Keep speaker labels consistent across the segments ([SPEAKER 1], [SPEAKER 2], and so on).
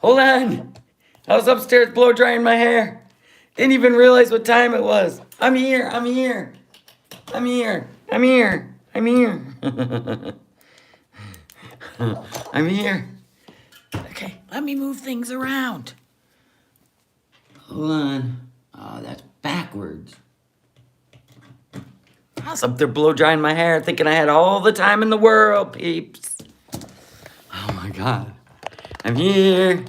[SPEAKER 1] Hold on. I was upstairs blow drying my hair. Didn't even realize what time it was. I'm here. I'm here. I'm here. I'm here. I'm here. I'm here. Okay, let me move things around. Hold on. Oh, that's backwards. I was up there blow drying my hair thinking I had all the time in the world, peeps. Oh my God. I'm here.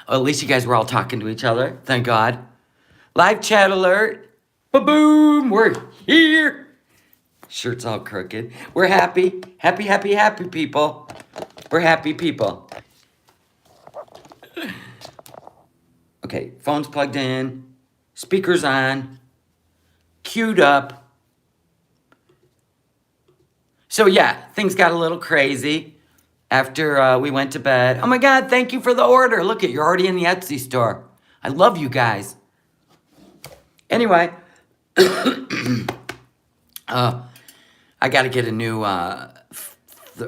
[SPEAKER 1] Well, at least you guys were all talking to each other. Thank God. Live chat alert. Ba-boom. We're here. Shirt's all crooked. We're happy. Happy, happy, happy people. We're happy people. Okay, phone's plugged in. Speaker's on. Queued up. So yeah, things got a little crazy after we went to bed. Oh my God, thank you for the order. Look you're already in the Etsy store. I love you guys. Anyway, I got to get a new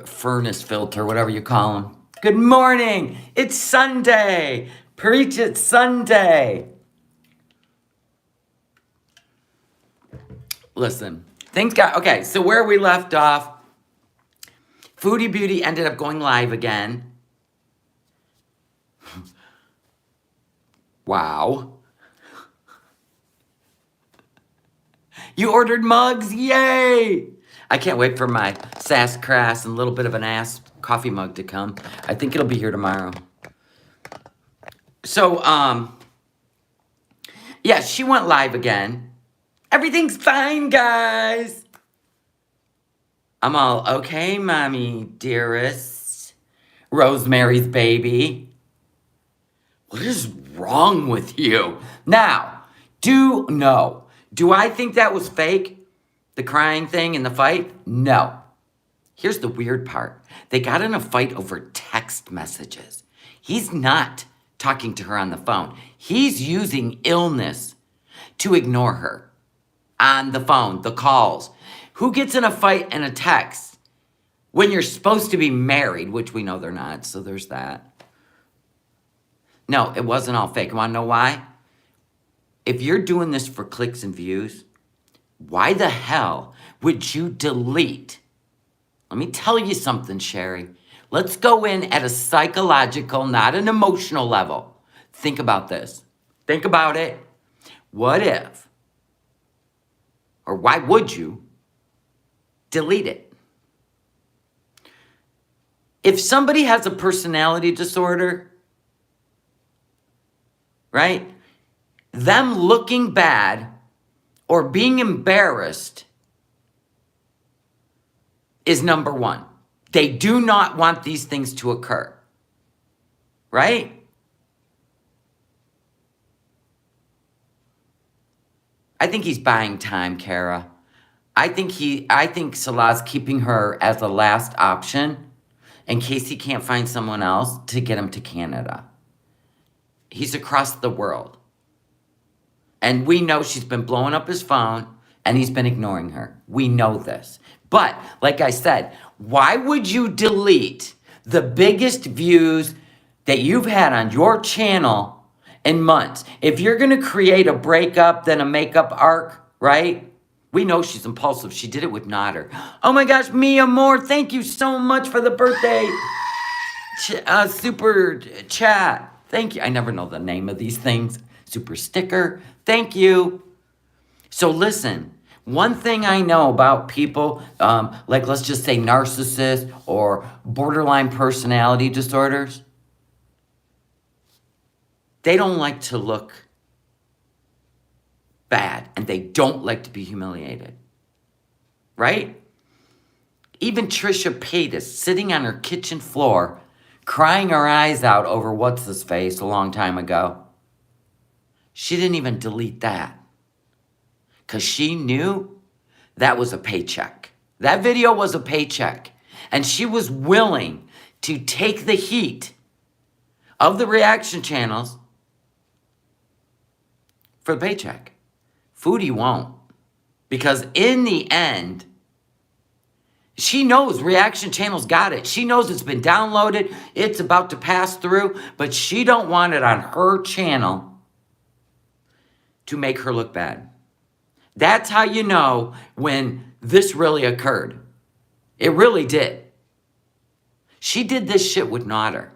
[SPEAKER 1] furnace filter, whatever you call them. Good morning. It's Sunday. Preach it Sunday. Listen, things got, okay, so where we left off, Foodie Beauty ended up going live again. Wow. You ordered mugs, yay! I can't wait for my sass crass and a little bit of an ass coffee mug to come. I think it'll be here tomorrow. So, yeah, she went live again. Everything's fine, guys. I'm all, okay, mommy, dearest. Rosemary's baby. What is wrong with you? Now, do I think that was fake? The crying thing in the fight? No. Here's the weird part. They got in a fight over text messages. He's not talking to her on the phone. He's using illness to ignore her on the phone, the calls. Who gets in a fight and a text when you're supposed to be married, which we know they're not, so there's that. No, it wasn't all fake. Want to know why? If you're doing this for clicks and views, why the hell would you delete? Let me tell you something, Sherry. Let's go in at a psychological, not an emotional level. Think about this. Think about it. What if, or why would you delete it? If somebody has a personality disorder, right? Them looking bad or being embarrassed is number one. They do not want these things to occur, right? I think he's buying time, Kara. I think Salah's keeping her as the last option in case he can't find someone else to get him to Canada. He's across the world. And we know she's been blowing up his phone and he's been ignoring her. We know this. But, like I said, why would you delete the biggest views that you've had on your channel in months? If you're going to create a breakup, then a makeup arc, right? We know she's impulsive. She did it with Nodder. Oh my gosh, Mia Moore, thank you so much for the birthday super chat. Thank you. I never know the name of these things. Super sticker. Thank you. So listen, one thing I know about people, like let's just say narcissists or borderline personality disorders, they don't like to look bad and they don't like to be humiliated, right? Even Trisha Paytas sitting on her kitchen floor crying her eyes out over what's his face a long time ago. She didn't even delete that because she knew that was a paycheck. That video was a paycheck. And she was willing to take the heat of the reaction channels for the paycheck. Foodie won't. Because in the end, She knows Reaction Channel's got it. She knows it's been downloaded. It's about to pass through, but she don't want it on her channel to make her look bad. That's how you know when this really occurred. It really did. She did this shit with Nodder.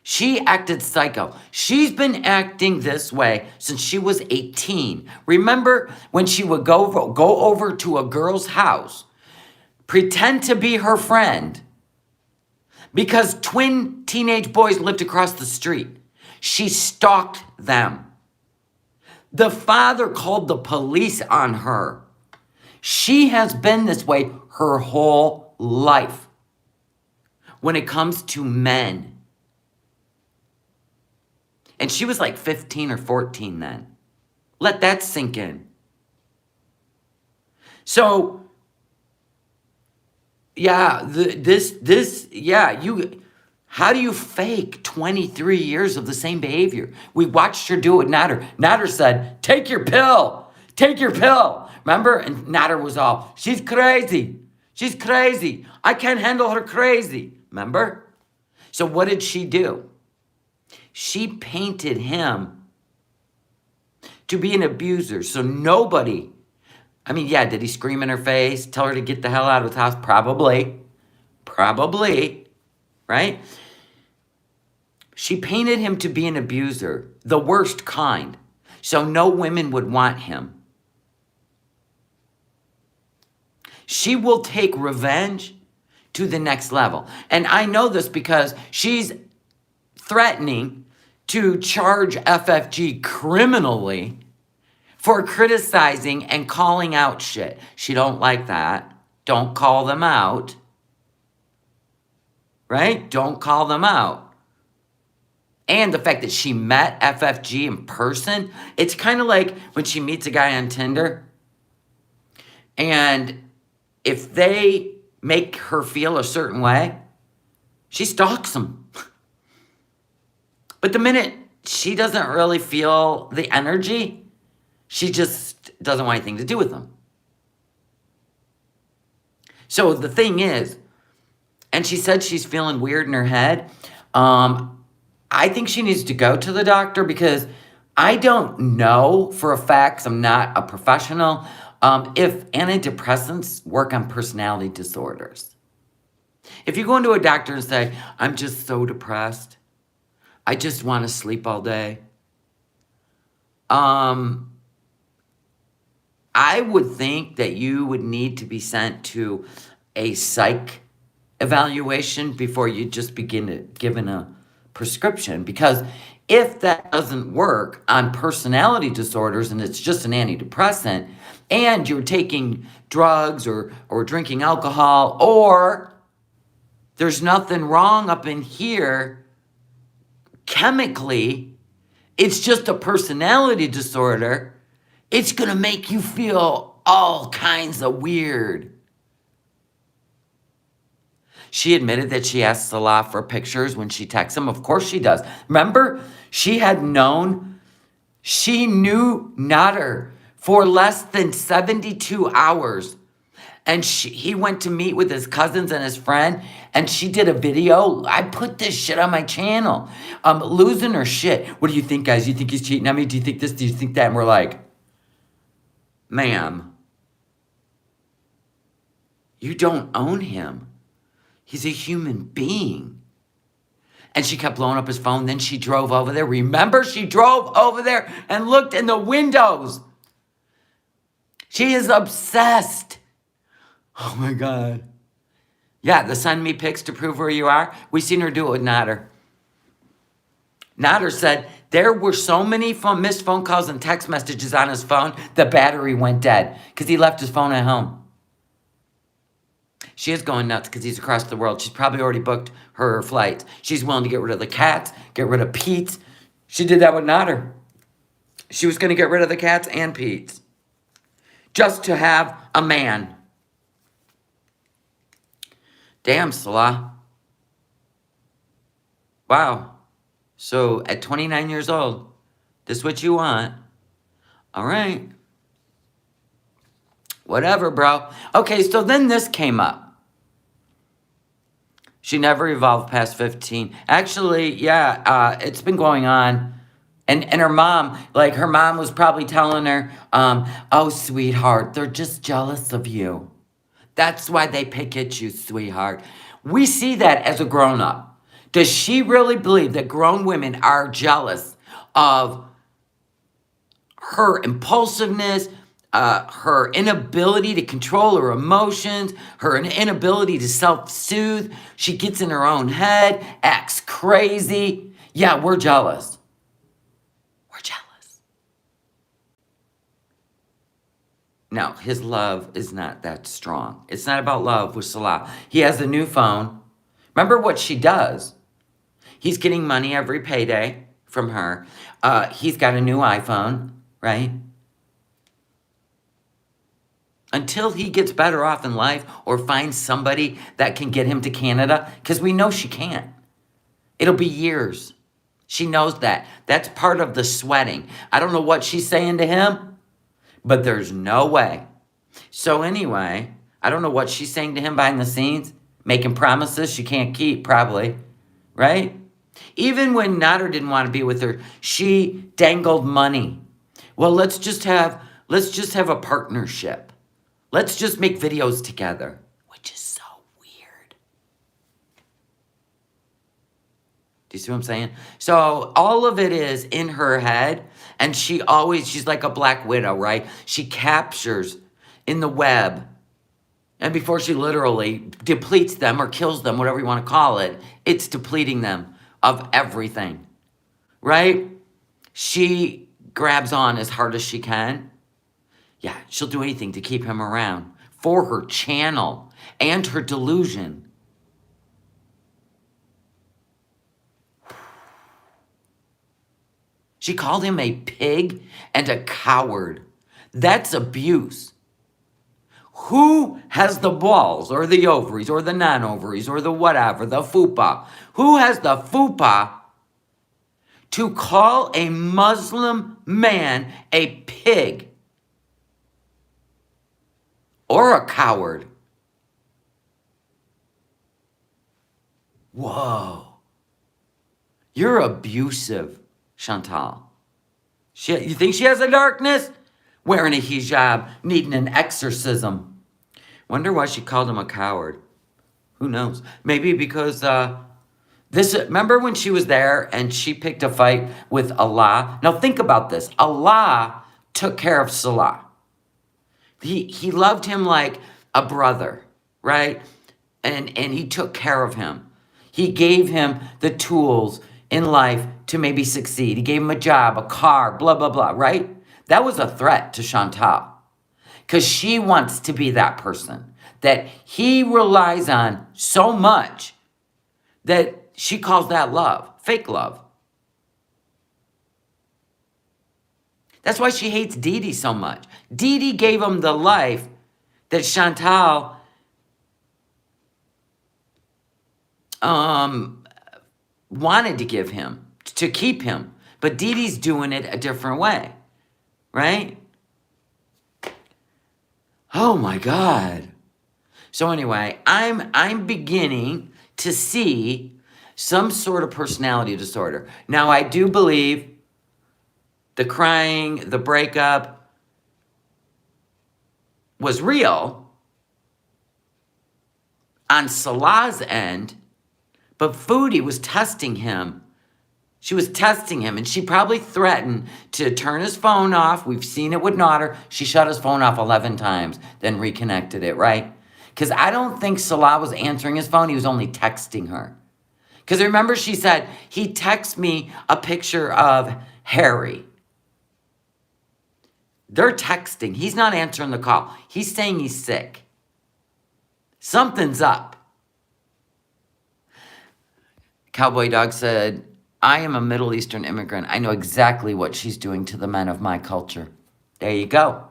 [SPEAKER 1] She acted psycho. She's been acting this way since she was 18. Remember when she would go over to a girl's house, pretend to be her friend, because twin teenage boys lived across the street. She stalked them. The father called the police on her. She has been this way her whole life when it comes to men. And she was like 15 or 14 then. Let that sink in. So, yeah, how do you fake 23 years of the same behavior? We watched her do it with Nader. Nader said, take your pill. Take your pill. Remember? And Nader was all, she's crazy. She's crazy. I can't handle her crazy. Remember? So what did she do? She painted him to be an abuser. So nobody, I mean, yeah, did he scream in her face, tell her to get the hell out of his house? Probably. Probably. Right? She painted him to be an abuser, the worst kind. So no women would want him. She will take revenge to the next level. And I know this because she's threatening to charge FFG criminally for criticizing and calling out shit. She don't like that. Don't call them out. Right? Don't call them out. And the fact that she met FFG in person, it's kind of like when she meets a guy on Tinder. And if they make her feel a certain way, she stalks him. But the minute she doesn't really feel the energy, she just doesn't want anything to do with them. So the thing is, and she said she's feeling weird in her head. I think she needs to go to the doctor because I don't know for a fact, 'cause I'm not a professional, if antidepressants work on personality disorders. If you go into a doctor and say, I'm just so depressed, I just want to sleep all day, I would think that you would need to be sent to a psych evaluation before you just begin given a prescription. Because if that doesn't work on personality disorders and it's just an antidepressant and you're taking drugs or drinking alcohol, or there's nothing wrong up in here chemically, it's just a personality disorder, it's going to make you feel all kinds of weird. She admitted that she asked Salah for pictures when she texts him. Of course she does. Remember, she knew Nader for less than 72 hours. And he went to meet with his cousins and his friend, and she did a video. I put this shit on my channel. Losing her shit. What do you think, guys? You think he's cheating on me? Do you think this? Do you think that? And we're like, ma'am, you don't own him. He's a human being. And she kept blowing up his phone. Then she drove over there. Remember, she drove over there and looked in the windows. She is obsessed. Oh my God. Yeah, the send me pics to prove where you are. We seen her do it with Nader. Nader said there were so many missed phone calls and text messages on his phone, the battery went dead because he left his phone at home. She is going nuts because he's across the world. She's probably already booked her flights. She's willing to get rid of the cats, get rid of Pete. She did that with Nader. She was going to get rid of the cats and Pete just to have a man. Damn, Salah. Wow. So at 29 years old, this is what you want. All right. Whatever, bro. Okay, so then this came up. She never evolved past 15. Actually, yeah, it's been going on. And her mom, like her mom was probably telling her, oh, sweetheart, they're just jealous of you. That's why they pick at you, sweetheart. We see that as a grown-up. Does she really believe that grown women are jealous of her impulsiveness, her inability to control her emotions, her inability to self-soothe? She gets in her own head, acts crazy. Yeah, we're jealous. We're jealous. No, his love is not that strong. It's not about love with Salah. He has a new phone. Remember what she does. He's getting money every payday from her. He's got a new iPhone, right? Until he gets better off in life or finds somebody that can get him to Canada, because we know she can't. It'll be years. She knows that. That's part of the sweating. I don't know what she's saying to him, but there's no way. So anyway, I don't know what she's saying to him behind the scenes, making promises she can't keep, probably, right? Even when Nader didn't want to be with her, she dangled money. Well, let's just have a partnership. Let's just make videos together, which is so weird. Do you see what I'm saying? So all of it is in her head, and she's like a black widow, right? She captures in the web, and before she literally depletes them or kills them, whatever you want to call it, it's depleting them of everything, right? She grabs on as hard as she can. Yeah, she'll do anything to keep him around for her channel and her delusion. She called him a pig and a coward. That's abuse. Who has the balls or the ovaries or the non-ovaries or the whatever, the fupa? Who has the fupa to call a Muslim man a pig or a coward? Whoa. You're abusive, Chantal. You think she has a darkness? Wearing a hijab, needing an exorcism. Wonder why she called him a coward. Who knows? Maybe because remember when she was there and she picked a fight with Allah? Now think about this. Allah took care of Salah. He loved him like a brother, right? And he took care of him. He gave him the tools in life to maybe succeed. He gave him a job, a car, blah, blah, blah, right? That was a threat to Chantal. Because she wants to be that person that he relies on so much that she calls that love, fake love. That's why she hates Didi so much. Didi gave him the life that Chantal wanted to give him, to keep him. But Didi's doing it a different way, right? Oh my God. So anyway, I'm beginning to see some sort of personality disorder. Now, I do believe the crying, the breakup was real on Salah's end, but Foodie was testing him. She was testing him, and she probably threatened to turn his phone off. We've seen it with Nader. She shut his phone off 11 times, then reconnected it, right? Because I don't think Salah was answering his phone. He was only texting her. Because remember, she said, he texted me a picture of Harry. They're texting. He's not answering the call. He's saying he's sick. Something's up. Cowboy Dog said, I am a Middle Eastern immigrant. I know exactly what she's doing to the men of my culture. There you go.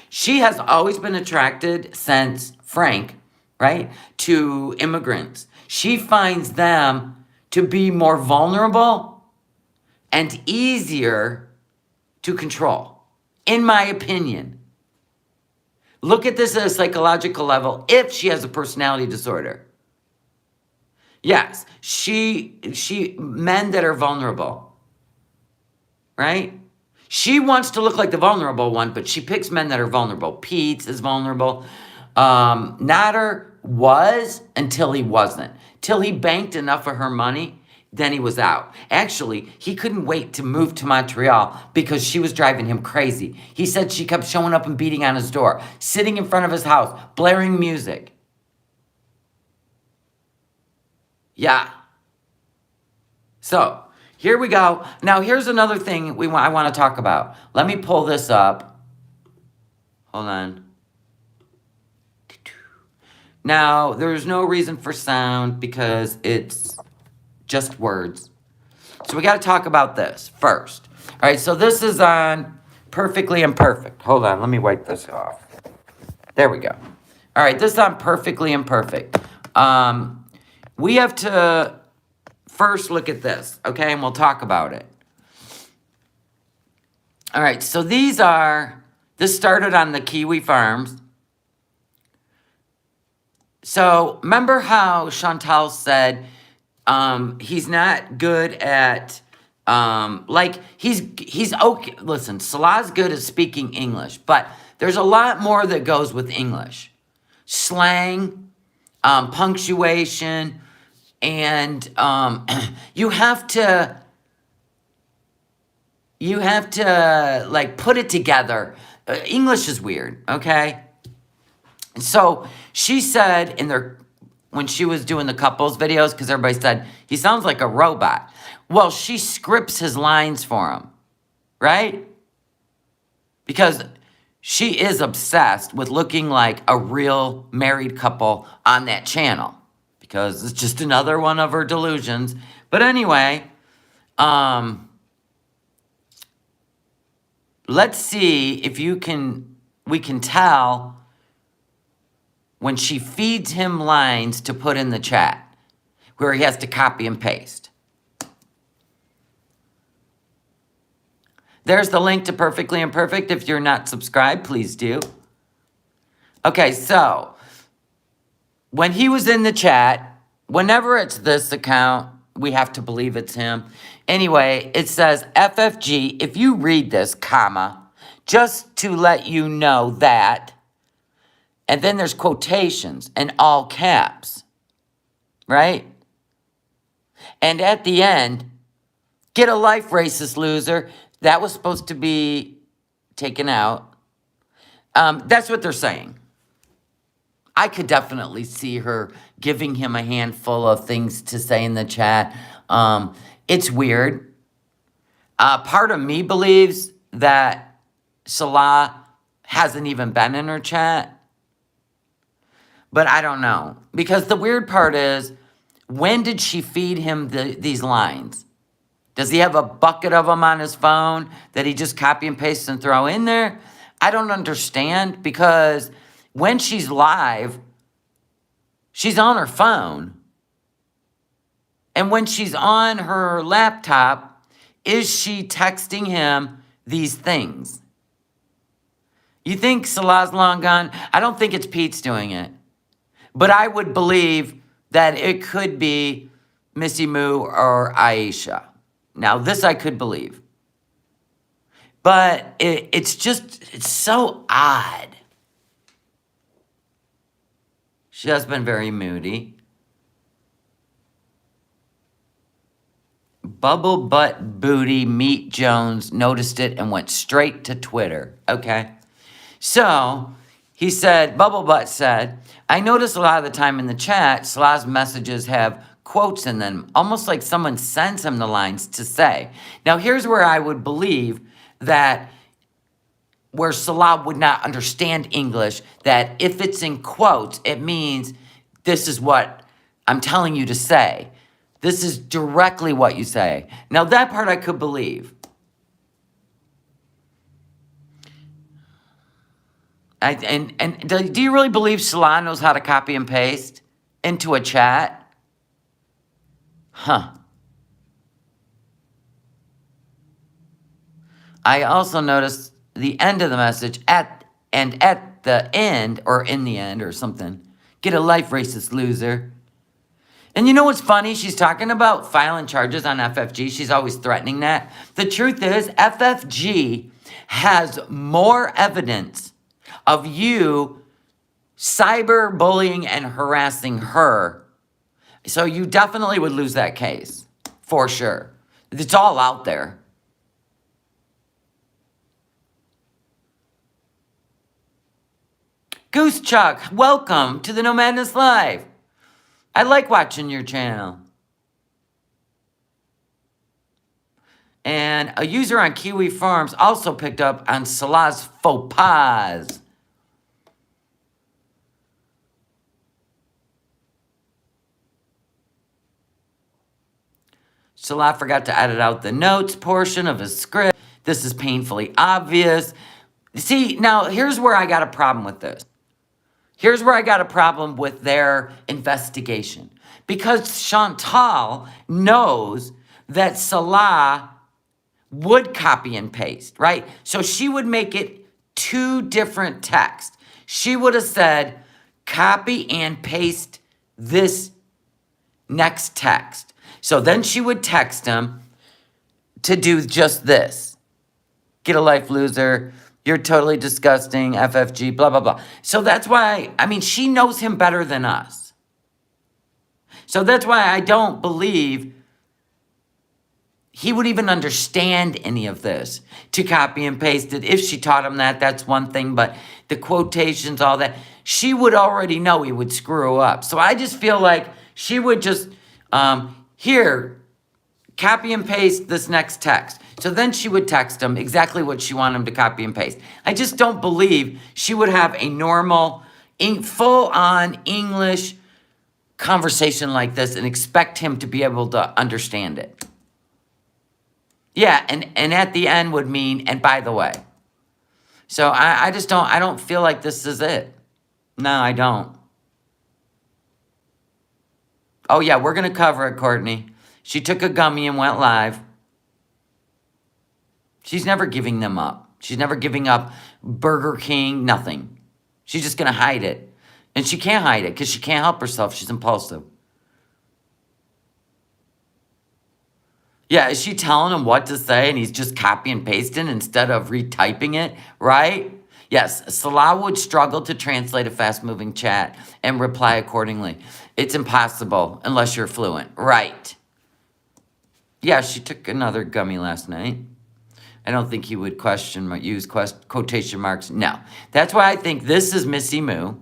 [SPEAKER 1] She has always been attracted, since Frank, right, to immigrants. She finds them to be more vulnerable and easier to control, in my opinion. Look at this at a psychological level if she has a personality disorder. Yes, men that are vulnerable, right? She wants to look like the vulnerable one, but she picks men that are vulnerable. Pete is vulnerable. Nader was until he wasn't. Till he banked enough of her money, then he was out. Actually, he couldn't wait to move to Montreal because she was driving him crazy. He said she kept showing up and beating on his door, sitting in front of his house, blaring music. Yeah. So, here we go. Now, here's another thing I want to talk about. Let me pull this up. Hold on. Now, there's no reason for sound because it's just words. So we got to talk about this first. All right, so this is on Perfectly Imperfect. Hold on, let me wipe this off. There we go. All right, this is on Perfectly Imperfect. We have to first look at this, okay, and we'll talk about it. All right, so this started on the Kiwi Farms. So remember how Chantal said he's not good at, he's okay. Listen, Salah's good at speaking English, but there's a lot more that goes with English. Slang, punctuation, and you have to like put it together. English is weird, okay? So she said when she was doing the couples videos, because everybody said, he sounds like a robot. Well, she scripts his lines for him, right? Because she is obsessed with looking like a real married couple on that channel. Because it's just another one of her delusions. But anyway, let's see if we can tell when she feeds him lines to put in the chat, where he has to copy and paste. There's the link to Perfectly Imperfect. If you're not subscribed, please do. Okay, so when he was in the chat, whenever it's this account, we have to believe it's him. Anyway, it says, FFG, if you read this, comma, just to let you know that, and then there's quotations and all caps, right? And at the end, get a life, racist loser. That was supposed to be taken out. That's what they're saying. I could definitely see her giving him a handful of things to say in the chat. It's weird. Part of me believes that Salah hasn't even been in her chat. But I don't know. Because the weird part is, when did she feed him these lines? Does he have a bucket of them on his phone that he just copy and paste and throw in there? I don't understand, because when she's live, she's on her phone. And when she's on her laptop, is she texting him these things? You think Salah's long gone? I don't think it's Pete's doing it. But I would believe that it could be Missy Moo or Aisha. Now, this I could believe. But it's so odd. She has been very moody. Bubble Butt Booty Meat Jones noticed it and went straight to Twitter. Okay. So, he said, Bubble Butt said, I notice a lot of the time in the chat, Salah's messages have quotes in them, almost like someone sends him the lines to say. Now, here's where I would believe that where Salah would not understand English, that if it's in quotes, it means this is what I'm telling you to say. This is directly what you say. Now, that part I could believe. Do you really believe Salah knows how to copy and paste into a chat? Huh. I also noticed the end of the message. At And at the end, or in the end or something, get a life, racist loser. And you know what's funny? She's talking about filing charges on FFG. She's always threatening that. The truth is, FFG has more evidence of you cyberbullying and harassing her. So you definitely would lose that case, for sure. It's all out there. Goose Chuck, welcome to the No Madness Live. I like watching your channel. And a user on Kiwi Farms also picked up on Salah's faux pas. Salah forgot to edit out the notes portion of his script. This is painfully obvious. See, now here's where I got a problem with this. Here's where I got a problem with their investigation. Because Chantal knows that Salah would copy and paste, right? So she would make it 2 different texts. She would have said, copy and paste this next text. So then she would text him to do just this. Get a life, loser. You're totally disgusting, FFG, blah, blah, blah. So that's why, I mean, she knows him better than us. So that's why I don't believe he would even understand any of this to copy and paste it. If she taught him that, that's one thing, but the quotations, all that, she would already know he would screw up. So I just feel like she would just, here, copy and paste this next text. So then she would text him exactly what she wanted him to copy and paste. I just don't believe she would have a normal, full-on English conversation like this and expect him to be able to understand it. Yeah, and at the end would mean, and by the way. So I just don't, I don't feel like this is it. No, I don't. Oh yeah, we're going to cover it, Courtney. She took a gummy and went live. She's never giving them up. She's never giving up Burger King, nothing. She's just going to hide it. And she can't hide it because she can't help herself. She's impulsive. Yeah, is she telling him what to say and he's just copy and pasting instead of retyping it, right? Yes, Salah would struggle to translate a fast-moving chat and reply accordingly. It's impossible unless you're fluent, right? Yeah, she took another gummy last night. I don't think he would use quotation marks. No. That's why I think this is Missy Moo.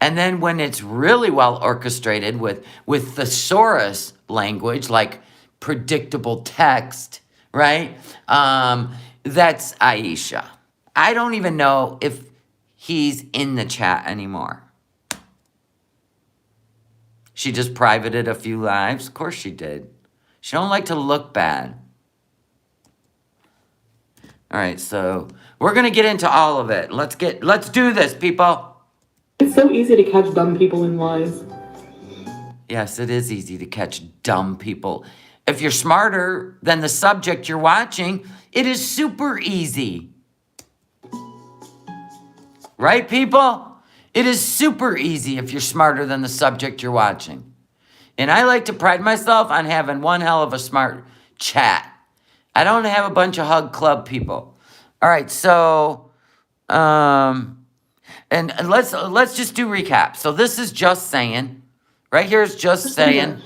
[SPEAKER 1] And then when it's really well orchestrated with thesaurus language, like predictable text, right? That's Aisha. I don't even know if he's in the chat anymore. She just privated a few lives. Of course she did. She don't like to look bad. All right, so we're going to get into all of it. Let's do this, people.
[SPEAKER 2] It's so easy to catch dumb people in lies.
[SPEAKER 1] Yes, it is easy to catch dumb people. If you're smarter than the subject you're watching, it is super easy. Right, people? It is super easy if you're smarter than the subject you're watching. And I like to pride myself on having one hell of a smart chat. I don't have a bunch of hug club people. All right, so, and let's just do recap. So this is Just Saying. Right here is Just Saying.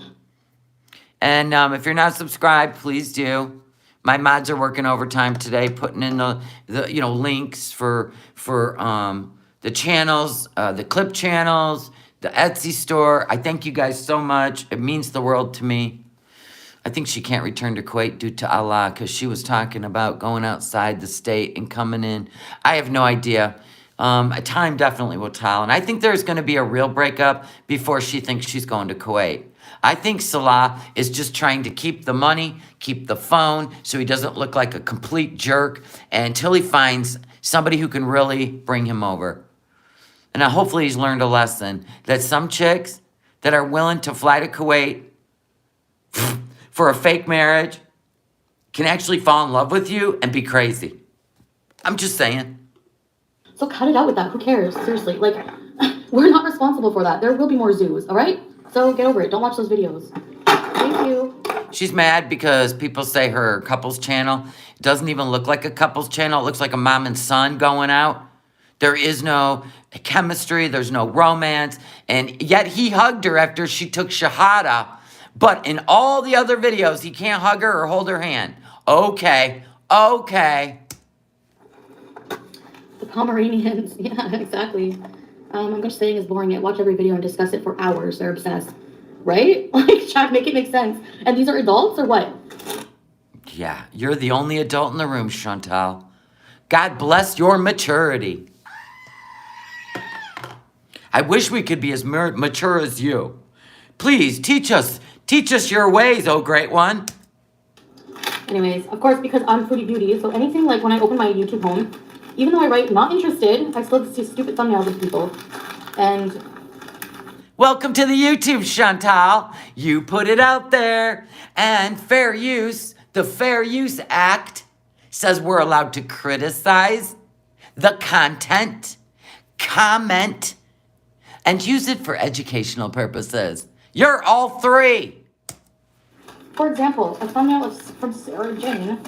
[SPEAKER 1] And if you're not subscribed, please do. My mods are working overtime today, putting in the links for the channels, the clip channels, the Etsy store. I thank you guys so much. It means the world to me. I think she can't return to Kuwait due to Allah because she was talking about going outside the state and coming in. I have no idea. Time definitely will tell. And I think there's going to be a real breakup before she thinks she's going to Kuwait. I think Salah is just trying to keep the money, keep the phone, so he doesn't look like a complete jerk until he finds somebody who can really bring him over. And hopefully he's learned a lesson that some chicks that are willing to fly to Kuwait for a fake marriage can actually fall in love with you and be crazy. I'm just saying.
[SPEAKER 3] So cut it out with that. Who cares? Seriously, like, we're not responsible for that. There will be more zoos, all right? So get over it. Don't watch those videos. Thank you.
[SPEAKER 1] She's mad because people say her couples channel doesn't even look like a couples channel. It looks like a mom and son going out. There is no chemistry. There's no romance. And yet he hugged her after she took Shahada. But in all the other videos, he can't hug her or hold her hand. Okay.
[SPEAKER 3] The Pomeranians. Yeah, exactly. I'm just saying it's boring. Yet watch every video and discuss it for hours. They're obsessed. Right? Like, Chad, make it make sense. And these are adults or what?
[SPEAKER 1] Yeah, you're the only adult in the room, Chantal. God bless your maturity. I wish we could be as mature as you. Please, teach us your ways, oh great one.
[SPEAKER 3] Anyways, of course, because I'm Foodie Beauty, so anything like when I open my YouTube home, even though I write not interested, I still see stupid thumbnails of people. And
[SPEAKER 1] welcome to the YouTube, Chantal. You put it out there. And fair use, the Fair Use Act says we're allowed to criticize the content, comment, and use it for educational purposes. You're all three.
[SPEAKER 3] for example, a thumbnail from Sarah Jane.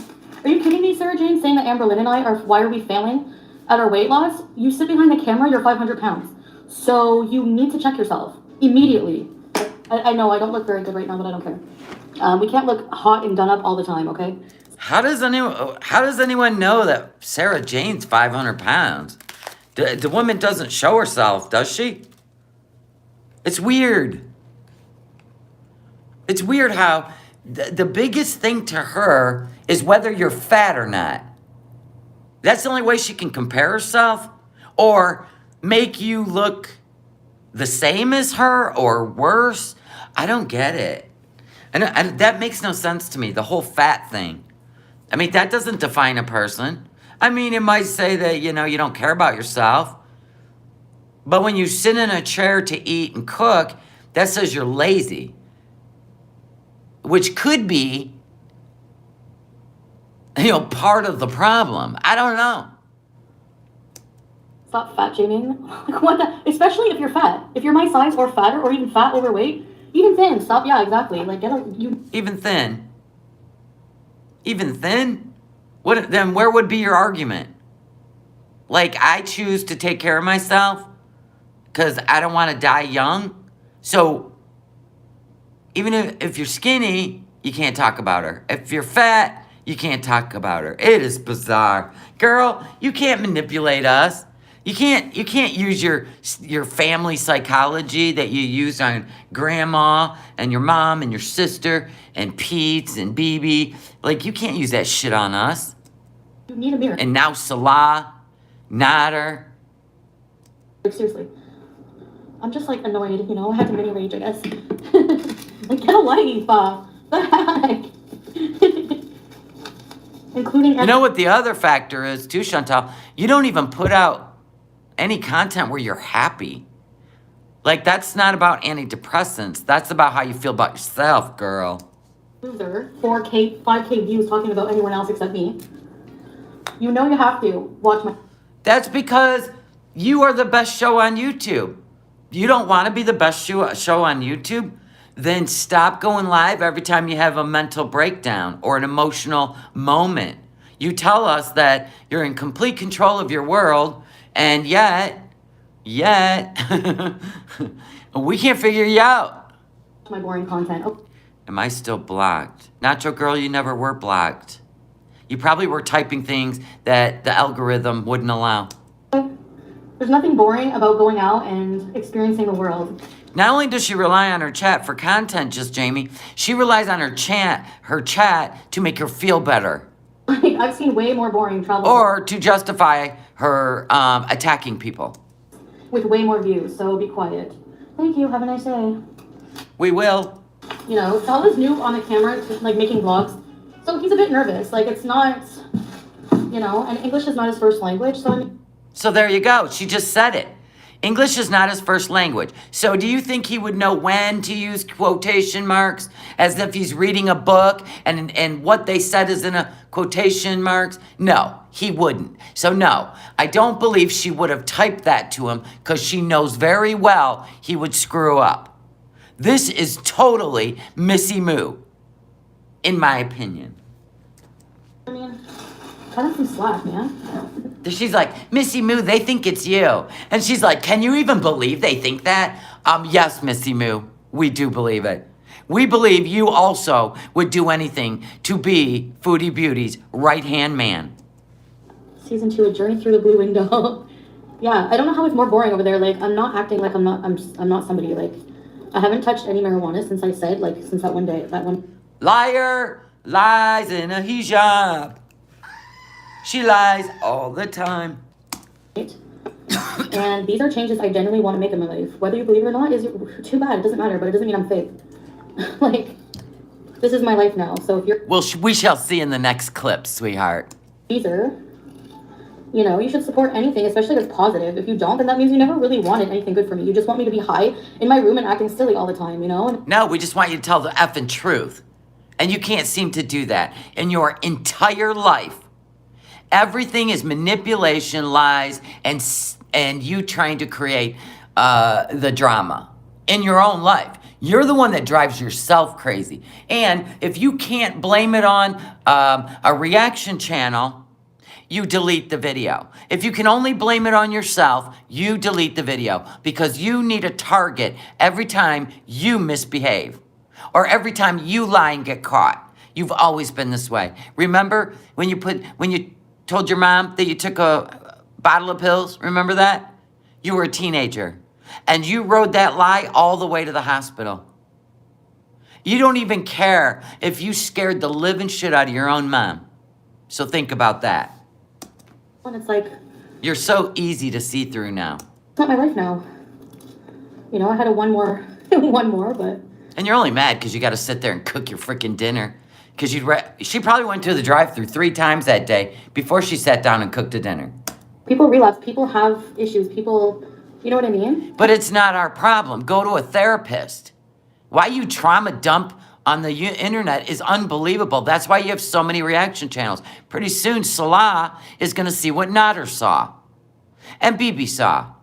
[SPEAKER 3] Are you kidding me, Sarah Jane, saying that Amber Lynn and I are, why are we failing at our weight loss? You sit behind the camera, you're 500 pounds. So you need to check yourself immediately. I know I don't look very good right now, but I don't care. We can't look hot and done up all the time, okay?
[SPEAKER 1] How does anyone know that Sarah Jane's 500 pounds? The woman doesn't show herself, does she? It's weird. It's weird how the biggest thing to her is whether you're fat or not. That's the only way she can compare herself or make you look the same as her or worse. I don't get it. And that makes no sense to me, the whole fat thing. I mean, that doesn't define a person. I mean, it might say that, you don't care about yourself. But when you sit in a chair to eat and cook, that says you're lazy. Which could be, part of the problem. I don't know.
[SPEAKER 3] Stop fat shaming. Like, what the? Especially if you're fat. If you're my size or fatter or even fat, overweight, even thin. Stop. Yeah, exactly. Like, you.
[SPEAKER 1] Even thin. Even thin? Then where would be your argument? Like, I choose to take care of myself because I don't want to die young. So, even if you're skinny, you can't talk about her. If you're fat, you can't talk about her. It is bizarre. Girl, you can't manipulate us. You can't use your family psychology that you use on grandma and your mom and your sister and Pete's and BB. Like, you can't use that shit on us.
[SPEAKER 3] You need a mirror.
[SPEAKER 1] And now Salah, Nader.
[SPEAKER 3] Seriously. I'm just, like, annoyed, I had to mini rage, I guess. Like, get a life, the heck? Including...
[SPEAKER 1] You know what the other factor is, too, Chantal? You don't even put out any content where you're happy. Like, that's not about antidepressants. That's about how you feel about yourself, girl.
[SPEAKER 3] Loser, 4K, 5K views talking about anyone else except me. You have to watch my...
[SPEAKER 1] That's because you are the best show on YouTube. You don't want to be the best show on YouTube? Then stop going live every time you have a mental breakdown or an emotional moment. You tell us that you're in complete control of your world, and yet, we can't figure you out.
[SPEAKER 3] My boring content. Oh.
[SPEAKER 1] Am I still blocked? Nacho girl, you never were blocked. You probably were typing things that the algorithm wouldn't allow.
[SPEAKER 3] There's nothing boring about going out and experiencing the world.
[SPEAKER 1] Not only does she rely on her chat for content, just Jamie, she relies on her chat to make her feel better.
[SPEAKER 3] Like, I've seen way more boring travel.
[SPEAKER 1] Or to justify her attacking people.
[SPEAKER 3] With way more views, so be quiet. Thank you, have a nice day.
[SPEAKER 1] We will.
[SPEAKER 3] Sal is new on the camera, like making vlogs. So he's a bit nervous. Like, it's not, and English is not his first language, so
[SPEAKER 1] So there you go. She just said it. English is not his first language. So do you think he would know when to use quotation marks as if he's reading a book and what they said is in a quotation marks? No, he wouldn't. So no, I don't believe she would have typed that to him because she knows very well he would screw up. This is totally Missy Moo, in my opinion.
[SPEAKER 3] I mean, cut us some slack, man.
[SPEAKER 1] She's like, Missy Moo, they think it's you. And she's like, can you even believe they think that? Yes, Missy Moo, we do believe it. We believe you also would do anything to be Foodie Beauty's right-hand man.
[SPEAKER 3] Season 2, A Journey Through the Blue Window. Yeah, I don't know how it's more boring over there. Like, I'm not acting like I'm not somebody, like, I haven't touched any marijuana since I said, like, since that one day, that one.
[SPEAKER 1] Liar lies in a hijab. She lies all the time.
[SPEAKER 3] And these are changes I genuinely want to make in my life. Whether you believe it or not is too bad. It doesn't matter, but it doesn't mean I'm fake. Like, this is my life now. So if you're...
[SPEAKER 1] Well, we shall see in the next clip, sweetheart.
[SPEAKER 3] Teaser, you know, you should support anything, especially if it's positive. If you don't, then that means you never really wanted anything good for me. You just want me to be high in my room and acting silly all the time, you know?
[SPEAKER 1] No, we just want you to tell the effing truth. And you can't seem to do that in your entire life. Everything is manipulation, lies, and you trying to create the drama in your own life. You're the one that drives yourself crazy. And if you can't blame it on a reaction channel, you delete the video. If you can only blame it on yourself, you delete the video because you need a target every time you misbehave or every time you lie and get caught. You've always been this way. Remember when you told your mom that you took a bottle of pills? Remember that? You were a teenager. And you rode that lie all the way to the hospital. You don't even care if you scared the living shit out of your own mom. So think about that.
[SPEAKER 3] And it's like...
[SPEAKER 1] You're so easy to see through now.
[SPEAKER 3] It's not my life now. You know, I had one more, but...
[SPEAKER 1] And you're only mad because you got to sit there and cook your freaking dinner. Because she probably went to the drive-thru 3 times that day before she sat down and cooked a dinner.
[SPEAKER 3] People relapse. People have issues. People, you know what I mean?
[SPEAKER 1] But it's not our problem. Go to a therapist. Why you trauma dump on the internet is unbelievable. That's why you have so many reaction channels. Pretty soon, Salah is going to see what Nader saw. And Bibi saw.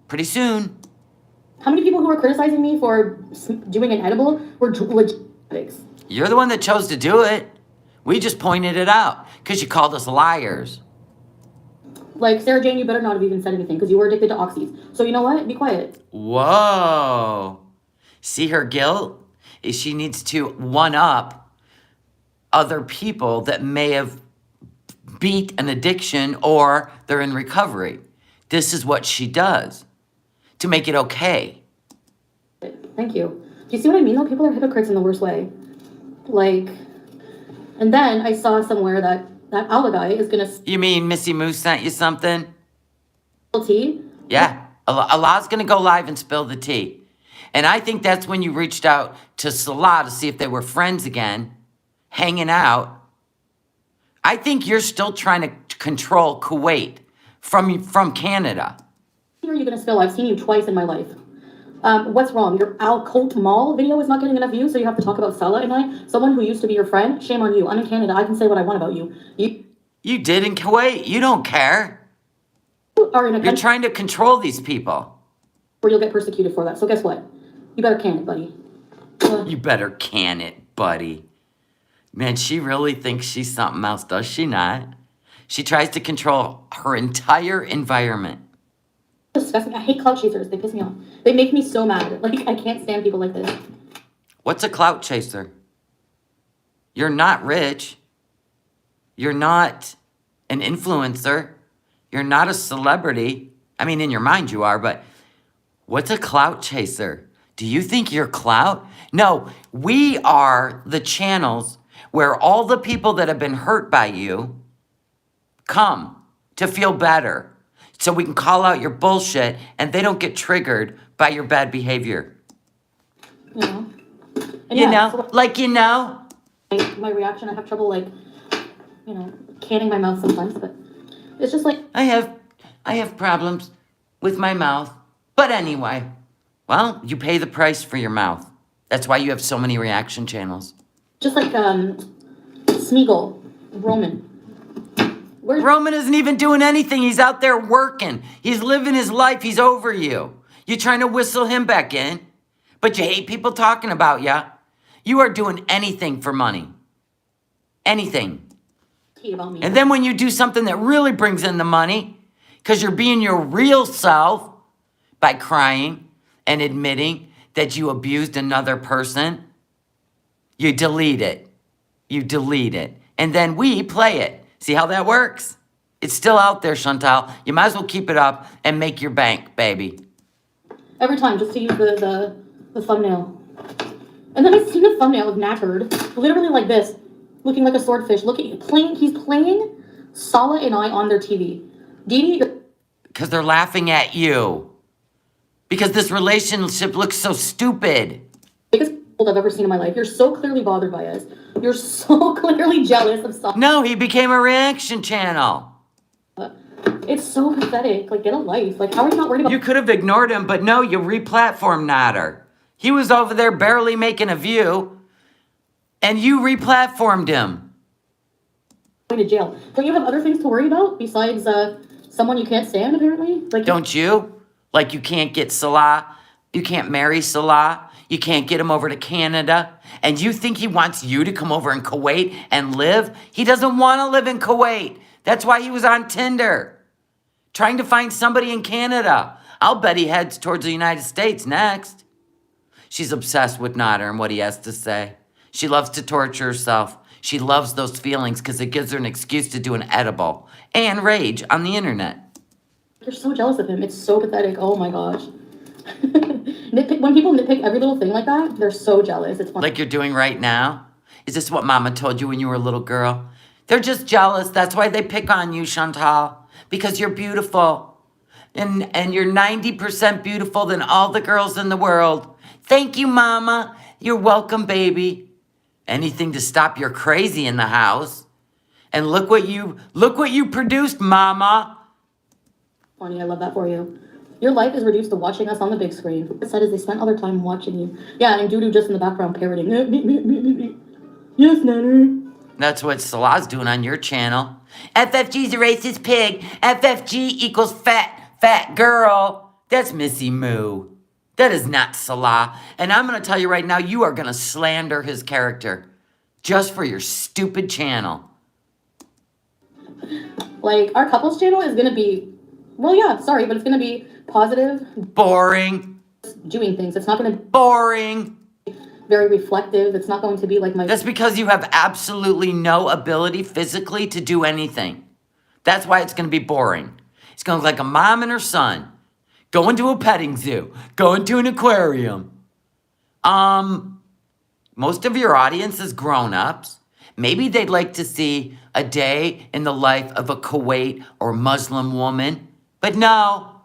[SPEAKER 1] Pretty soon.
[SPEAKER 3] How many people who are criticizing me for doing an edible were legit addicts?
[SPEAKER 1] You're the one that chose to do it. We just pointed it out because you called us liars.
[SPEAKER 3] Like, Sarah Jane, you better not have even said anything because you were addicted to oxys. So you know what? Be quiet.
[SPEAKER 1] Whoa. See her guilt? She needs to one-up other people that may have beat an addiction or they're in recovery. This is what she does to make it okay.
[SPEAKER 3] Thank you. Do you see what I mean, though? People are hypocrites in the worst way. Like, and then I saw somewhere that Allah guy is going to...
[SPEAKER 1] You mean Missy Moose sent you something?
[SPEAKER 3] Tea?
[SPEAKER 1] Yeah. Allah's going to go live and spill the tea. And I think that's when you reached out to Salah to see if they were friends again, hanging out. I think you're still trying to control Kuwait from Canada.
[SPEAKER 3] Are you going to spill? I've seen you twice in my life. What's wrong? Your Al Colt Mall video is not getting enough views, so you have to talk about Salah and I? Someone who used to be your friend? Shame on you. I'm in Canada. I can say what I want about you.
[SPEAKER 1] You did in Kuwait. You don't care.
[SPEAKER 3] You are in a
[SPEAKER 1] You're
[SPEAKER 3] country
[SPEAKER 1] trying to control these people.
[SPEAKER 3] where you'll get persecuted for that. So guess what? You better can it, buddy.
[SPEAKER 1] You better can it, buddy. Man, she really thinks she's something else, does she not? She tries to control her entire environment.
[SPEAKER 3] Disgusting. I hate clout chasers. They piss me off. They make me so mad. Like, I can't stand people like this.
[SPEAKER 1] What's a clout chaser? You're not rich. You're not an influencer. You're not a celebrity. I mean, in your mind you are, but what's a clout chaser? Do you think you're clout? No, we are the channels where all the people that have been hurt by you come to feel better. So we can call out your bullshit and they don't get triggered by your bad behavior.
[SPEAKER 3] You know? And
[SPEAKER 1] You
[SPEAKER 3] yeah,
[SPEAKER 1] know?
[SPEAKER 3] so
[SPEAKER 1] Like, you know?
[SPEAKER 3] my reaction, I have trouble, like, you know, canning my mouth sometimes, but it's just like...
[SPEAKER 1] I have problems with my mouth. But anyway, well, you pay the price for your mouth. That's why you have so many reaction channels.
[SPEAKER 3] Just like Smeagol, Roman.
[SPEAKER 1] Roman isn't even doing anything. He's out there working. He's living his life. He's over you. You're trying to whistle him back in, but you hate people talking about you. You are doing anything for money. Anything.
[SPEAKER 3] About me.
[SPEAKER 1] And then when you do something that really brings in the money, because you're being your real self by crying and admitting that you abused another person, you delete it. You delete it. And then we play it. See how that works? It's still out there, Chantal. You might as well keep it up and make your bank, baby.
[SPEAKER 3] Every time, just to use the thumbnail. And then I've seen a thumbnail of knackered, literally like this, looking like a swordfish. He's playing Sala and I on their TV. Dee Dee.
[SPEAKER 1] Because they're laughing at you. Because this relationship looks so stupid.
[SPEAKER 3] Biggest I've ever seen in my life. You're so clearly bothered by us. You're so clearly jealous of Sala.
[SPEAKER 1] No, he became a reaction channel.
[SPEAKER 3] It's so pathetic. Like, get a life. Like, how are you not worried about...
[SPEAKER 1] You could have ignored him, but no, you re-platformed Nader. He was over there barely making a view, and you re-platformed him.
[SPEAKER 3] Going to jail. Don't you have other things to worry about besides someone you can't stand, apparently? Like,
[SPEAKER 1] don't you? Like, you can't get Salah. You can't marry Salah. You can't get him over to Canada. And you think he wants you to come over in Kuwait and live? He doesn't want to live in Kuwait. That's why he was on Tinder, trying to find somebody in Canada. I'll bet he heads towards the United States next. She's obsessed with Nader and what he has to say. She loves to torture herself. She loves those feelings because it gives her an excuse to do an edible and rage on the internet.
[SPEAKER 3] You're so jealous of him. It's so pathetic. Oh my gosh. When people nitpick every little thing like that, they're so jealous. It's funny.
[SPEAKER 1] Like you're doing right now? Is this what Mama told you when you were a little girl? They're just jealous. That's why they pick on you, Chantal. Because you're beautiful. And you're 90% beautiful than all the girls in the world. Thank you, Mama. You're welcome, baby. Anything to stop your crazy in the house. And look what you produced, Mama.
[SPEAKER 3] Funny, I love that for you. Your life is reduced to watching us on the big screen. What it said is they spent all their time watching you. Yeah, and Doodoo just in the background parroting. Yes, Nanner.
[SPEAKER 1] That's what Salah's doing on your channel. FFG's a racist pig. FFG equals fat girl. That's Missy Moo. That is not Salah. And I'm going to tell you right now, you are going to slander his character just for your stupid channel.
[SPEAKER 3] Like, our couples channel is going to be, well, yeah, sorry, but it's going to be positive.
[SPEAKER 1] Boring.
[SPEAKER 3] Doing things. It's not going to...
[SPEAKER 1] Boring.
[SPEAKER 3] Very reflective. It's not going to be like my...
[SPEAKER 1] That's because you have absolutely no ability physically to do anything. That's why it's going to be boring. It's going to look like a mom and her son going to a petting zoo, going to an aquarium. Most of your audience is grown-ups. Maybe they'd like to see a day in the life of a Kuwait or Muslim woman. But no,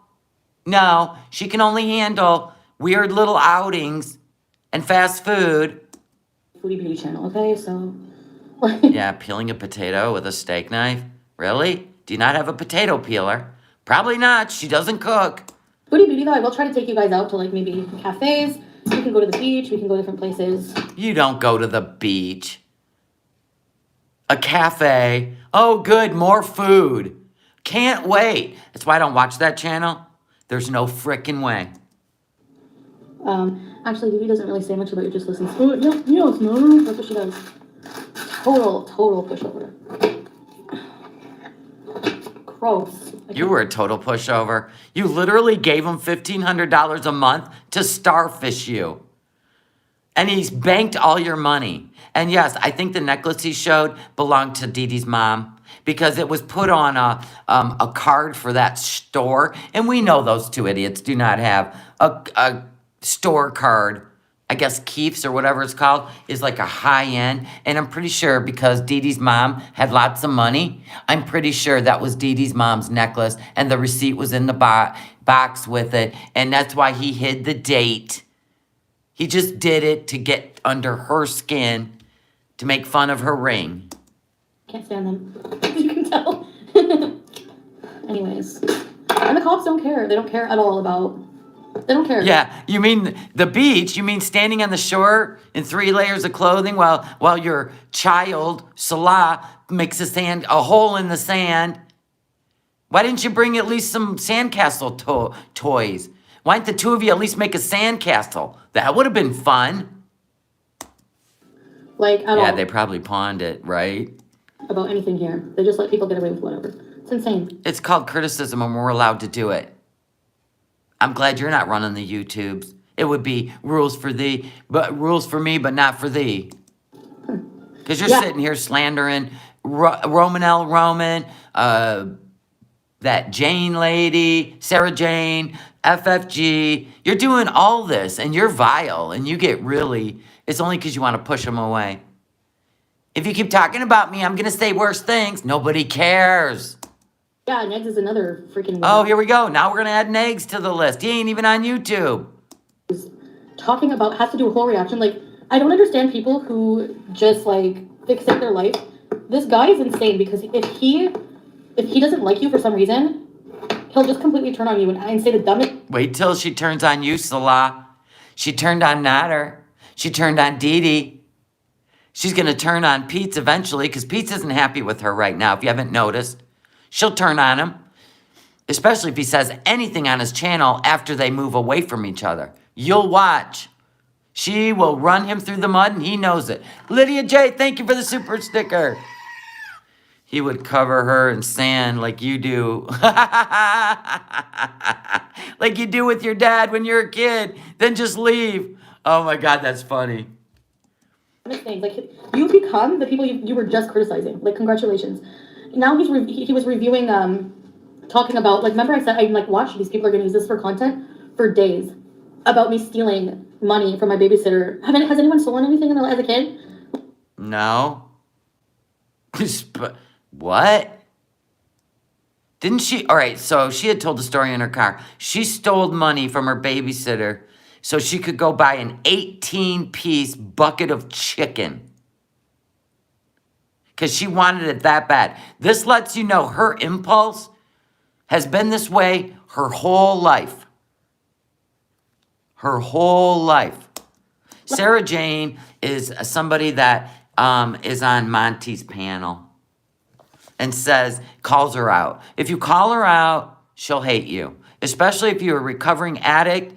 [SPEAKER 1] she can only handle weird little outings and fast food.
[SPEAKER 3] Foodie beauty channel, okay? So...
[SPEAKER 1] Yeah, peeling a potato with a steak knife? Really? Do you not have a potato peeler? Probably not. She doesn't cook.
[SPEAKER 3] Foodie beauty, though, I will try to take you guys out to, like, maybe cafes. We can go to the beach. We can go different places.
[SPEAKER 1] You don't go to the beach. A cafe. Oh, good, more food. Can't wait. That's why I don't watch that channel. There's no frickin' way.
[SPEAKER 3] Actually, Vivi doesn't really say much about it, just listens. Oh, yes, no. That's what she does. Total pushover. Gross.
[SPEAKER 1] You were a total pushover. You literally gave him $1,500 a month to starfish you. And he's banked all your money. And yes, I think the necklace he showed belonged to Dee Dee's mom because it was put on a card for that store. And we know those two idiots do not have a store card. I guess Keef's or whatever it's called is like a high end. And I'm pretty sure because Dee Dee's mom had lots of money, I'm pretty sure that was Dee Dee's mom's necklace and the receipt was in the box with it. And that's why he hid the date. He just did it to get under her skin to make fun of her ring.
[SPEAKER 3] Can't stand them. You can tell. Anyways. And the cops don't care. They don't care at all about. They don't care.
[SPEAKER 1] Yeah, you mean the beach? You mean standing on the shore in 3 layers of clothing while your child Salah makes a hole in the sand? Why didn't you bring at least some sandcastle toys? Why didn't the two of you at least make a sandcastle? That would have been fun.
[SPEAKER 3] Like at all.
[SPEAKER 1] Yeah, they probably pawned it, right?
[SPEAKER 3] About anything here. They just let people get away with whatever. It's insane.
[SPEAKER 1] It's called criticism, and we're allowed to do it. I'm glad you're not running the YouTubes. It would be rules for me, but not for thee. Because you're sitting here slandering Roman, that Jane lady, Sarah Jane, FFG. You're doing all this, and you're vile, and you get really... It's only because you want to push them away. If you keep talking about me, I'm going to say worse things. Nobody cares.
[SPEAKER 3] Yeah, Negs is another freaking...
[SPEAKER 1] Oh, here we go. Now we're going to add Negs to the list. He ain't even on YouTube.
[SPEAKER 3] Talking about, has to do a whole reaction. Like, I don't understand people who just, like, fixate their life. This guy is insane because if he doesn't like you for some reason, he'll just completely turn on you and say the dumbest...
[SPEAKER 1] Wait till she turns on you, Salah. She turned on Nader. She turned on Dee Dee. She's going to turn on Pete eventually because Pete isn't happy with her right now, if you haven't noticed. She'll turn on him, especially if he says anything on his channel after they move away from each other. You'll watch. She will run him through the mud, and he knows it. Lydia J., thank you for the super sticker. He would cover her in sand like you do. Like you do with your dad when you're a kid. Then just leave. Oh, my God, that's funny.
[SPEAKER 3] Things. Like, you become the people you were just criticizing. Like, congratulations. Now he was reviewing, talking about, like, remember I said, I'm like, watch, these people are going to use this for content for days about me stealing money from my babysitter. Has anyone stolen anything as a kid?
[SPEAKER 1] No. What? Didn't she? All right, so she had told the story in her car. She stole money from her babysitter so she could go buy an 18-piece bucket of chicken. Because she wanted it that bad. This lets you know her impulse has been this way her whole life. Her whole life. Sarah Jane is somebody that is on Monty's panel and calls her out. If you call her out, she'll hate you. Especially if you're a recovering addict.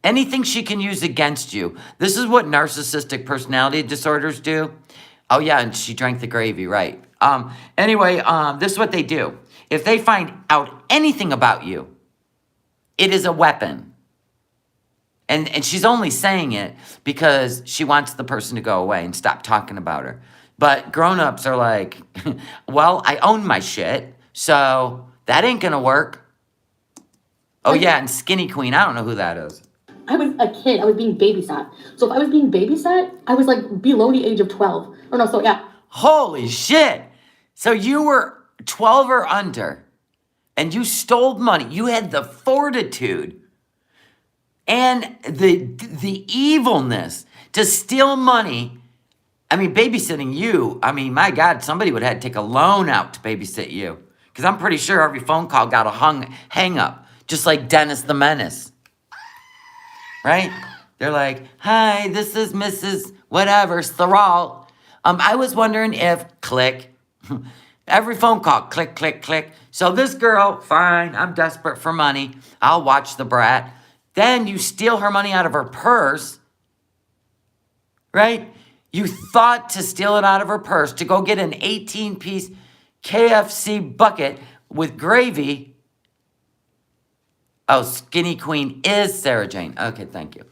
[SPEAKER 1] Anything she can use against you. This is what narcissistic personality disorders do. Oh, yeah, and she drank the gravy, right. Anyway, this is what they do. If they find out anything about you, it is a weapon. And she's only saying it because she wants the person to go away and stop talking about her. But grown-ups are like, well, I own my shit, so that ain't gonna work. Oh, yeah, and Skinny Queen, I don't know who that is.
[SPEAKER 3] I was a kid. I was being babysat. So if I was being babysat, I was like below the age of 12. Or no, so yeah.
[SPEAKER 1] Holy shit. So you were 12 or under, and you stole money. You had the fortitude and the evilness to steal money. I mean, babysitting you, I mean, my God, somebody would have to take a loan out to babysit you. Because I'm pretty sure every phone call got a hang up, just like Dennis the Menace. Right? They're like, hi, this is Mrs. Whatever, Theralt. I was wondering if, click, every phone call, click, click, click. So this girl, fine, I'm desperate for money. I'll watch the brat. Then you steal her money out of her purse, right? You thought to steal it out of her purse to go get an 18-piece KFC bucket with gravy. Oh, Skinny Queen is Sarah Jane. Okay, thank you.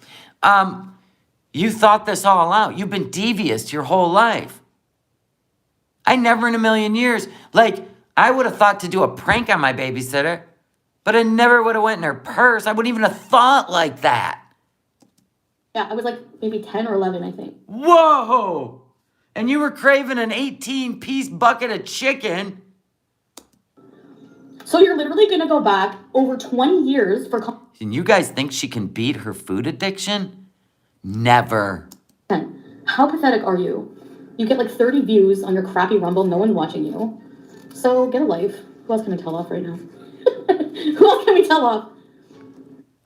[SPEAKER 1] You thought this all out. You've been devious your whole life. I never in a million years, like, I would have thought to do a prank on my babysitter, but I never would have went in her purse. I wouldn't even have thought like that.
[SPEAKER 3] Yeah, I was like maybe 10 or 11, I think.
[SPEAKER 1] Whoa! And you were craving an 18-piece bucket of chicken.
[SPEAKER 3] So you're literally going to go back over 20 years for...
[SPEAKER 1] And you guys think she can beat her food addiction? Never.
[SPEAKER 3] How pathetic are you? You get like 30 views on your crappy Rumble. No one's watching you. So get a life. Who else can I tell off right now? Who else can we tell off?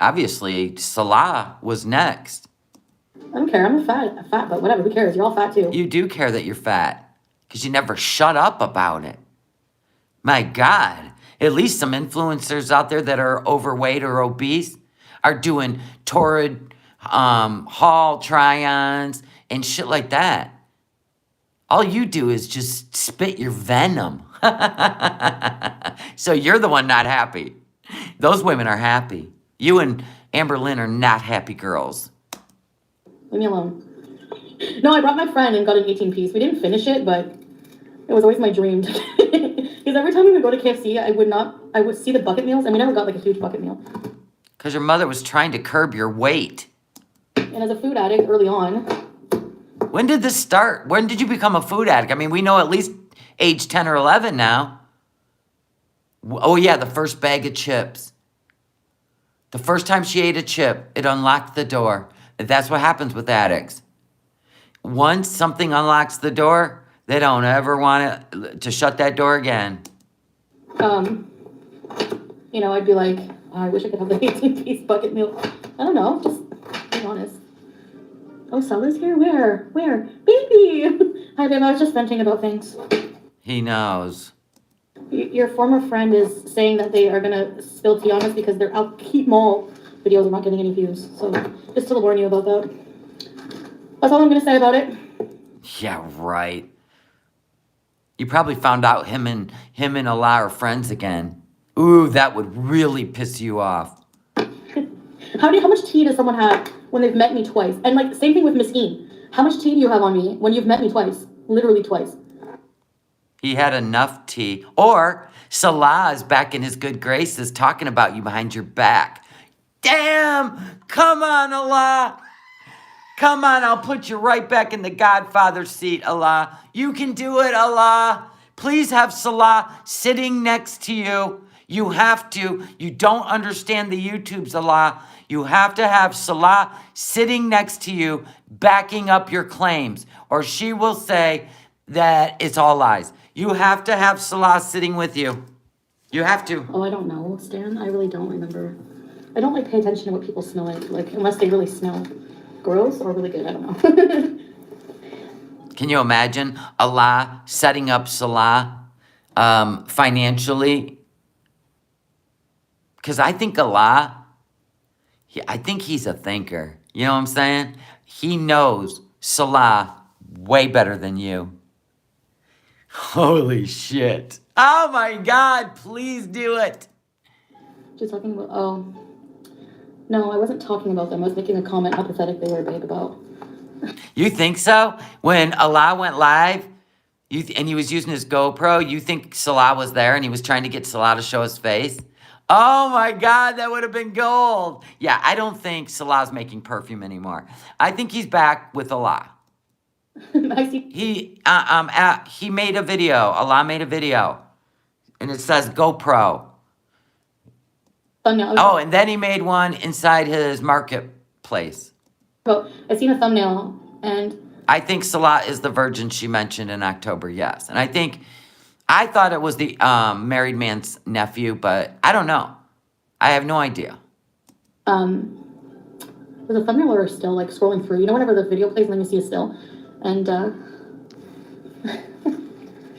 [SPEAKER 1] Obviously, Salah was next.
[SPEAKER 3] I don't care. I'm fat, but whatever. Who cares? You're all fat too.
[SPEAKER 1] You do care that you're fat because you never shut up about it. My God, at least some influencers out there that are overweight or obese are doing torrid haul try-ons and shit like that. All you do is just spit your venom. So you're the one not happy. Those women are happy. You and Amber Lynn are not happy girls.
[SPEAKER 3] Leave me alone. No, I brought my friend and got an 18-piece. We didn't finish it, but it was always my dream. Because every time we would go to KFC, I would see the bucket meals, and we never got like a huge bucket meal.
[SPEAKER 1] Because your mother was trying to curb your weight.
[SPEAKER 3] And as a food addict early on.
[SPEAKER 1] When did this start? When did you become a food addict? I mean, we know at least age 10 or 11 now. Oh yeah, the first bag of chips. The first time she ate a chip, it unlocked the door. That's what happens with addicts. Once something unlocks the door, they don't ever want to shut that door again.
[SPEAKER 3] You know, I'd be like, oh, I wish I could have the 18-piece bucket meal. I don't know, just be honest. Oh, Salah's here? Where? Baby! Hi, babe, I was just venting about things.
[SPEAKER 1] He knows.
[SPEAKER 3] Your former friend is saying that they are going to spill tea on us because their Keep Mall videos are not getting any views. So, just to warn you about that. That's all I'm going to say about it.
[SPEAKER 1] Yeah, right. You probably found out him and Allah are friends again. Ooh, that would really piss you off.
[SPEAKER 3] How much tea does someone have when they've met me twice? And like, same thing with Miss Dean. How much tea do you have on me when you've met me twice? Literally twice.
[SPEAKER 1] He had enough tea. Or Salah is back in his good graces talking about you behind your back. Damn! Come on, Allah! Come on, I'll put you right back in the Godfather seat, Allah. You can do it, Allah. Please have Salah sitting next to you. You have to. You don't understand the YouTubes, Allah. You have to have Salah sitting next to you, backing up your claims, or she will say that it's all lies. You have to have Salah sitting with you. You have to.
[SPEAKER 3] Oh, I don't know, Stan. I really don't remember. I don't like pay attention to what people smell like unless they really smell gross or really good. I don't know.
[SPEAKER 1] Can you imagine Allah setting up Salah financially? Because I think Allah, I think he's a thinker. You know what I'm saying? He knows Salah way better than you. Holy shit. Oh my God, please do it.
[SPEAKER 3] Just talking about, oh. No, I wasn't talking about them. I was making a comment how pathetic they were, babe, about.
[SPEAKER 1] You think so? When Allah went live and he was using his GoPro, you think Salah was there and he was trying to get Salah to show his face? Oh my God, that would have been gold. Yeah, I don't think Salah's making perfume anymore. I think he's back with Allah. He made a video. Allah made a video. And it says GoPro. Oh, and then he made one inside his marketplace.
[SPEAKER 3] Well, I seen a thumbnail and
[SPEAKER 1] I think Salah is the virgin she mentioned in October, yes. And I thought it was the married man's nephew, but I don't know. I have no idea.
[SPEAKER 3] Was a thumbnail or still like scrolling through? You know, whenever the video plays and then you see a still, and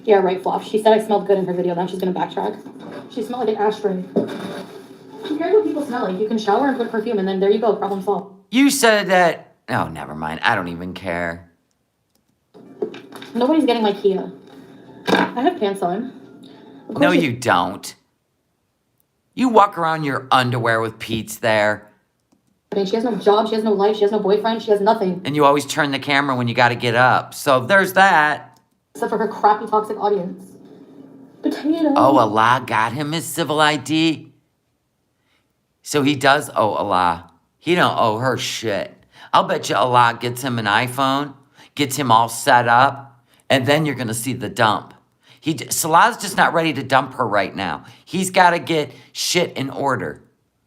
[SPEAKER 3] yeah, right, Flop. She said I smelled good in her video. Now she's gonna backtrack. She smelled like an ashtray. Who cares what people smell like? You can shower and put perfume, and then there you go. Problem solved.
[SPEAKER 1] You said that. Oh, never mind. I don't even care.
[SPEAKER 3] Nobody's getting my Kia. I have pants on.
[SPEAKER 1] No, you don't. You walk around in your underwear with Pete's there.
[SPEAKER 3] I mean, she has no job, she has no life, she has no boyfriend, she has nothing.
[SPEAKER 1] And you always turn the camera when you got to get up. So there's that.
[SPEAKER 3] Except for her crappy toxic audience. Potato.
[SPEAKER 1] Oh, Allah got him his civil ID. So he does owe Allah. He don't owe her shit. I'll bet you Allah gets him an iPhone, gets him all set up, and then you're going to see the dump. Salah's just not ready to dump her right now. He's got to get shit in order.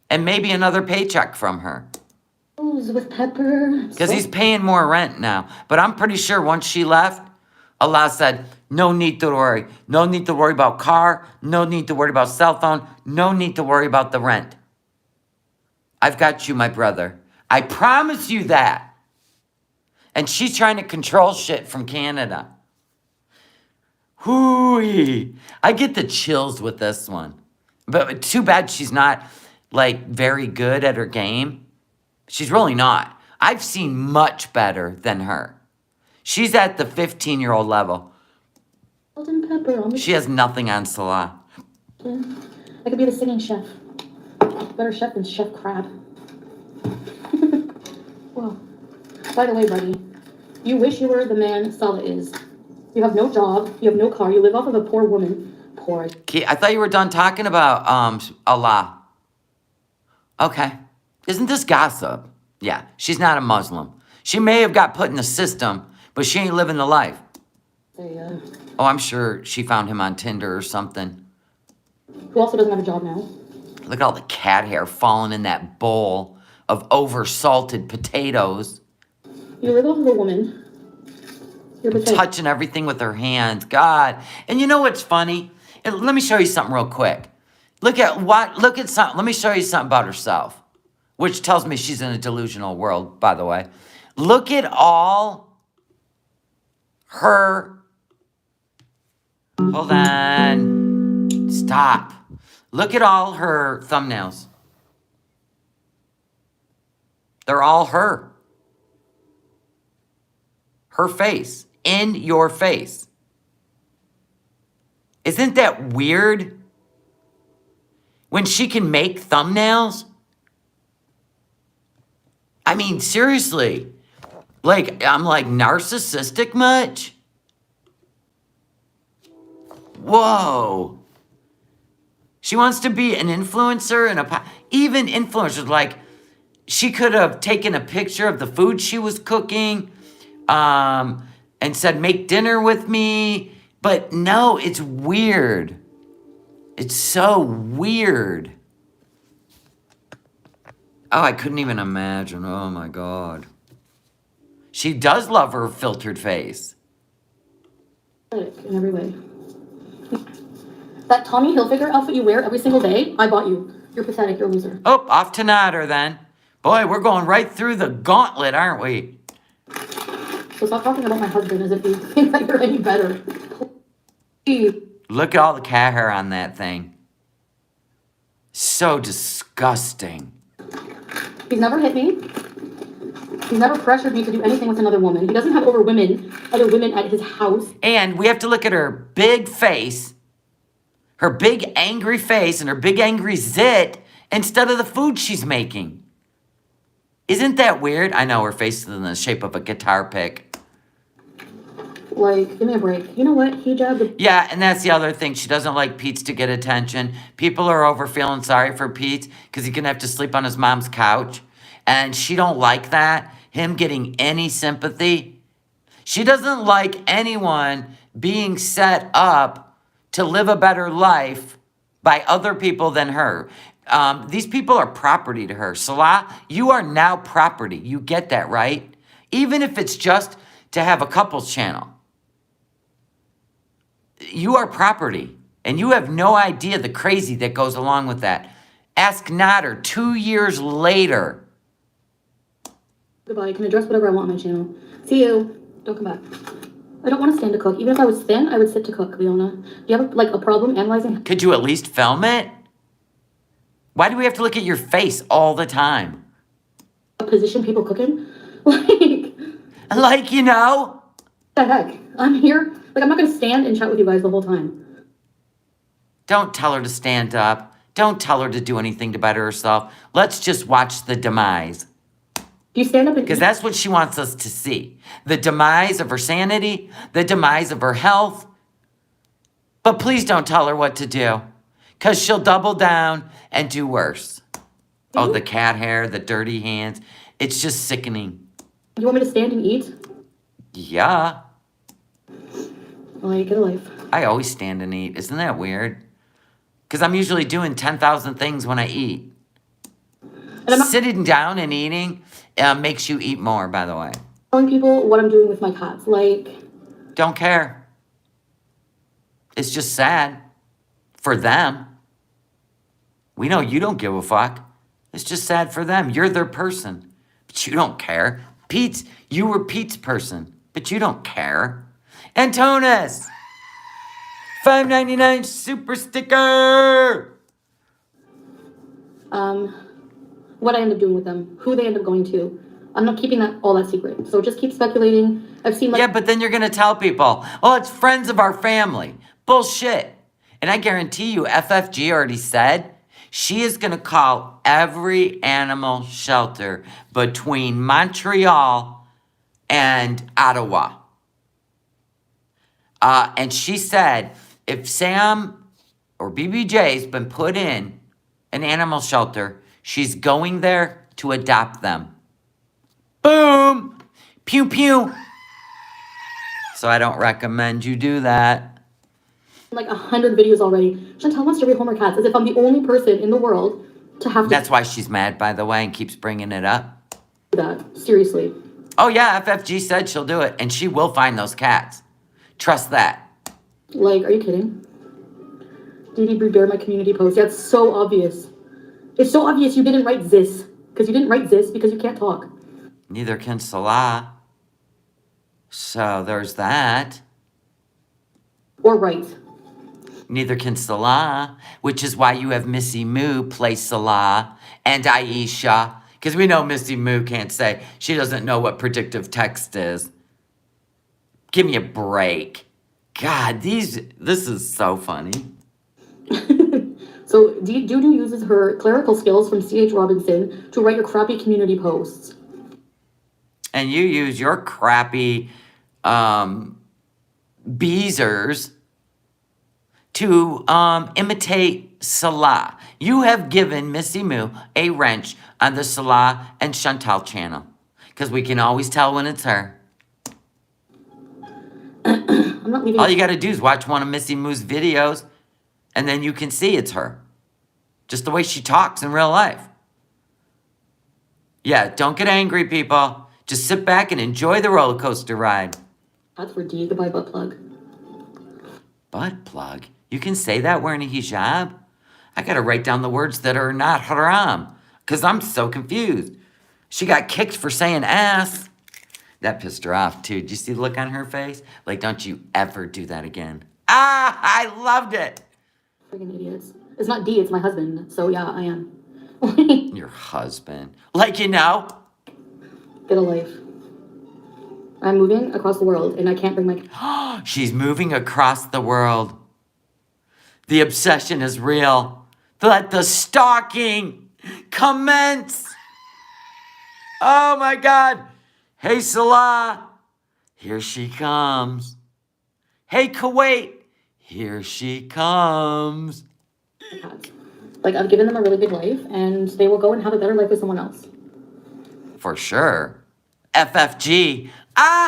[SPEAKER 1] And maybe another paycheck from her.
[SPEAKER 3] With pepper.
[SPEAKER 1] Because he's paying more rent now. But I'm pretty sure once she left, Allah said, no need to worry. No need to worry about car. No need to worry about cell phone. No need to worry about the rent. I've got you, my brother. I promise you that. And she's trying to control shit from Canada. Hooey. I get the chills with this one. But too bad she's not, like, very good at her game. She's really not. I've seen much better than her. She's at the 15-year-old level.
[SPEAKER 3] Salt and pepper on the
[SPEAKER 1] She has nothing on Salah.
[SPEAKER 3] chicken. I could be the singing chef. Better chef than Chef Crab. Well, by the way, buddy, you wish you were the man Salah is. You have no job, you have no car, you live off of a poor woman. Poor.
[SPEAKER 1] I thought you were done talking about Allah. Okay. Isn't this gossip? Yeah, she's not a Muslim. She may have got put in the system, but she ain't living the life. Oh, I'm sure she found him on Tinder or something.
[SPEAKER 3] Who also doesn't have a job now.
[SPEAKER 1] Look at all the cat hair falling in that bowl of over-salted potatoes.
[SPEAKER 3] You live off of a woman. You're pathetic.
[SPEAKER 1] Touching everything with her hands. God. And you know what's funny? Let me show you something real quick. Let me show you something about herself. Which tells me she's in a delusional world, by the way. Look at all her... Hold on. Stop. Look at all her thumbnails. They're all her. Her face. In your face. Isn't that weird? When she can make thumbnails? I mean, seriously. Like, I'm like narcissistic much? Whoa. She wants to be an influencer and even influencers, like, she could have taken a picture of the food she was cooking, and said, make dinner with me. But no, it's weird. It's so weird. Oh, I couldn't even imagine. Oh, my God. She does love her filtered face.
[SPEAKER 3] In every way. That Tommy Hilfiger outfit you wear every single day, I bought you. You're pathetic, you're a loser.
[SPEAKER 1] Oh, off to Nader then. Boy, we're going right through the gauntlet, aren't we?
[SPEAKER 3] So stop talking about my husband as if you think that you're any better. Please.
[SPEAKER 1] Look at all the cat hair on that thing. So disgusting.
[SPEAKER 3] He's never hit me. He's never pressured me to do anything with another woman. He doesn't have other women at his house.
[SPEAKER 1] And we have to look at her big face, her big angry face, and her big angry zit instead of the food she's making. Isn't that weird? I know her face is in the shape of a guitar pick.
[SPEAKER 3] Like, give me a break. You know what? Hijab.
[SPEAKER 1] Yeah, and that's the other thing. She doesn't like Pete's to get attention. People are over feeling sorry for Pete because he's going to have to sleep on his mom's couch. And she don't like that, him getting any sympathy. She doesn't like anyone being set up to live a better life by other people than her. These people are property to her. Salah, you are now property. You get that, right? Even if it's just to have a couples channel. You are property. And you have no idea the crazy that goes along with that. Ask Nader 2 years later.
[SPEAKER 3] Goodbye. I can address whatever I want on my channel. See you. Don't come back. I don't want to stand to cook. Even if I was thin, I would sit to cook, Leona. Do you have a problem analyzing?
[SPEAKER 1] Could you at least film it? Why do we have to look at your face all the time?
[SPEAKER 3] Position people cooking?
[SPEAKER 1] Like, you know?
[SPEAKER 3] What the heck? I'm here. Like, I'm not going to stand and chat with you guys the whole time.
[SPEAKER 1] Don't tell her to stand up. Don't tell her to do anything to better herself. Let's just watch the demise.
[SPEAKER 3] You stand up and...
[SPEAKER 1] Because that's what she wants us to see. The demise of her sanity, the demise of her health. But please don't tell her what to do. Because she'll double down and do worse. Oh, the cat hair, the dirty hands. It's just sickening.
[SPEAKER 3] You want me to stand and eat?
[SPEAKER 1] Yeah.
[SPEAKER 3] Like, get a life.
[SPEAKER 1] I always stand and eat. Isn't that weird? Because I'm usually doing 10,000 things when I eat. Sitting down and eating makes you eat more, by the way.
[SPEAKER 3] Telling people what I'm doing with my cats. Like,
[SPEAKER 1] Don't care. It's just sad for them. We know you don't give a fuck. It's just sad for them. You're their person, but you don't care. You were Pete's person, but you don't care. Antonis, $5.99 super sticker.
[SPEAKER 3] What I end up doing with them, who they end up going to. I'm not keeping all that secret. So just keep speculating. I've seen
[SPEAKER 1] Yeah, but then you're going to tell people, oh, it's friends of our family. Bullshit. And I guarantee you, FFG already said she is going to call every animal shelter between Montreal and Ottawa. And she said, if Sam or BBJ's been put in an animal shelter, she's going there to adopt them. Boom! Pew, pew. So I don't recommend you do that.
[SPEAKER 3] Like 100 videos already. Chantal wants to rehome her cats as if I'm the only person in the world to have to
[SPEAKER 1] That's why she's mad, by the way, and keeps bringing it up.
[SPEAKER 3] do that. Seriously.
[SPEAKER 1] Oh, yeah, FFG said she'll do it, and she will find those cats. Trust that.
[SPEAKER 3] Like, are you kidding? Dee Dee my community post. Yeah, it's so obvious. It's so obvious you didn't write this. Because you didn't write this because you can't talk.
[SPEAKER 1] Neither can Salah. So there's that.
[SPEAKER 3] Or write.
[SPEAKER 1] Neither can Salah, which is why you have Missy Moo play Salah and Aisha. Because we know Missy Moo can't say. She doesn't know what predictive text is. Give me a break. God, this is so funny.
[SPEAKER 3] So Dudu uses her clerical skills from C.H. Robinson to write your crappy community posts.
[SPEAKER 1] And you use your crappy Beezers to imitate Salah. You have given Missy Moo a wrench on the Salah and Chantal channel. Because we can always tell when it's her.
[SPEAKER 3] I'm not leaving.
[SPEAKER 1] All you got to do is watch one of Missy Moo's videos, and then you can see it's her. Just the way she talks in real life. Yeah, don't get angry, people. Just sit back and enjoy the roller coaster ride.
[SPEAKER 3] That's for D. Goodbye, butt plug.
[SPEAKER 1] Butt plug? You can say that wearing a hijab? I got to write down the words that are not haram, because I'm so confused. She got kicked for saying ass. That pissed her off, too. Did you see the look on her face? Like, don't you ever do that again. Ah, I loved it.
[SPEAKER 3] Friggin' idiots. It's not D, it's my husband. So, yeah, I am.
[SPEAKER 1] Your husband. Like, you know?
[SPEAKER 3] Get a life. I'm moving across the world, and I can't bring my...
[SPEAKER 1] She's moving across the world. The obsession is real. Let the stalking commence. Oh, my God. Hey, Salah. Here she comes. Hey, Kuwait. Here she comes.
[SPEAKER 3] Like, I've given them a really big life, and they will go and have a better life with someone else.
[SPEAKER 1] For sure. FFG. Ah!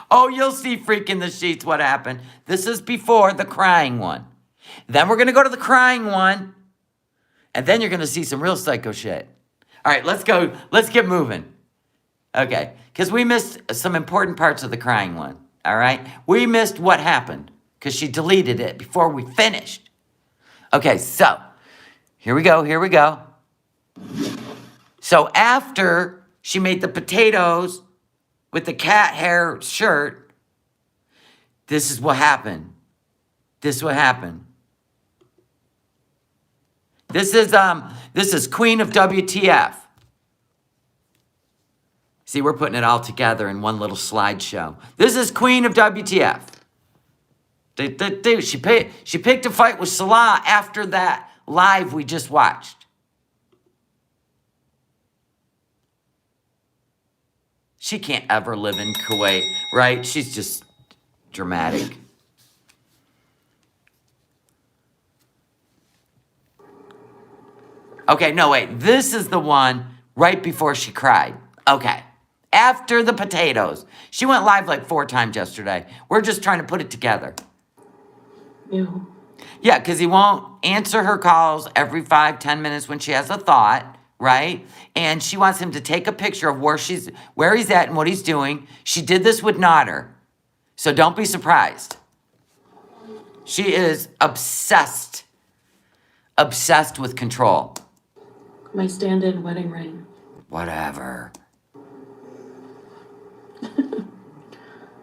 [SPEAKER 1] Oh, you'll see Freak in the Sheets what happened. This is before the crying one. Then we're going to go to the crying one. And then you're going to see some real psycho shit. All right, let's go. Let's get moving. Okay, because we missed some important parts of the crying one. All right? We missed what happened because she deleted it before we finished. Okay, so here we go. Here we go. So after she made the potatoes with the cat hair shirt, this is what happened. This is what happened. This is Queen of WTF. See, we're putting it all together in one little slideshow. This is Queen of WTF. She picked a fight with Salah after that live we just watched. She can't ever live in Kuwait, right? She's just dramatic. Okay, no, wait. This is the one right before she cried. Okay. After the potatoes. She went live like 4 times yesterday. We're just trying to put it together.
[SPEAKER 3] Ew.
[SPEAKER 1] Yeah, because he won't answer her calls every 5-10 minutes when she has a thought, right? And she wants him to take a picture of where he's at and what he's doing. She did this with Nodder. So don't be surprised. She is obsessed with control.
[SPEAKER 3] My stand-in wedding ring.
[SPEAKER 1] Whatever.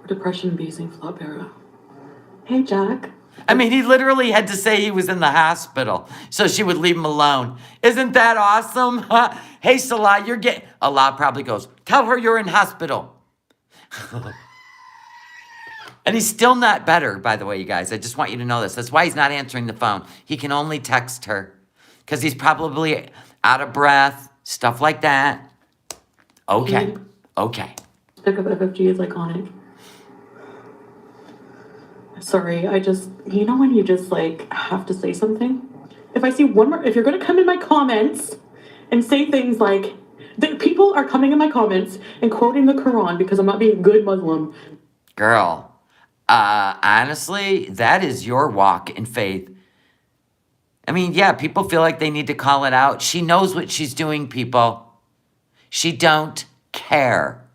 [SPEAKER 3] Depression beasing flop era. Hey, Jack.
[SPEAKER 1] I mean, he literally had to say he was in the hospital so she would leave him alone. Isn't that awesome? Hey, Salah, Allah probably goes, tell her you're in hospital. And he's still not better, by the way, you guys. I just want you to know this. That's why he's not answering the phone. He can only text her because he's probably out of breath, stuff like that. Okay.
[SPEAKER 3] Pick up FFG is iconic. Sorry, you know when you just like have to say something? If I see one more, if you're gonna come in my comments and say things like, people are coming in my comments and quoting the Quran because I'm not being a good Muslim.
[SPEAKER 1] Girl, honestly, that is your walk in faith. I mean, yeah, people feel like they need to call it out. She knows what she's doing, people. She don't care.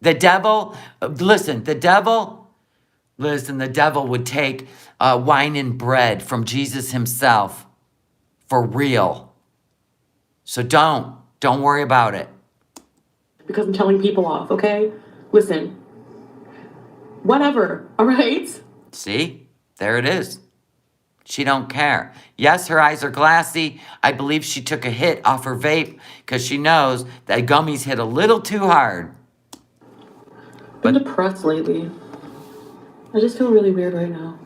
[SPEAKER 1] The devil would take wine and bread from Jesus himself for real. So don't worry about it.
[SPEAKER 3] Because I'm telling people off, okay? Listen. Whatever, all right?
[SPEAKER 1] See? There it is. She don't care. Yes, her eyes are glassy. I believe she took a hit off her vape because she knows that gummies hit a little too hard.
[SPEAKER 3] I'm depressed lately. I just feel really weird right now.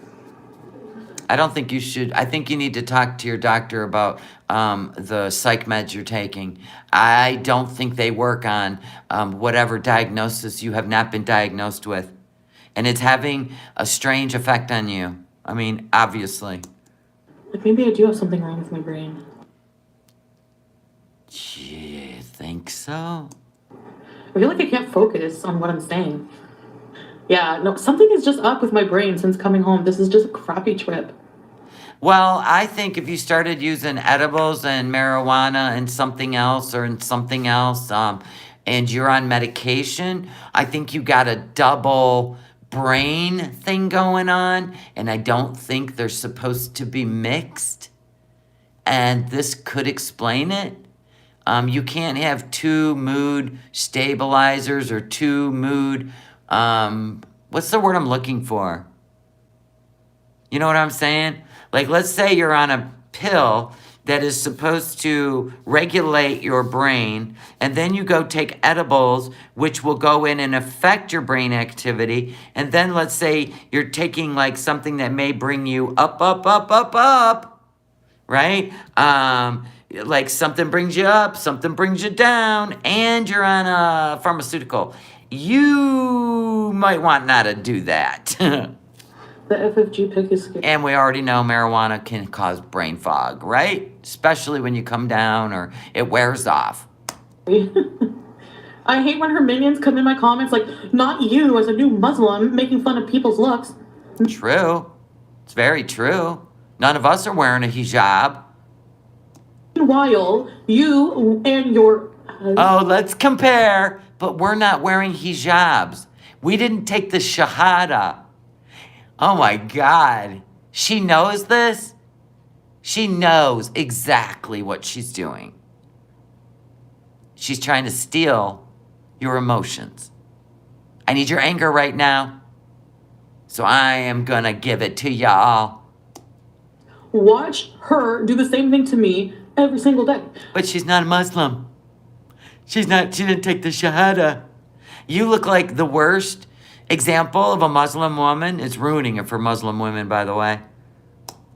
[SPEAKER 1] I don't think you should. I think you need to talk to your doctor about the psych meds you're taking. I don't think they work on whatever diagnosis you have not been diagnosed with. And it's having a strange effect on you. I mean, obviously.
[SPEAKER 3] Like maybe I do have something wrong with my brain.
[SPEAKER 1] You think so?
[SPEAKER 3] I feel like I can't focus on what I'm saying. Yeah, no, something is just up with my brain since coming home. This is just a crappy trip.
[SPEAKER 1] Well, I think if you started using edibles and marijuana and something else and you're on medication, I think you got a double brain thing going on, and I don't think they're supposed to be mixed. And this could explain it. You can't have two mood stabilizers or two mood, what's the word I'm looking for? You know what I'm saying? Like, let's say you're on a pill that is supposed to regulate your brain, and then you go take edibles, which will go in and affect your brain activity, and then let's say you're taking like something that may bring you up, right? Like something brings you up, something brings you down, and you're on a pharmaceutical. You might want not to do that.
[SPEAKER 3] The FFG pick is scary.
[SPEAKER 1] And we already know marijuana can cause brain fog, right? Especially when you come down or it wears off.
[SPEAKER 3] I hate when her minions come in my comments like, not you as a new Muslim making fun of people's looks.
[SPEAKER 1] True. It's very true. None of us are wearing a hijab.
[SPEAKER 3] Meanwhile, you and your...
[SPEAKER 1] Oh, let's compare. But we're not wearing hijabs. We didn't take the shahada. Oh my God. She knows this? She knows exactly what she's doing. She's trying to steal your emotions. I need your anger right now. So I am gonna give it to y'all.
[SPEAKER 3] Watch her do the same thing to me every single day.
[SPEAKER 1] But she's not a Muslim. She didn't take the shahada. You look like the worst example of a Muslim woman. It's ruining it for Muslim women, by the way.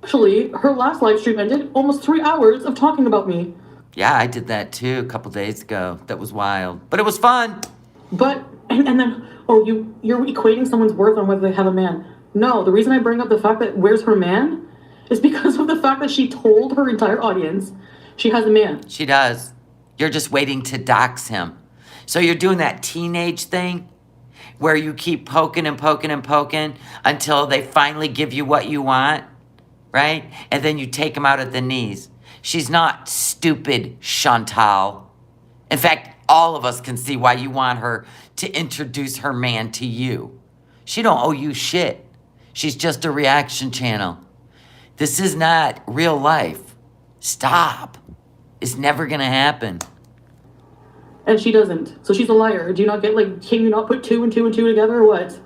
[SPEAKER 3] Actually, her last live stream ended almost 3 hours of talking about me.
[SPEAKER 1] Yeah, I did that too a couple days ago. That was wild. But it was fun.
[SPEAKER 3] But, and then, you're equating someone's worth on whether they have a man. No, the reason I bring up the fact that where's her man is because of the fact that she told her entire audience she has a man.
[SPEAKER 1] She does. You're just waiting to dox him. So you're doing that teenage thing where you keep poking and poking and poking until they finally give you what you want, right? And then you take them out at the knees. She's not stupid, Chantal. In fact, all of us can see why you want her to introduce her man to you. She don't owe you shit. She's just a reaction channel. This is not real life. Stop. It's never gonna happen.
[SPEAKER 2] And she doesn't. So she's a liar. Do you not get, like, can you not put 2 and 2 and 2 together or what?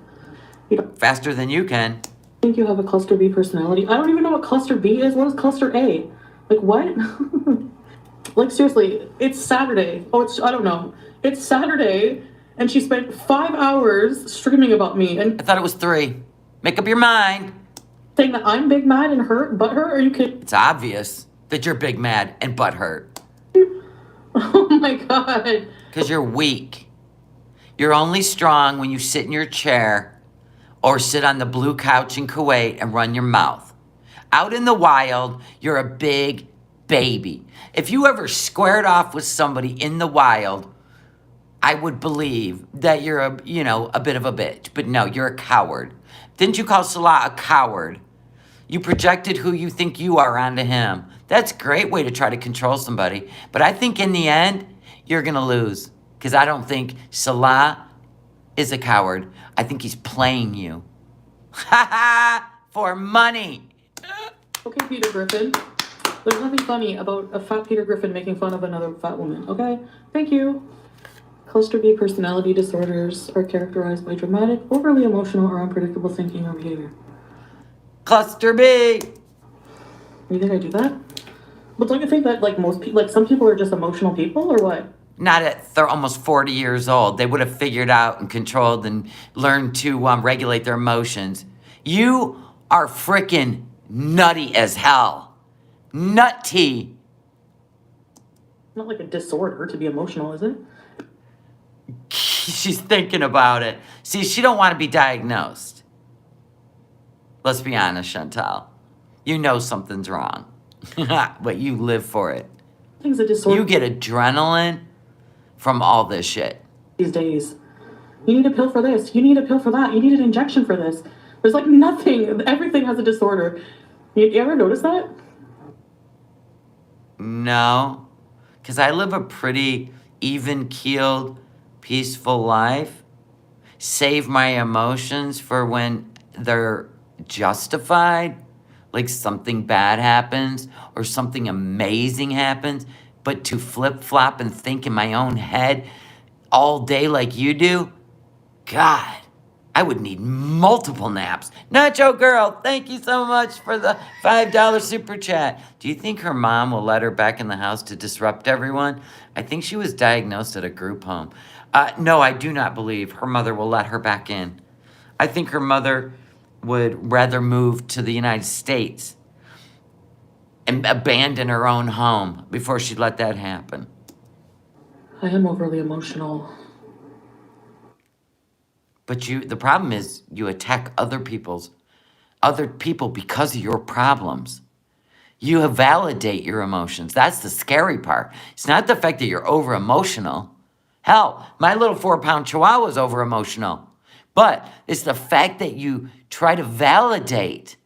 [SPEAKER 2] You don't
[SPEAKER 1] Faster than you can.
[SPEAKER 2] think you have a cluster B personality? I don't even know what cluster B is. What is cluster A? Like, what? Like, seriously, it's Saturday. Oh, I don't know. It's Saturday, and she spent 5 hours streaming about me and
[SPEAKER 1] I thought it was 3. Make up your mind.
[SPEAKER 2] saying that I'm big mad and hurt, but her? Are you kidding?
[SPEAKER 1] It's obvious that you're big mad and butthurt.
[SPEAKER 2] Oh my god.
[SPEAKER 1] Because you're weak. You're only strong when you sit in your chair or sit on the blue couch in Kuwait and run your mouth. Out in the wild, you're a big baby. If you ever squared off with somebody in the wild, I would believe that you're a bit of a bitch. But no, you're a coward. Didn't you call Salah a coward? You projected who you think you are onto him. That's a great way to try to control somebody. But I think in the end, you're going to lose. Because I don't think Salah is a coward. I think he's playing you. Ha ha! For money.
[SPEAKER 2] Okay, Peter Griffin. There's nothing funny about a fat Peter Griffin making fun of another fat woman, okay? Thank you. Cluster B personality disorders are characterized by dramatic, overly emotional, or unpredictable thinking or behavior.
[SPEAKER 1] Cluster B.
[SPEAKER 2] You think I do that? But don't you think that, like, most people, like, some people are just emotional people, or what?
[SPEAKER 1] Not at they're almost 40 years old. They would have figured out and controlled and learned to regulate their emotions. You are freaking nutty as hell. Nutty.
[SPEAKER 2] Not like a disorder to be emotional, is it?
[SPEAKER 1] She's thinking about it. See, she don't want to be diagnosed. Let's be honest, Chantal. You know something's wrong. But you live for it.
[SPEAKER 2] I think it's a disorder
[SPEAKER 1] You get adrenaline from all this shit.
[SPEAKER 2] these days. You need a pill for this. You need a pill for that. You need an injection for this. There's like nothing. Everything has a disorder. You ever notice that?
[SPEAKER 1] No, because I live a pretty even-keeled, peaceful life. Save my emotions for when they're justified, like something bad happens or something amazing happens. But to flip-flop and think in my own head all day like you do, God, I would need multiple naps. Nacho Girl, thank you so much for the $5 super chat. Do you think her mom will let her back in the house to disrupt everyone? I think she was diagnosed at a group home. No, I do not believe her mother will let her back in. I think her mother would rather move to the United States and abandon her own home before she'd let that happen.
[SPEAKER 2] I am overly emotional.
[SPEAKER 1] But the problem is you attack other people because of your problems. You validate your emotions. That's the scary part. It's not the fact that you're over emotional. Hell, my little 4-pound chihuahua is over emotional. But it's the fact that you try to validate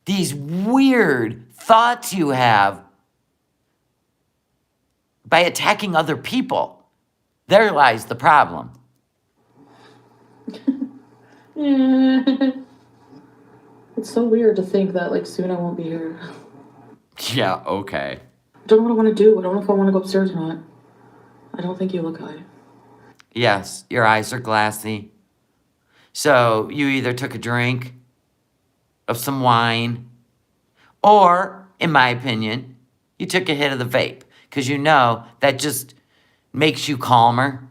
[SPEAKER 1] these weird thoughts you have by attacking other people. There lies the problem.
[SPEAKER 2] It's so weird to think that, like, soon I won't be here.
[SPEAKER 1] Yeah, okay.
[SPEAKER 2] Don't know what I want to do. I don't know if I want to go upstairs or not. I don't think you look high.
[SPEAKER 1] Yes, your eyes are glassy. So you either took a drink of some wine, or, in my opinion, you took a hit of the vape. Because you know that just makes you calmer.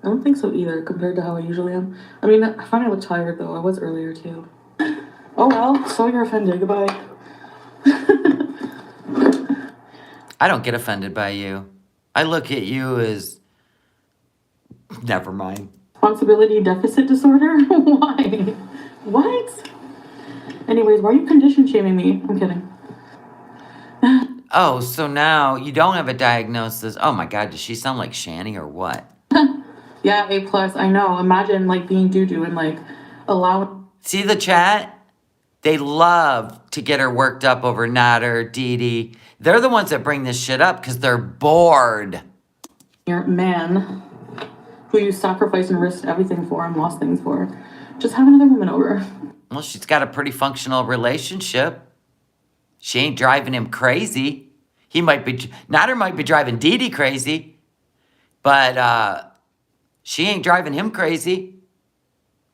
[SPEAKER 2] I don't think so either, compared to how I usually am. I mean, I find I look tired, though. I was earlier, too. Oh, well, so you're offended. Goodbye.
[SPEAKER 1] I don't get offended by you. I look at you as... Never mind.
[SPEAKER 2] Responsibility deficit disorder? Why? What? Anyways, why are you condition shaming me? I'm kidding.
[SPEAKER 1] Oh, so now you don't have a diagnosis. Oh my God, does she sound like Shani or what?
[SPEAKER 2] Yeah, A+, I know. Imagine, like, being doo-doo and, like, allowing...
[SPEAKER 1] See the chat? They love to get her worked up over Nader, Dee Dee. They're the ones that bring this shit up because they're bored.
[SPEAKER 2] Your man, who you sacrificed and risked everything for and lost things for, just have another woman over.
[SPEAKER 1] Well, she's got a pretty functional relationship. She ain't driving him crazy. Nader might be driving Dee Dee crazy, but she ain't driving him crazy.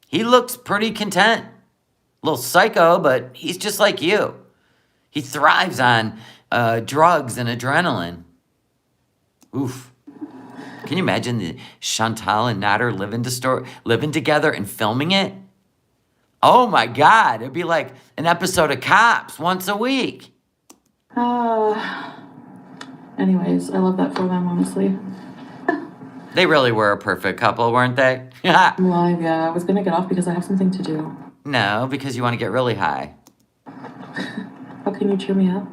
[SPEAKER 1] He looks pretty content. A little psycho, but he's just like you. He thrives on drugs and adrenaline. Oof. Can you imagine Chantal and Nader living together and filming it? Oh my God, it'd be like an episode of Cops once a week.
[SPEAKER 2] Anyways, I love that for them, honestly.
[SPEAKER 1] They really were a perfect couple, weren't they?
[SPEAKER 2] Well, yeah, I was gonna get off because I have something to do.
[SPEAKER 1] No, because you want to get really high.
[SPEAKER 2] How can you cheer me up?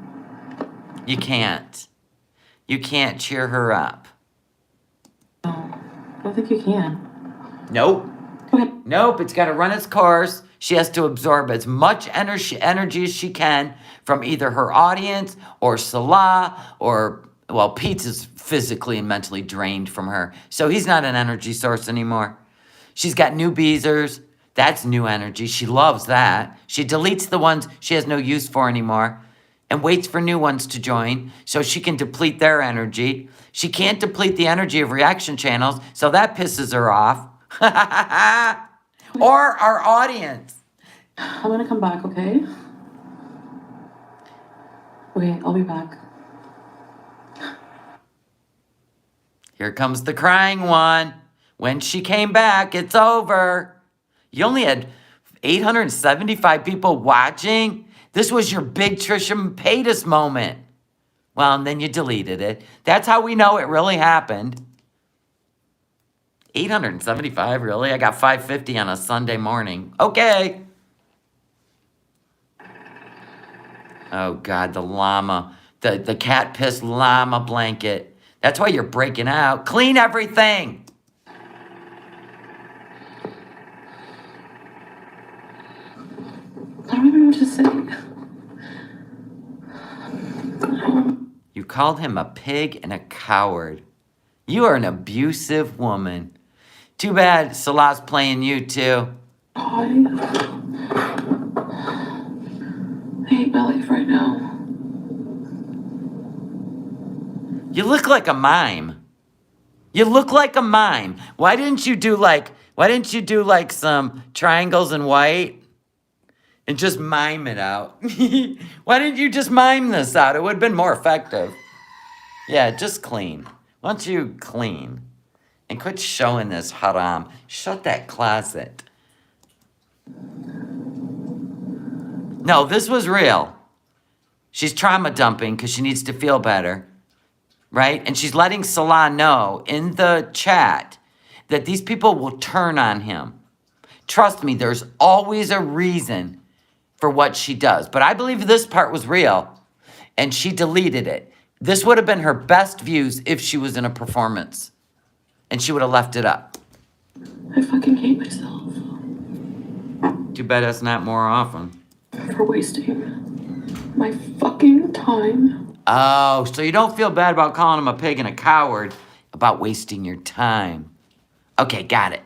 [SPEAKER 1] You can't. You can't cheer her up.
[SPEAKER 2] No, I don't think you can.
[SPEAKER 1] Nope.
[SPEAKER 2] Okay.
[SPEAKER 1] Nope, it's got to run its course. She has to absorb as much energy as she can from either her audience or Salah or, well, Pete's is physically and mentally drained from her. So he's not an energy source anymore. She's got new beezers. That's new energy. She loves that. She deletes the ones she has no use for anymore and waits for new ones to join so she can deplete their energy. She can't deplete the energy of reaction channels, so that pisses her off. Or our audience.
[SPEAKER 2] I'm gonna come back, okay? Okay, I'll be back.
[SPEAKER 1] Here comes the crying one. When she came back, it's over. You only had 875 people watching. This was your big Trisha Paytas moment. Well, and then you deleted it. That's how we know it really happened. 875, really? I got 550 on a Sunday morning. Okay. Oh, God, the llama. The cat piss llama blanket. That's why you're breaking out. Clean everything.
[SPEAKER 2] I don't even know what to say.
[SPEAKER 1] You called him a pig and a coward. You are an abusive woman. Too bad Salah's playing you, too.
[SPEAKER 2] I hate my life right now.
[SPEAKER 1] You look like a mime. You look like a mime. Why didn't you do like some triangles in white and just mime it out? Why didn't you just mime this out? It would have been more effective. Yeah, just clean. Why don't you clean? And quit showing this haram. Shut that closet. No, this was real. She's trauma dumping because she needs to feel better. Right? And she's letting Salah know in the chat that these people will turn on him. Trust me, there's always a reason for what she does. But I believe this part was real, and she deleted it. This would have been her best views if she was in a performance, and she would have left it up.
[SPEAKER 2] I fucking hate myself.
[SPEAKER 1] Too bad that's not more often.
[SPEAKER 2] For wasting my fucking time.
[SPEAKER 1] Oh, so you don't feel bad about calling him a pig and a coward, about wasting your time. Okay, got it.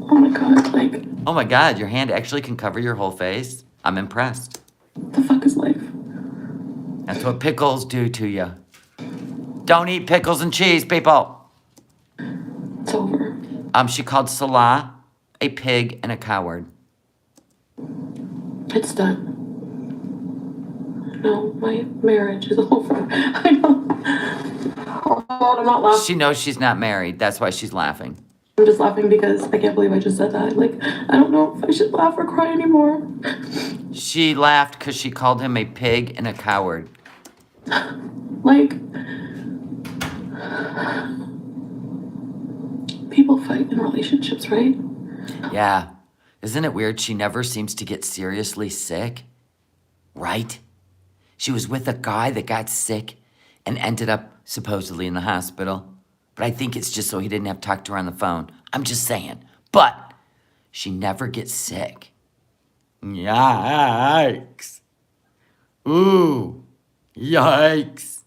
[SPEAKER 2] Oh my God, like...
[SPEAKER 1] Oh my God, your hand actually can cover your whole face? I'm impressed.
[SPEAKER 2] What the fuck is life?
[SPEAKER 1] That's what pickles do to you. Don't eat pickles and cheese, people.
[SPEAKER 2] It's over.
[SPEAKER 1] She called Salah a pig and a coward.
[SPEAKER 2] It's done. No, my marriage is over. I know. Oh God, I'm not laughing.
[SPEAKER 1] She knows she's not married. That's why she's laughing.
[SPEAKER 2] I'm just laughing because I can't believe I just said that. Like, I don't know if I should laugh or cry anymore.
[SPEAKER 1] She laughed because she called him a pig and a coward.
[SPEAKER 2] Like, people fight in relationships, right?
[SPEAKER 1] Yeah. Isn't it weird she never seems to get seriously sick? Right? She was with a guy that got sick and ended up supposedly in the hospital. But I think it's just so he didn't have to talk to her on the phone. I'm just saying. But she never gets sick. Yikes. Ooh, yikes.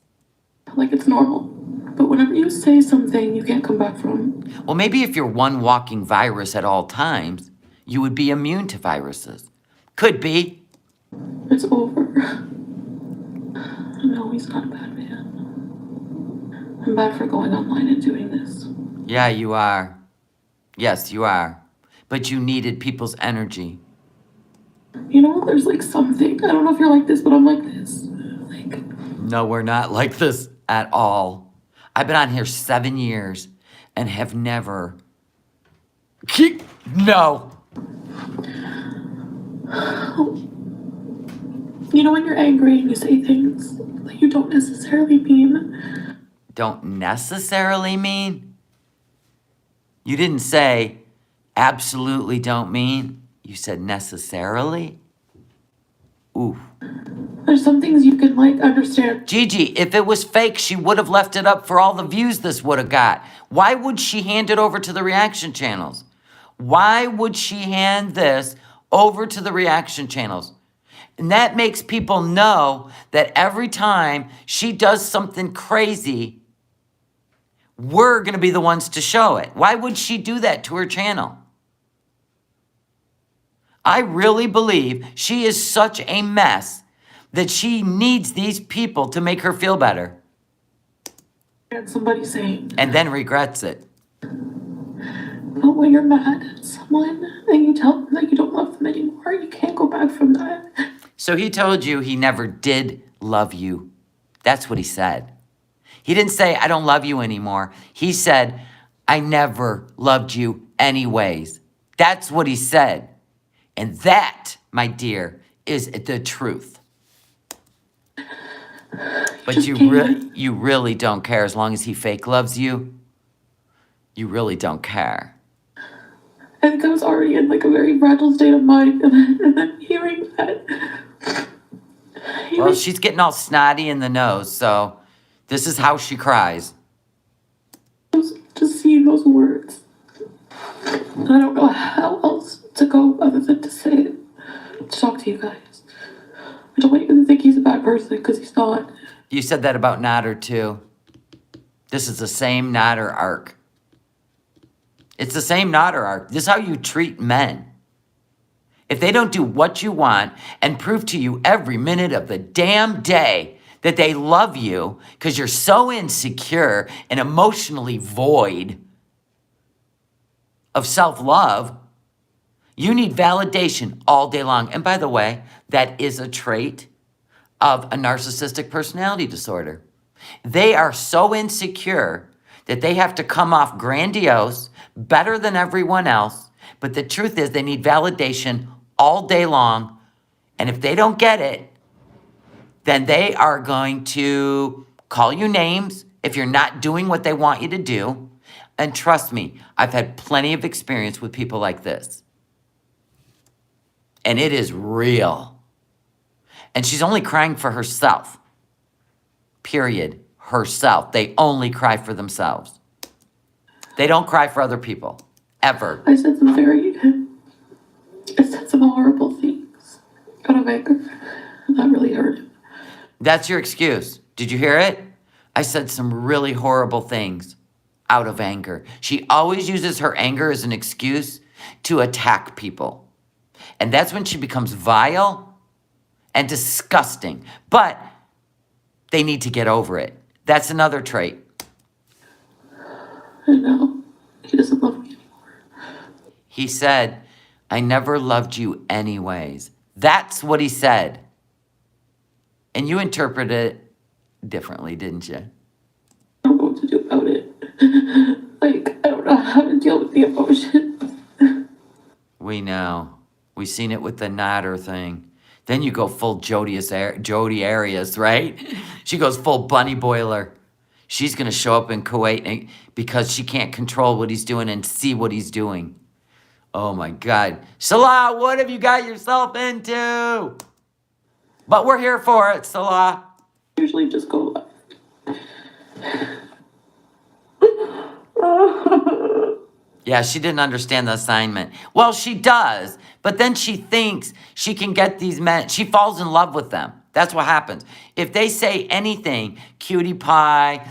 [SPEAKER 2] Like it's normal. But whenever you say something you can't come back from.
[SPEAKER 1] Well, maybe if you're one walking virus at all times, you would be immune to viruses. Could be.
[SPEAKER 2] It's over. No, he's not a bad man. I'm bad for going online and doing this.
[SPEAKER 1] Yeah, you are. Yes, you are. But you needed people's energy.
[SPEAKER 2] You know, there's like something. I don't know if you're like this, but I'm like this. Like,
[SPEAKER 1] No, we're not like this at all. I've been on here 7 years and have never... No.
[SPEAKER 2] you know when you're angry and you say things that you don't necessarily mean?
[SPEAKER 1] Don't necessarily mean? You didn't say absolutely don't mean. You said necessarily? Ooh.
[SPEAKER 2] There's some things you can like understand.
[SPEAKER 1] Gigi, if it was fake, she would have left it up for all the views this would have got. Why would she hand it over to the reaction channels? Why would she hand this over to the reaction channels? And that makes people know that every time she does something crazy, we're going to be the ones to show it. Why would she do that to her channel? I really believe she is such a mess that she needs these people to make her feel better.
[SPEAKER 2] And somebody saying,
[SPEAKER 1] And then regrets it.
[SPEAKER 2] but when you're mad at someone and you tell them that you don't love them anymore, you can't go back from that.
[SPEAKER 1] So he told you he never did love you. That's what he said. He didn't say, I don't love you anymore. He said, I never loved you anyways. That's what he said. And that, my dear, is the truth. But you really don't care as long as he fake loves you. You really don't care.
[SPEAKER 2] I think I was already in like a very fragile state of mind, and then hearing that.
[SPEAKER 1] Well, she's getting all snotty in the nose, so this is how she cries.
[SPEAKER 2] Just seeing those words. I don't know how else to go other than to say it. To talk to you guys. I don't want you to think he's a bad person, because he's not.
[SPEAKER 1] You said that about Nader, too. This is the same Nader arc. It's the same Nader arc. This is how you treat men. If they don't do what you want and prove to you every minute of the damn day that they love you because you're so insecure and emotionally void of self-love, you need validation all day long. And by the way, that is a trait of a narcissistic personality disorder. They are so insecure that they have to come off grandiose, better than everyone else. But the truth is they need validation all day long. And if they don't get it, then they are going to call you names if you're not doing what they want you to do. And trust me, I've had plenty of experience with people like this. And it is real. And she's only crying for herself. Period. Herself. They only cry for themselves. They don't cry for other people. Ever.
[SPEAKER 2] I said some horrible things out of anger. And that really hurt him.
[SPEAKER 1] That's your excuse. Did you hear it? I said some really horrible things out of anger. She always uses her anger as an excuse to attack people. And that's when she becomes vile and disgusting. But they need to get over it. That's another trait.
[SPEAKER 2] I know. He doesn't love me anymore.
[SPEAKER 1] He said, I never loved you anyways. That's what he said. And you interpreted it differently, didn't you?
[SPEAKER 2] I don't know what to do about it. Like, I don't know how to deal with the emotions.
[SPEAKER 1] We know. We seen it with the Nader thing. Then you go full Jody Arias, right? She goes full bunny boiler. She's going to show up in Kuwait because she can't control what he's doing and see what he's doing. Oh, my God. Salah, what have you got yourself into? But we're here for it, Salah.
[SPEAKER 2] Usually just go left.
[SPEAKER 1] Yeah, she didn't understand the assignment. Well, she does, but then she thinks she can get these men. She falls in love with them. That's what happens. If they say anything, cutie pie,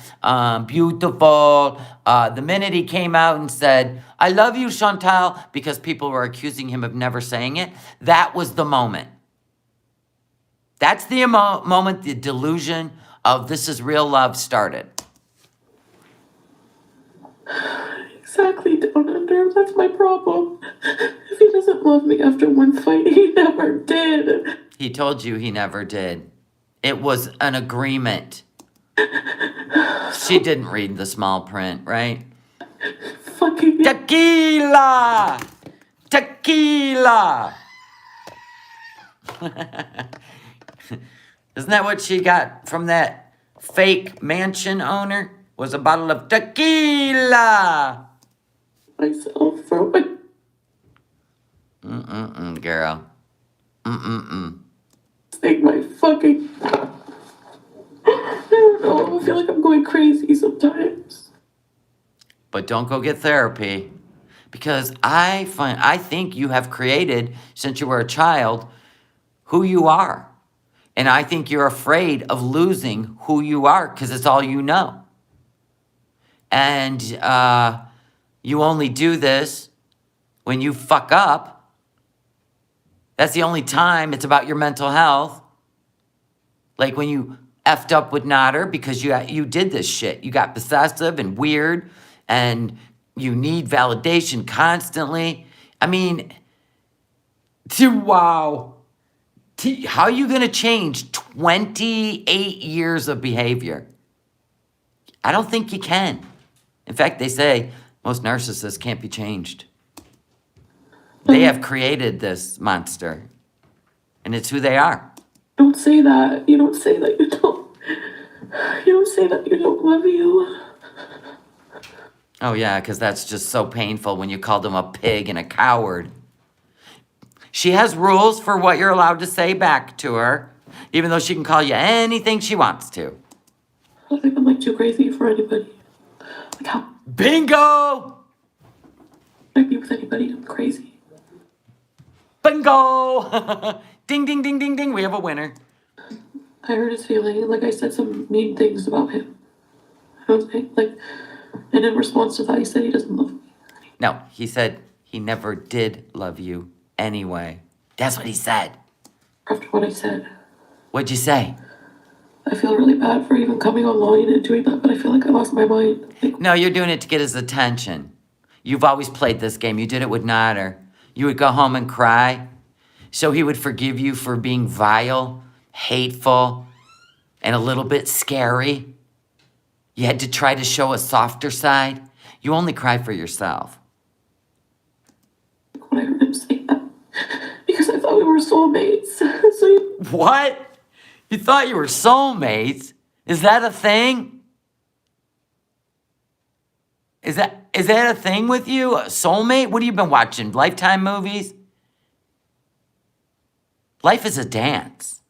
[SPEAKER 1] beautiful, the minute he came out and said, I love you, Chantal, because people were accusing him of never saying it, that was the moment. That's the moment the delusion of this is real love started.
[SPEAKER 2] Exactly, down under. That's my problem. If he doesn't love me after one fight, he never did.
[SPEAKER 1] He told you he never did. It was an agreement. She didn't read the small print, right?
[SPEAKER 2] Fucking
[SPEAKER 1] Tequila! Tequila! Isn't that what she got from that fake mansion owner? Was a bottle of tequila!
[SPEAKER 2] myself for what?
[SPEAKER 1] Girl.
[SPEAKER 2] Take my fucking. I don't know. I feel like I'm going crazy sometimes.
[SPEAKER 1] But don't go get therapy. Because I think you have created, since you were a child, who you are. And I think you're afraid of losing who you are because it's all you know. And you only do this when you fuck up. That's the only time it's about your mental health. Like when you effed up with Nader because you did this shit. You got possessive and weird and you need validation constantly. I mean, wow. How are you going to change 28 years of behavior? I don't think you can. In fact, they say most narcissists can't be changed. They have created this monster, and it's who they are.
[SPEAKER 2] Don't say that. You don't say that you don't. You don't say that you don't love you.
[SPEAKER 1] Oh, yeah, because that's just so painful when you called him a pig and a coward. She has rules for what you're allowed to say back to her, even though she can call you anything she wants to.
[SPEAKER 2] I think I'm like too crazy for anybody. Like how
[SPEAKER 1] Bingo!
[SPEAKER 2] can I be with anybody? I'm crazy.
[SPEAKER 1] Bingo! Ding, ding, ding, ding, ding. We have a winner.
[SPEAKER 2] I hurt his feeling. Like I said some mean things about him. I was like, and in response to that, he said he doesn't love me.
[SPEAKER 1] No, he said he never did love you anyway. That's what he said.
[SPEAKER 2] After what I said,
[SPEAKER 1] What'd you say?
[SPEAKER 2] I feel really bad for even coming online and doing that, but I feel like I lost my mind. Like,
[SPEAKER 1] No, you're doing it to get his attention. You've always played this game. You did it with Nader. You would go home and cry, so he would forgive you for being vile, hateful, and a little bit scary. You had to try to show a softer side. You only cry for yourself.
[SPEAKER 2] when I heard him say that, because I thought we were soulmates. So
[SPEAKER 1] What? You thought you were soulmates? Is that a thing? Is that a thing with you? A soulmate? What have you been watching? Lifetime movies? Life is a dance.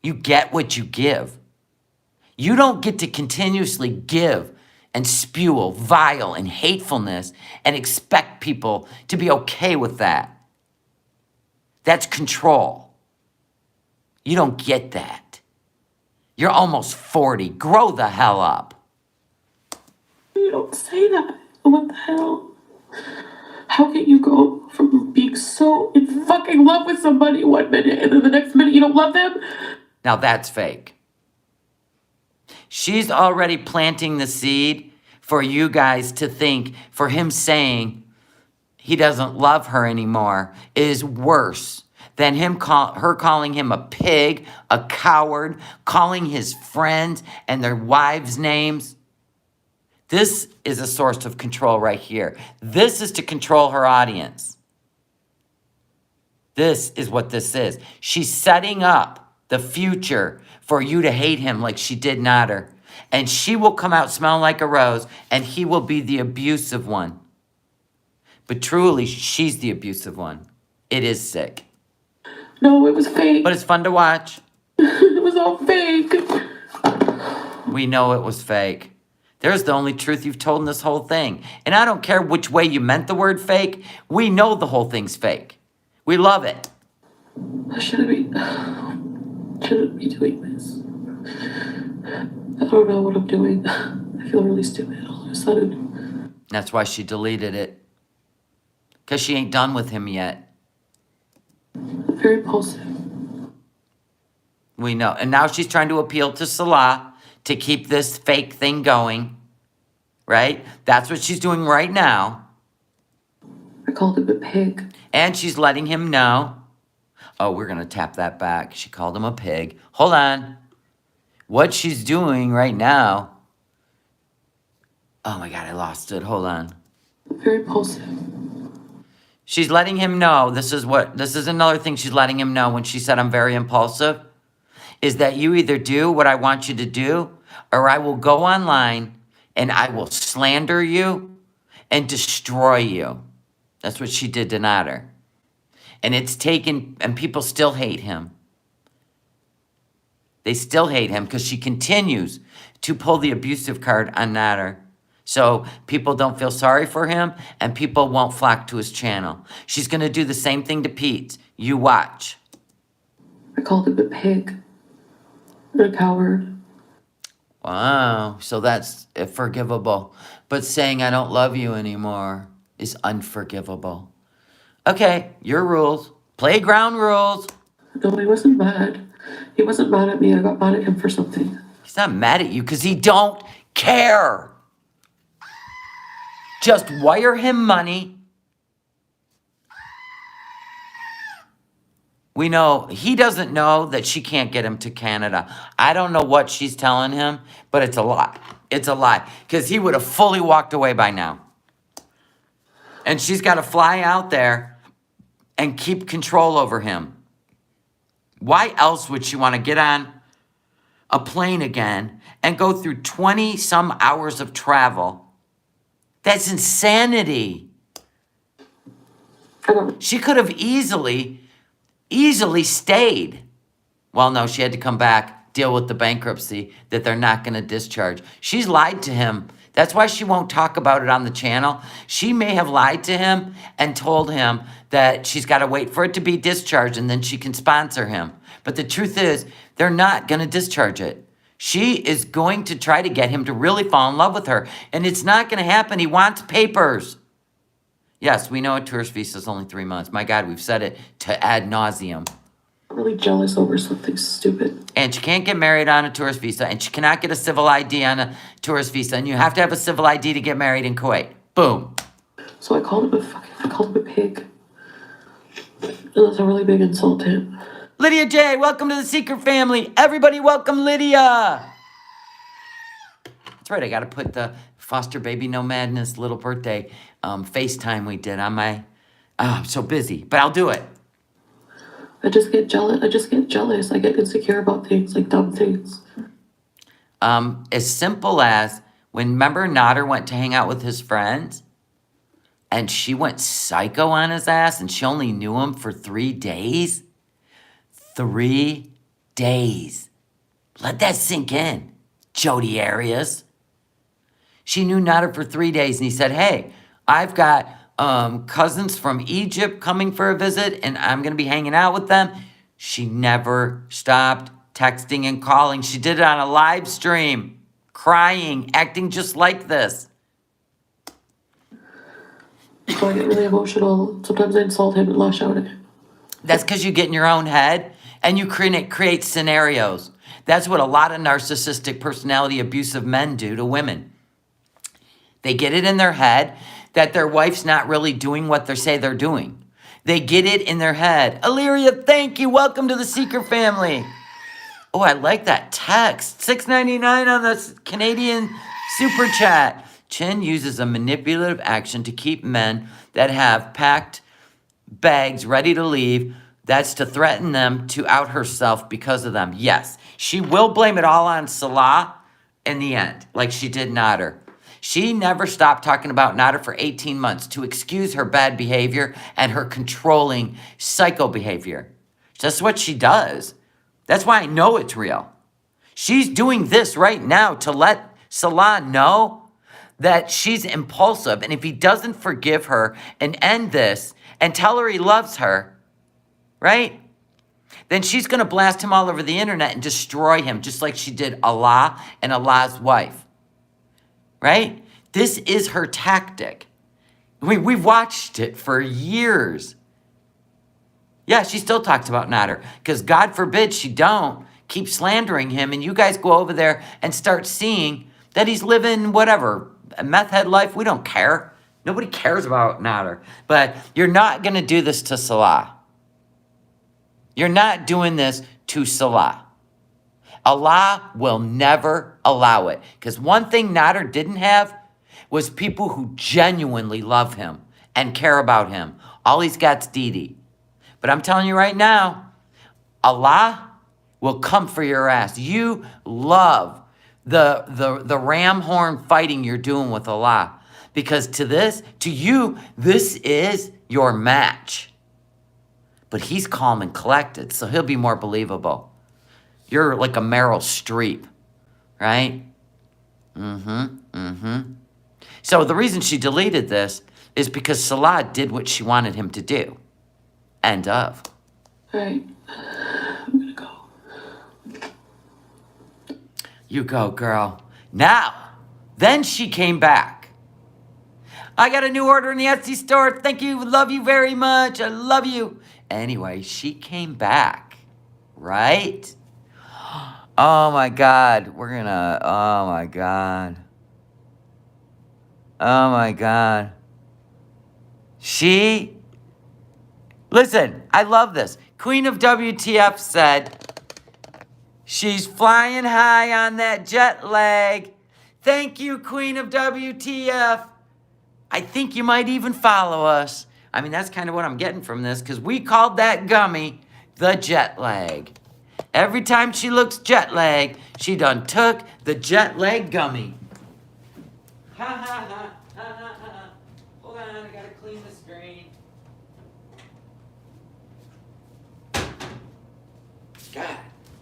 [SPEAKER 1] You get what you give. You don't get to continuously give and spew vile and hatefulness and expect people to be okay with that. That's control. You don't get that. You're almost 40. Grow the hell up.
[SPEAKER 2] you don't say that. What the hell? How can you go from being so in fucking love with somebody one minute and then the next minute you don't love them?
[SPEAKER 1] Now that's fake. She's already planting the seed for you guys to think, for him saying he doesn't love her anymore is worse than her calling him a pig, a coward, calling his friends and their wives' names. This is a source of control right here. This is to control her audience. This is what this is. She's setting up the future for you to hate him like she did Nader. And she will come out smelling like a rose, and he will be the abusive one. But truly, she's the abusive one. It is sick.
[SPEAKER 2] No, it was fake.
[SPEAKER 1] But it's fun to watch.
[SPEAKER 2] It was all fake.
[SPEAKER 1] We know it was fake. There's the only truth you've told in this whole thing. And I don't care which way you meant the word fake. We know the whole thing's fake. We love it.
[SPEAKER 2] I shouldn't be doing this. I don't know what I'm doing. I feel really stupid all of a sudden.
[SPEAKER 1] That's why she deleted it. Because she ain't done with him yet.
[SPEAKER 2] I'm very impulsive.
[SPEAKER 1] We know. And now she's trying to appeal to Salah to keep this fake thing going. Right? That's what she's doing right now.
[SPEAKER 2] I called him a pig.
[SPEAKER 1] And she's letting him know. Oh, we're going to tap that back. She called him a pig. Hold on. What she's doing right now. Oh my God, I lost it. Hold on.
[SPEAKER 2] I'm very impulsive.
[SPEAKER 1] She's letting him know. This is another thing she's letting him know when she said, I'm very impulsive. Is that you either do what I want you to do, or I will go online and I will slander you and destroy you. That's what she did to Nader. And and people still hate him. They still hate him because she continues to pull the abusive card on Nader. So people don't feel sorry for him and people won't flock to his channel. She's going to do the same thing to Pete. You watch.
[SPEAKER 2] I called him a pig. A coward.
[SPEAKER 1] Wow. So that's forgivable. But saying I don't love you anymore is unforgivable. Okay, your rules. Playground rules.
[SPEAKER 2] No, he wasn't mad. He wasn't mad at me. I got mad at him for something.
[SPEAKER 1] He's not mad at you because he don't care. Just wire him money. We know he doesn't know that she can't get him to Canada. I don't know what she's telling him, but it's a lie. It's a lie because he would have fully walked away by now. And she's got to fly out there and keep control over him. Why else would she want to get on a plane again and go through 20-some hours of travel? That's insanity. She could have easily stayed. Well, no, she had to come back, deal with the bankruptcy that they're not going to discharge. She's lied to him. That's why she won't talk about it on the channel. She may have lied to him and told him that she's got to wait for it to be discharged and then she can sponsor him. But the truth is, they're not going to discharge it. She is going to try to get him to really fall in love with her. And it's not going to happen. He wants papers. Yes, we know a tourist visa is only 3 months. My God, we've said it to ad nauseum.
[SPEAKER 2] I'm really jealous over something stupid.
[SPEAKER 1] And she can't get married on a tourist visa. And she cannot get a civil ID on a tourist visa. And you have to have a civil ID to get married in Kuwait. Boom.
[SPEAKER 2] So I called him a pig. And that's a really big insult to him.
[SPEAKER 1] Lydia J, welcome to the Secret Family. Everybody welcome Lydia. That's right, I got to put the Foster Baby No Madness little birthday FaceTime we did on my... I'm so busy, but I'll do it.
[SPEAKER 2] I just get jealous. I get insecure about things, like dumb things.
[SPEAKER 1] As simple as when, remember, Nader went to hang out with his friends and she went psycho on his ass and she only knew him for 3 days? 3 days. Let that sink in, Jody Arias. She knew Nader for 3 days and he said, hey, I've got cousins from Egypt coming for a visit and I'm going to be hanging out with them. She never stopped texting and calling. She did it on a live stream, crying, acting just like this.
[SPEAKER 2] So I get really emotional. Sometimes I insult him and lash out at him.
[SPEAKER 1] That's because you get in your own head and you create scenarios. That's what a lot of narcissistic personality abusive men do to women. They get it in their head that their wife's not really doing what they say they're doing. They get it in their head. Illyria, thank you. Welcome to the Secret Family. Oh, I like that text. $6.99 on the Canadian Super Chat. Chin uses a manipulative action to keep men that have packed bags ready to leave. That's to threaten them to out herself because of them. Yes, she will blame it all on Salah in the end, like she did Nader. She never stopped talking about Nader for 18 months to excuse her bad behavior and her controlling psycho behavior. That's what she does. That's why I know it's real. She's doing this right now to let Salah know that she's impulsive, and if he doesn't forgive her and end this and tell her he loves her, right? Then she's going to blast him all over the internet and destroy him, just like she did Allah and Allah's wife, right? This is her tactic. We've watched it for years. Yeah, she still talks about Nader, because God forbid she don't keep slandering him, and you guys go over there and start seeing that he's living whatever, a meth head life. We don't care. Nobody cares about Nader. But you're not going to do this to Salah. You're not doing this to Salah. Allah will never allow it. Because one thing Nader didn't have was people who genuinely love him and care about him. All he's got's Didi. But I'm telling you right now, Allah will come for your ass. You love the ram horn fighting you're doing with Allah. Because to you, this is your match. But he's calm and collected, so he'll be more believable. You're like a Meryl Streep, right? So the reason she deleted this is because Salah did what she wanted him to do. End of.
[SPEAKER 2] All right, I'm gonna go.
[SPEAKER 1] You go, girl. Now, then she came back. I got a new order in the Etsy store. Thank you. Love you very much. I love you. Anyway, she came back, right? Oh my God. Oh my God. Oh my God. Listen, I love this. Queen of WTF said, she's flying high on that jet lag. Thank you, Queen of WTF. I think you might even follow us. I mean, that's kind of what I'm getting from this, because we called that gummy the jet lag. Every time she looks jet lag, she done took the jet lag gummy. Ha ha ha, ha ha ha. Hold on, I gotta clean the screen. God,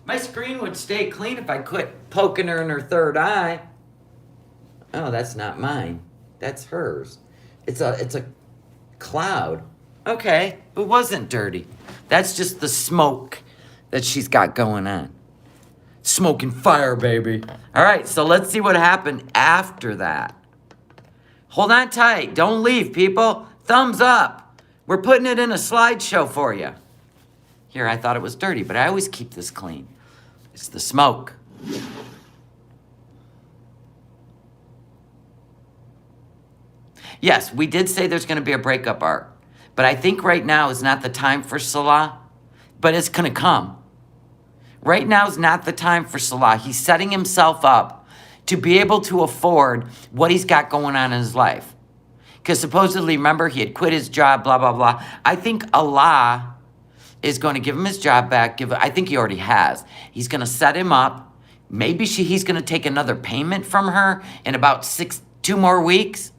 [SPEAKER 1] my screen would stay clean if I quit poking her in her third eye. Oh, that's not mine. That's hers. It's a cloud. Okay, it wasn't dirty. That's just the smoke that she's got going on. Smoke and fire, baby. All right, so let's see what happened after that. Hold on tight. Don't leave, people. Thumbs up. We're putting it in a slideshow for you. Here, I thought it was dirty, but I always keep this clean. It's the smoke. Yes, we did say there's going to be a breakup arc. But I think right now is not the time for Salah. But it's going to come. Right now is not the time for Salah. He's setting himself up to be able to afford what he's got going on in his life. Because supposedly, remember, he had quit his job, blah, blah, blah. I think Allah is going to give him his job back. I think he already has. He's going to set him up. Maybe he's going to take another payment from her in about 2 more weeks.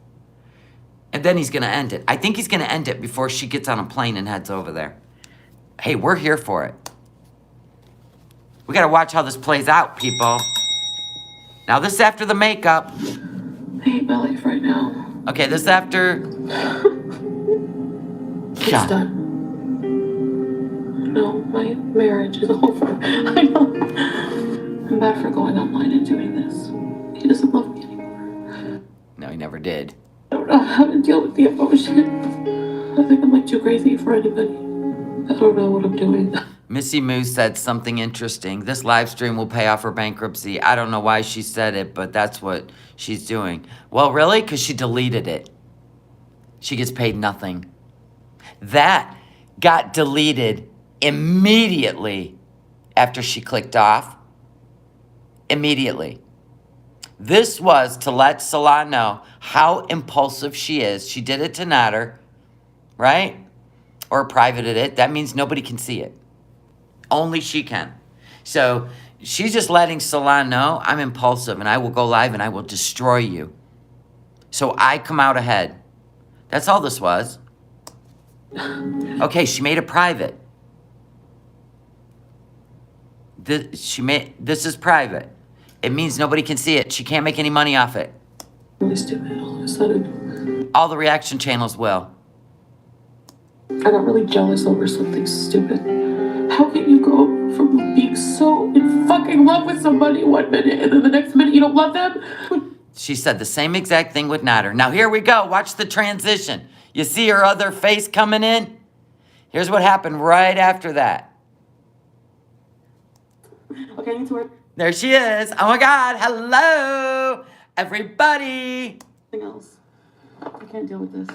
[SPEAKER 1] And then he's going to end it. I think he's going to end it before she gets on a plane and heads over there. Hey, we're here for it. We got to watch how this plays out, people. Now, this is after the makeup.
[SPEAKER 2] I hate my life right now.
[SPEAKER 1] Okay, this is after...
[SPEAKER 2] It's done. No, my marriage is over. I know. I'm bad for going online and doing this. He doesn't love me anymore.
[SPEAKER 1] No, he never did.
[SPEAKER 2] I don't know how to deal with the emotion. I think I'm like too crazy for anybody. I don't know what I'm doing.
[SPEAKER 1] Missy Moose said something interesting. This live stream will pay off her bankruptcy. I don't know why she said it, but that's what she's doing. Well, really? Because she deleted it. She gets paid nothing. That got deleted immediately after she clicked off. Immediately. This was to let Salah know how impulsive she is. She did it to Nader, right? Or privated it. That means nobody can see it. Only she can. So she's just letting Salah know, I'm impulsive and I will go live and I will destroy you. So I come out ahead. That's all this was. Okay, she made it private. This is private. it means nobody can see it. She can't make any money off it.
[SPEAKER 2] Really stupid all of a sudden.
[SPEAKER 1] All the reaction channels will.
[SPEAKER 2] I got really jealous over something stupid. How can you go from being so in fucking love with somebody 1 minute and then the next minute you don't love them?
[SPEAKER 1] She said the same exact thing with Nader. Now here we go. Watch the transition. You see her other face coming in? Here's what happened right after that.
[SPEAKER 2] Okay, I need to work.
[SPEAKER 1] There she is. Oh my God. Hello, everybody.
[SPEAKER 2] Something else. I can't deal with this.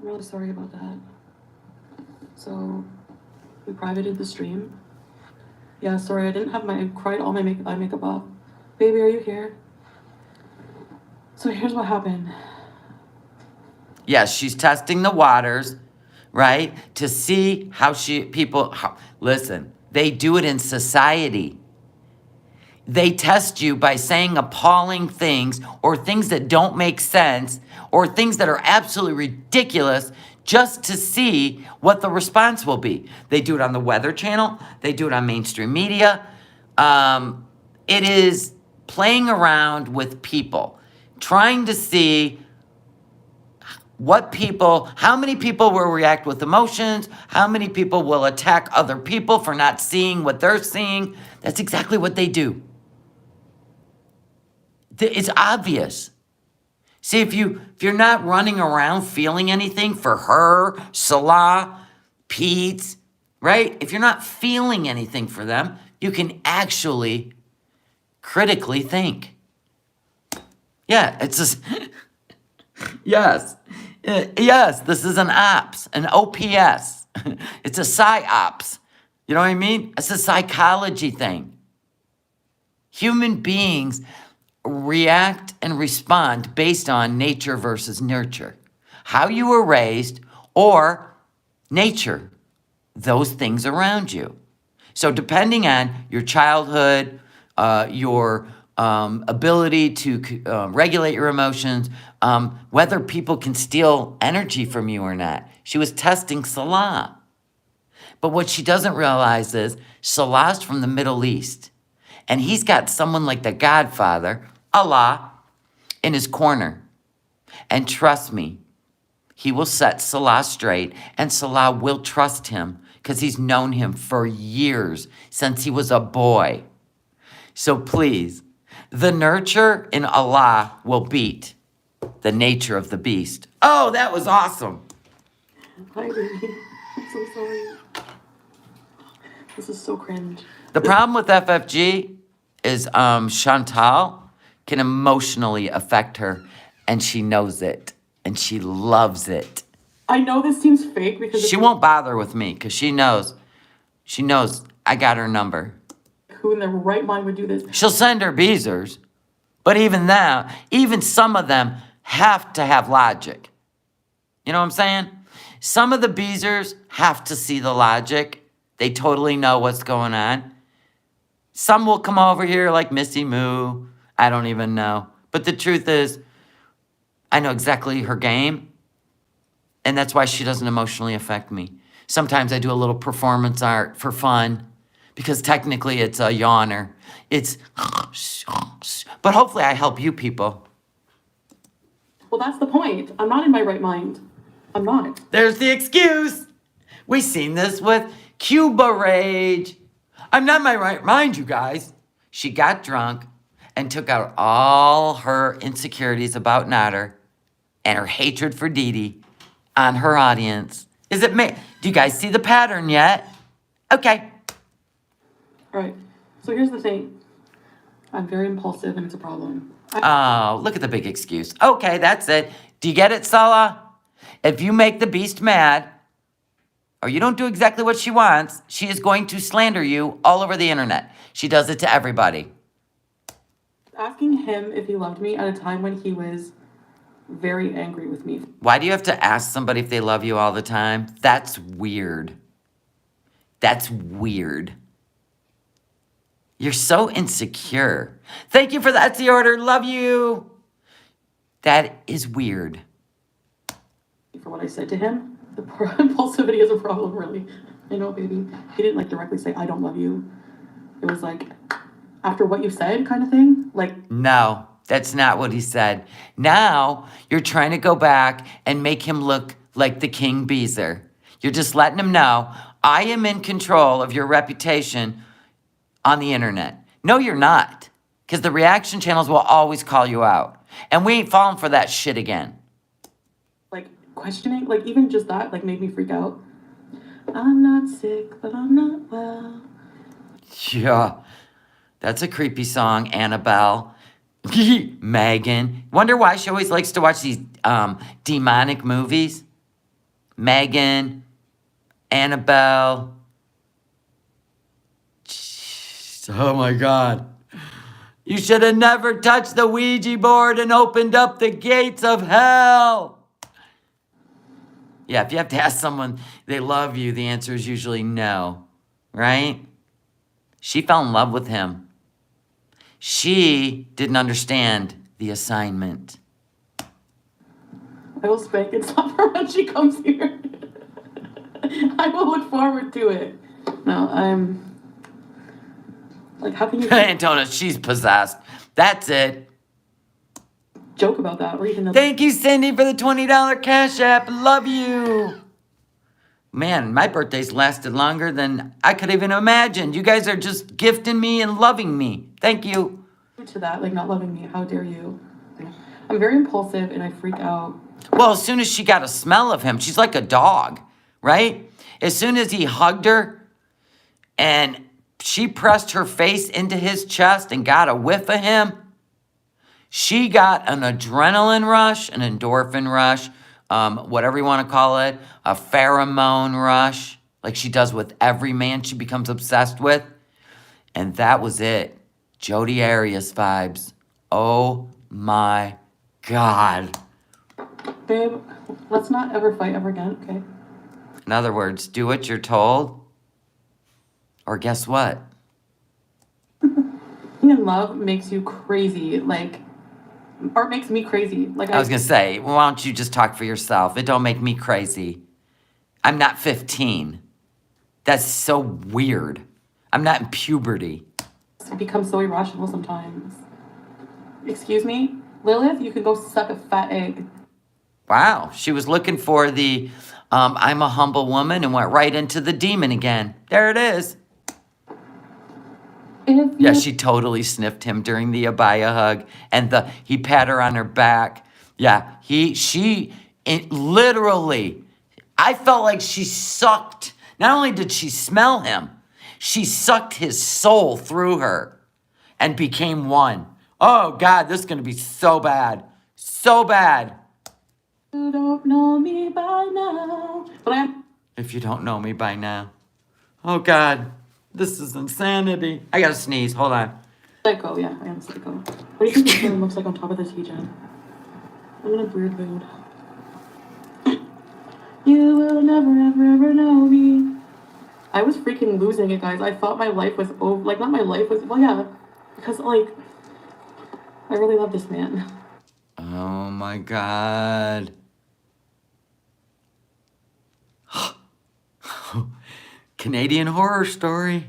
[SPEAKER 2] I'm really sorry about that. So, we privated the stream. Yeah, sorry, I didn't have I cried all my eye makeup off. Baby, are you here? So here's what happened.
[SPEAKER 1] Yes, she's testing the waters, right? To see how listen, they do it in society. They test you by saying appalling things or things that don't make sense or things that are absolutely ridiculous just to see what the response will be. They do it on the Weather Channel. They do it on mainstream media. It is playing around with people, trying to see how many people will react with emotions, how many people will attack other people for not seeing what they're seeing. That's exactly what they do. It's obvious. See, if you're not running around feeling anything for her, Salah, Pete, right? If you're not feeling anything for them, you can actually critically think. Yeah, it's just, yes, this is an ops, an OPS. It's a psyops. You know what I mean? It's a psychology thing. Human beings react and respond based on nature versus nurture. How you were raised or nature, those things around you. So depending on your childhood, your ability to regulate your emotions, whether people can steal energy from you or not. She was testing Salah. But what she doesn't realize is Salah's from the Middle East. And he's got someone like the Godfather, Allah, in his corner. And trust me, he will set Salah straight, and Salah will trust him because he's known him for years, since he was a boy. So please, the nurture in Allah will beat the nature of the beast. Oh, that was awesome.
[SPEAKER 2] Hi, baby. I'm so sorry. This is so cringe.
[SPEAKER 1] The problem with FFG is Chantal can emotionally affect her, and she knows it, and she loves it.
[SPEAKER 2] I know this seems fake because
[SPEAKER 1] She won't bother with me because she knows I got her number.
[SPEAKER 2] who in their right mind would do this?
[SPEAKER 1] She'll send her beezers, but even some of them have to have logic. You know what I'm saying? Some of the beezers have to see the logic. They totally know what's going on. Some will come over here like Missy Moo. I don't even know. But the truth is, I know exactly her game, and that's why she doesn't emotionally affect me. Sometimes I do a little performance art for fun, because technically it's a yawner. But hopefully I help you people.
[SPEAKER 2] Well, that's the point. I'm not in my right mind. I'm not.
[SPEAKER 1] There's the excuse. We seen this with Cuba Rage. I'm not in my right mind, you guys. She got drunk and took out all her insecurities about Nader and her hatred for Dee Dee on her audience. Is it me? Do you guys see the pattern yet? Okay.
[SPEAKER 2] All right. So here's the thing. I'm very impulsive and it's a problem.
[SPEAKER 1] Oh, look at the big excuse. Okay, that's it. Do you get it, Salah? If you make the beast mad, or you don't do exactly what she wants, she is going to slander you all over the internet. She does it to everybody.
[SPEAKER 2] Asking him if he loved me at a time when he was very angry with me.
[SPEAKER 1] Why do you have to ask somebody if they love you all the time? That's weird. That's weird. You're so insecure. Thank you for the Etsy order. Love you. That is weird.
[SPEAKER 2] For what I said to him, the impulsivity is a problem, really. I know, baby. He didn't directly say, I don't love you. It was like, after what you said kind of thing? Like,
[SPEAKER 1] No, that's not what he said. Now you're trying to go back and make him look like the King Beezer. You're just letting him know, I am in control of your reputation on the internet. No, you're not. Because the reaction channels will always call you out. And we ain't falling for that shit again.
[SPEAKER 2] like questioning, like even just that, like made me freak out. I'm not sick, but I'm not well.
[SPEAKER 1] Yeah, that's a creepy song, Annabelle. Megan. Wonder why she always likes to watch these demonic movies. Megan, Annabelle. Oh my God. You should have never touched the Ouija board and opened up the gates of hell. Yeah, if you have to ask someone they love you, the answer is usually no, right? She fell in love with him. She didn't understand the assignment.
[SPEAKER 2] I will spank and stop her when she comes here. I will look forward to it. No, I'm like, how can you
[SPEAKER 1] Antona, she's possessed. That's it.
[SPEAKER 2] joke about that or even though
[SPEAKER 1] Thank you, Cindy, for the $20 Cash App. Love you. Man, my birthday's lasted longer than I could even imagine. You guys are just gifting me and loving me. Thank you.
[SPEAKER 2] to that, like not loving me, how dare you? I'm very impulsive and I freak out.
[SPEAKER 1] Well, as soon as she got a smell of him, she's like a dog, right? As soon as he hugged her and she pressed her face into his chest and got a whiff of him, she got an adrenaline rush, an endorphin rush, whatever you want to call it, a pheromone rush, like she does with every man she becomes obsessed with. And that was it. Jodi Arias vibes. Oh my God.
[SPEAKER 2] Babe, let's not ever fight ever again, okay?
[SPEAKER 1] In other words, do what you're told, or guess what?
[SPEAKER 2] Being in love makes you crazy, like, or it makes me crazy. Like,
[SPEAKER 1] I was gonna say, why don't you just talk for yourself? It don't make me crazy. I'm not 15. That's so weird. I'm not in puberty.
[SPEAKER 2] become so irrational sometimes. Excuse me? Lilith, you can go suck a fat egg.
[SPEAKER 1] Wow, she was looking for the I'm a humble woman and went right into the demon again. There it is. Yeah, she totally sniffed him during the abaya hug, and he pat her on her back. Yeah, literally, I felt like she sucked. Not only did she smell him, she sucked his soul through her and became one. Oh God, this is gonna be so bad, so bad.
[SPEAKER 2] You don't know me by now, but I'm.
[SPEAKER 1] If you don't know me by now, oh God. This is insanity. I gotta sneeze. Hold on.
[SPEAKER 2] Psycho, yeah, I am psycho. What do you think this woman looks like on top of this Jen? I'm in a weird mood. You will never, ever, ever know me. I was freaking losing it, guys. I thought my life was over. Like, not my life was. Well, yeah. Because, like, I really love this man.
[SPEAKER 1] Oh my God. Canadian Horror Story.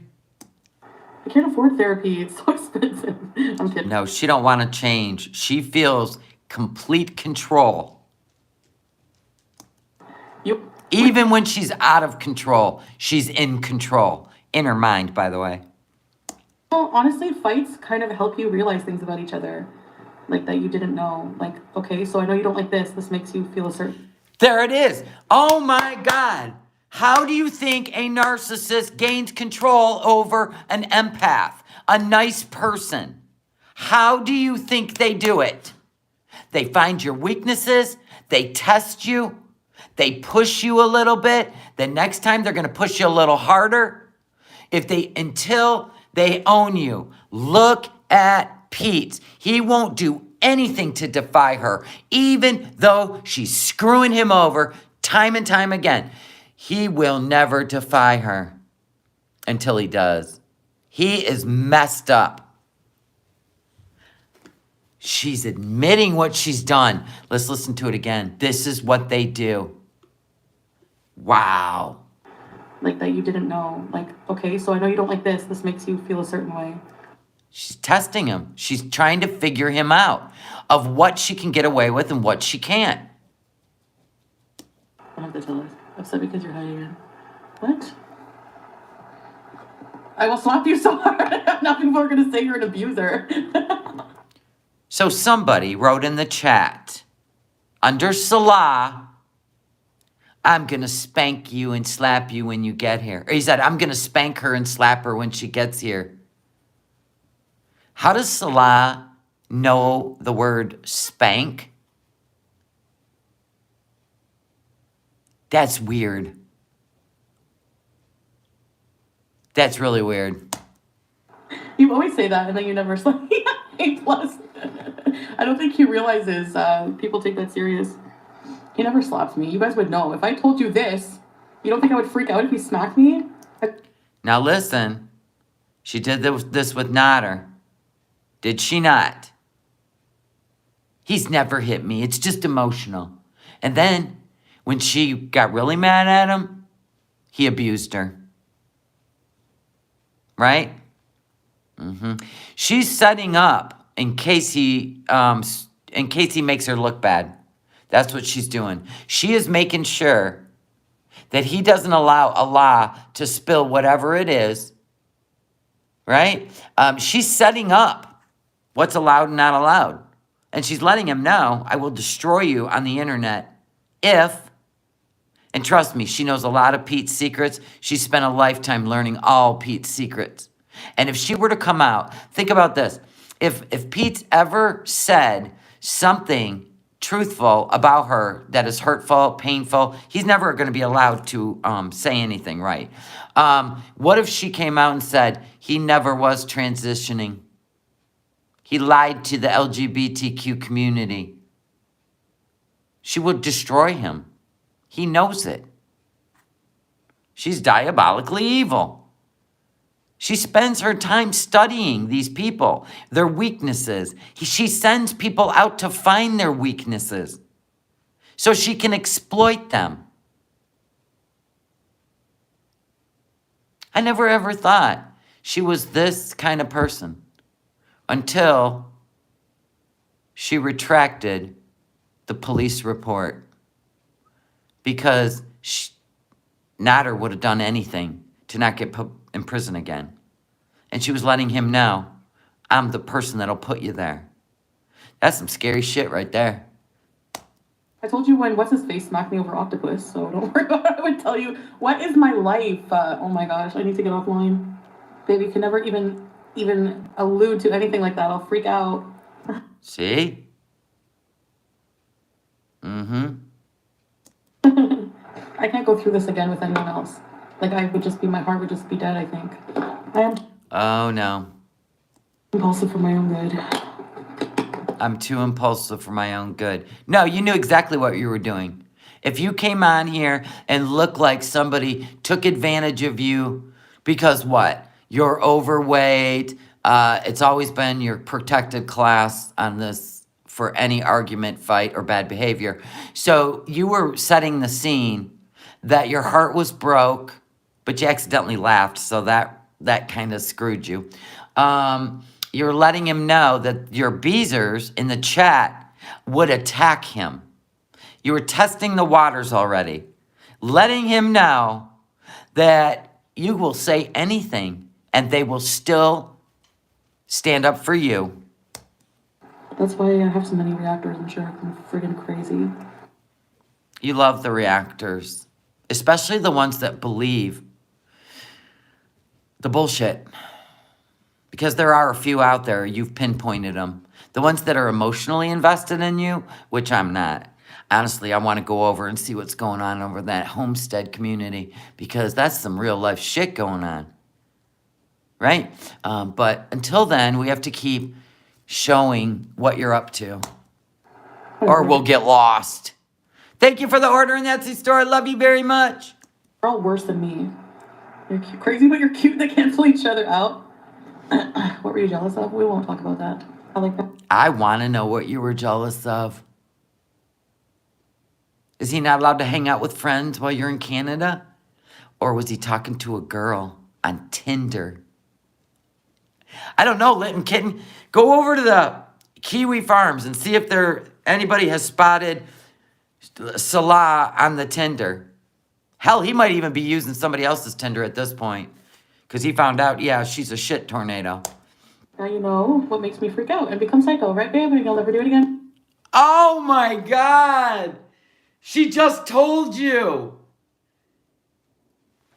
[SPEAKER 2] I can't afford therapy. It's so expensive. I'm kidding.
[SPEAKER 1] No, she don't want to change. She feels complete control.
[SPEAKER 2] You.
[SPEAKER 1] Even when she's out of control, she's in control. In her mind, by the way.
[SPEAKER 2] Well, honestly, fights kind of help you realize things about each other. Like, that you didn't know. Like, okay, so I know you don't like this. This makes you feel a certain...
[SPEAKER 1] There it is. Oh my God. How do you think a narcissist gains control over an empath, a nice person? How do you think they do it? They find your weaknesses, they test you, they push you a little bit. The next time they're going to push you a little harder. Until they own you. Look at Pete. He won't do anything to defy her, even though she's screwing him over time and time again. He will never defy her until he does. He is messed up. She's admitting what she's done. Let's listen to it again. This is what they do. Wow.
[SPEAKER 2] Like, that you didn't know. Like, okay, so I know you don't like this. This makes you feel a certain way.
[SPEAKER 1] She's testing him. She's trying to figure him out of what she can get away with and what she can't.
[SPEAKER 2] I have to tell us. Upset because you're hiding it. What? I will slap you so hard. Now people are going to say you're an abuser.
[SPEAKER 1] So somebody wrote in the chat, under Salah, I'm going to spank you and slap you when you get here. Or he said, I'm going to spank her and slap her when she gets here. How does Salah know the word spank? That's weird. That's really weird.
[SPEAKER 2] You always say that, and then you never slap. A plus. I don't think he realizes people take that serious. He never slaps me. You guys would know. If I told you this, you don't think I would freak out if he smacked me?
[SPEAKER 1] Now listen, she did this with Nader. Did she not? He's never hit me. It's just emotional. And then, when she got really mad at him, he abused her. Right? She's setting up in case he makes her look bad. That's what she's doing. She is making sure that he doesn't allow Allah to spill whatever it is. Right? She's setting up what's allowed and not allowed. And she's letting him know, I will destroy you on the internet if, and trust me, she knows a lot of Pete's secrets. She spent a lifetime learning all Pete's secrets. And if she were to come out, think about this. If Pete's ever said something truthful about her that is hurtful, painful, he's never going to be allowed to say anything, right? What if she came out and said, he never was transitioning? He lied to the LGBTQ community. She would destroy him. He knows it. She's diabolically evil. She spends her time studying these people, their weaknesses. She sends people out to find their weaknesses so she can exploit them. I never ever thought she was this kind of person until she retracted the police report. Because Nader would have done anything to not get put in prison again. And she was letting him know, I'm the person that'll put you there. That's some scary shit right there.
[SPEAKER 2] I told you when what's-his-face smacked me over octopus, so don't worry about it. I would tell you, what is my life? Oh my gosh, I need to get offline. Baby can never even allude to anything like that. I'll freak out.
[SPEAKER 1] See?
[SPEAKER 2] I can't go through this again with anyone else. Like, my heart would just be dead, I think. I am
[SPEAKER 1] Oh, no.
[SPEAKER 2] impulsive for my own good.
[SPEAKER 1] I'm too impulsive for my own good. No, you knew exactly what you were doing. If you came on here and looked like somebody took advantage of you because what? You're overweight. It's always been your protected class on this for any argument, fight, or bad behavior. So you were setting the scene that your heart was broke, but you accidentally laughed, so that kind of screwed you. You're letting him know that your beezers in the chat would attack him. You were testing the waters already, letting him know that you will say anything and they will still stand up for you.
[SPEAKER 2] That's why I have so many reactors. I'm sure I'm friggin' crazy.
[SPEAKER 1] You love the reactors, especially the ones that believe the bullshit. Because there are a few out there, you've pinpointed them. The ones that are emotionally invested in you, which I'm not. Honestly, I want to go over and see what's going on over that homestead community because that's some real life shit going on. Right? But until then, we have to keep showing what you're up to. Or we'll get lost. Thank you for the order in the Etsy store. I love you very much.
[SPEAKER 2] You're all worse than me. You're crazy, but you're cute. They cancel each other out. What were you jealous of? We won't talk about that. I like that.
[SPEAKER 1] I want to know what you were jealous of. Is he not allowed to hang out with friends while you're in Canada? Or was he talking to a girl on Tinder? I don't know, Litten Kitten. Go over to the Kiwi Farms and see if anybody has spotted Salah on the Tinder. Hell, he might even be using somebody else's Tinder at this point. Because he found out, yeah, she's a shit tornado.
[SPEAKER 2] Now you know what makes me freak out and become psycho, right, babe? And you'll never do it again.
[SPEAKER 1] Oh my God! She just told you!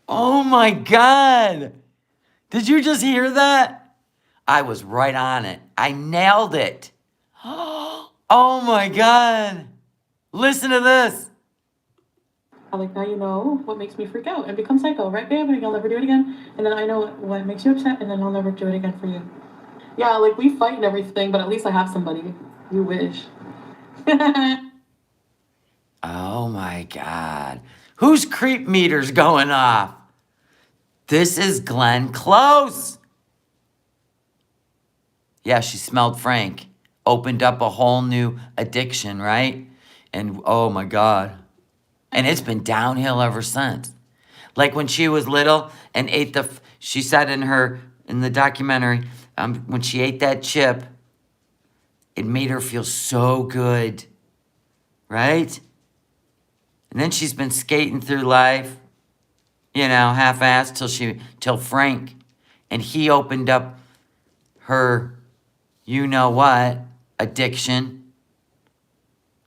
[SPEAKER 1] Oh my God! Did you just hear that? I was right on it. I nailed it. Oh my God! Listen to this.
[SPEAKER 2] Like, now you know what makes me freak out and become psycho, right, babe? And you'll never do it again. And then I know what makes you upset, and then I'll never do it again for you. Yeah, like, we fight and everything, but at least I have somebody. You wish.
[SPEAKER 1] Oh my God. Whose creep meter's going off? This is Glenn Close. Yeah, she smelled Frank. Opened up a whole new addiction, right? And oh my God. And it's been downhill ever since. Like when she was little and ate she said in the documentary, when she ate that chip, it made her feel so good, right? And then she's been skating through life, half-assed till Frank, and he opened up her, you-know-what, addiction.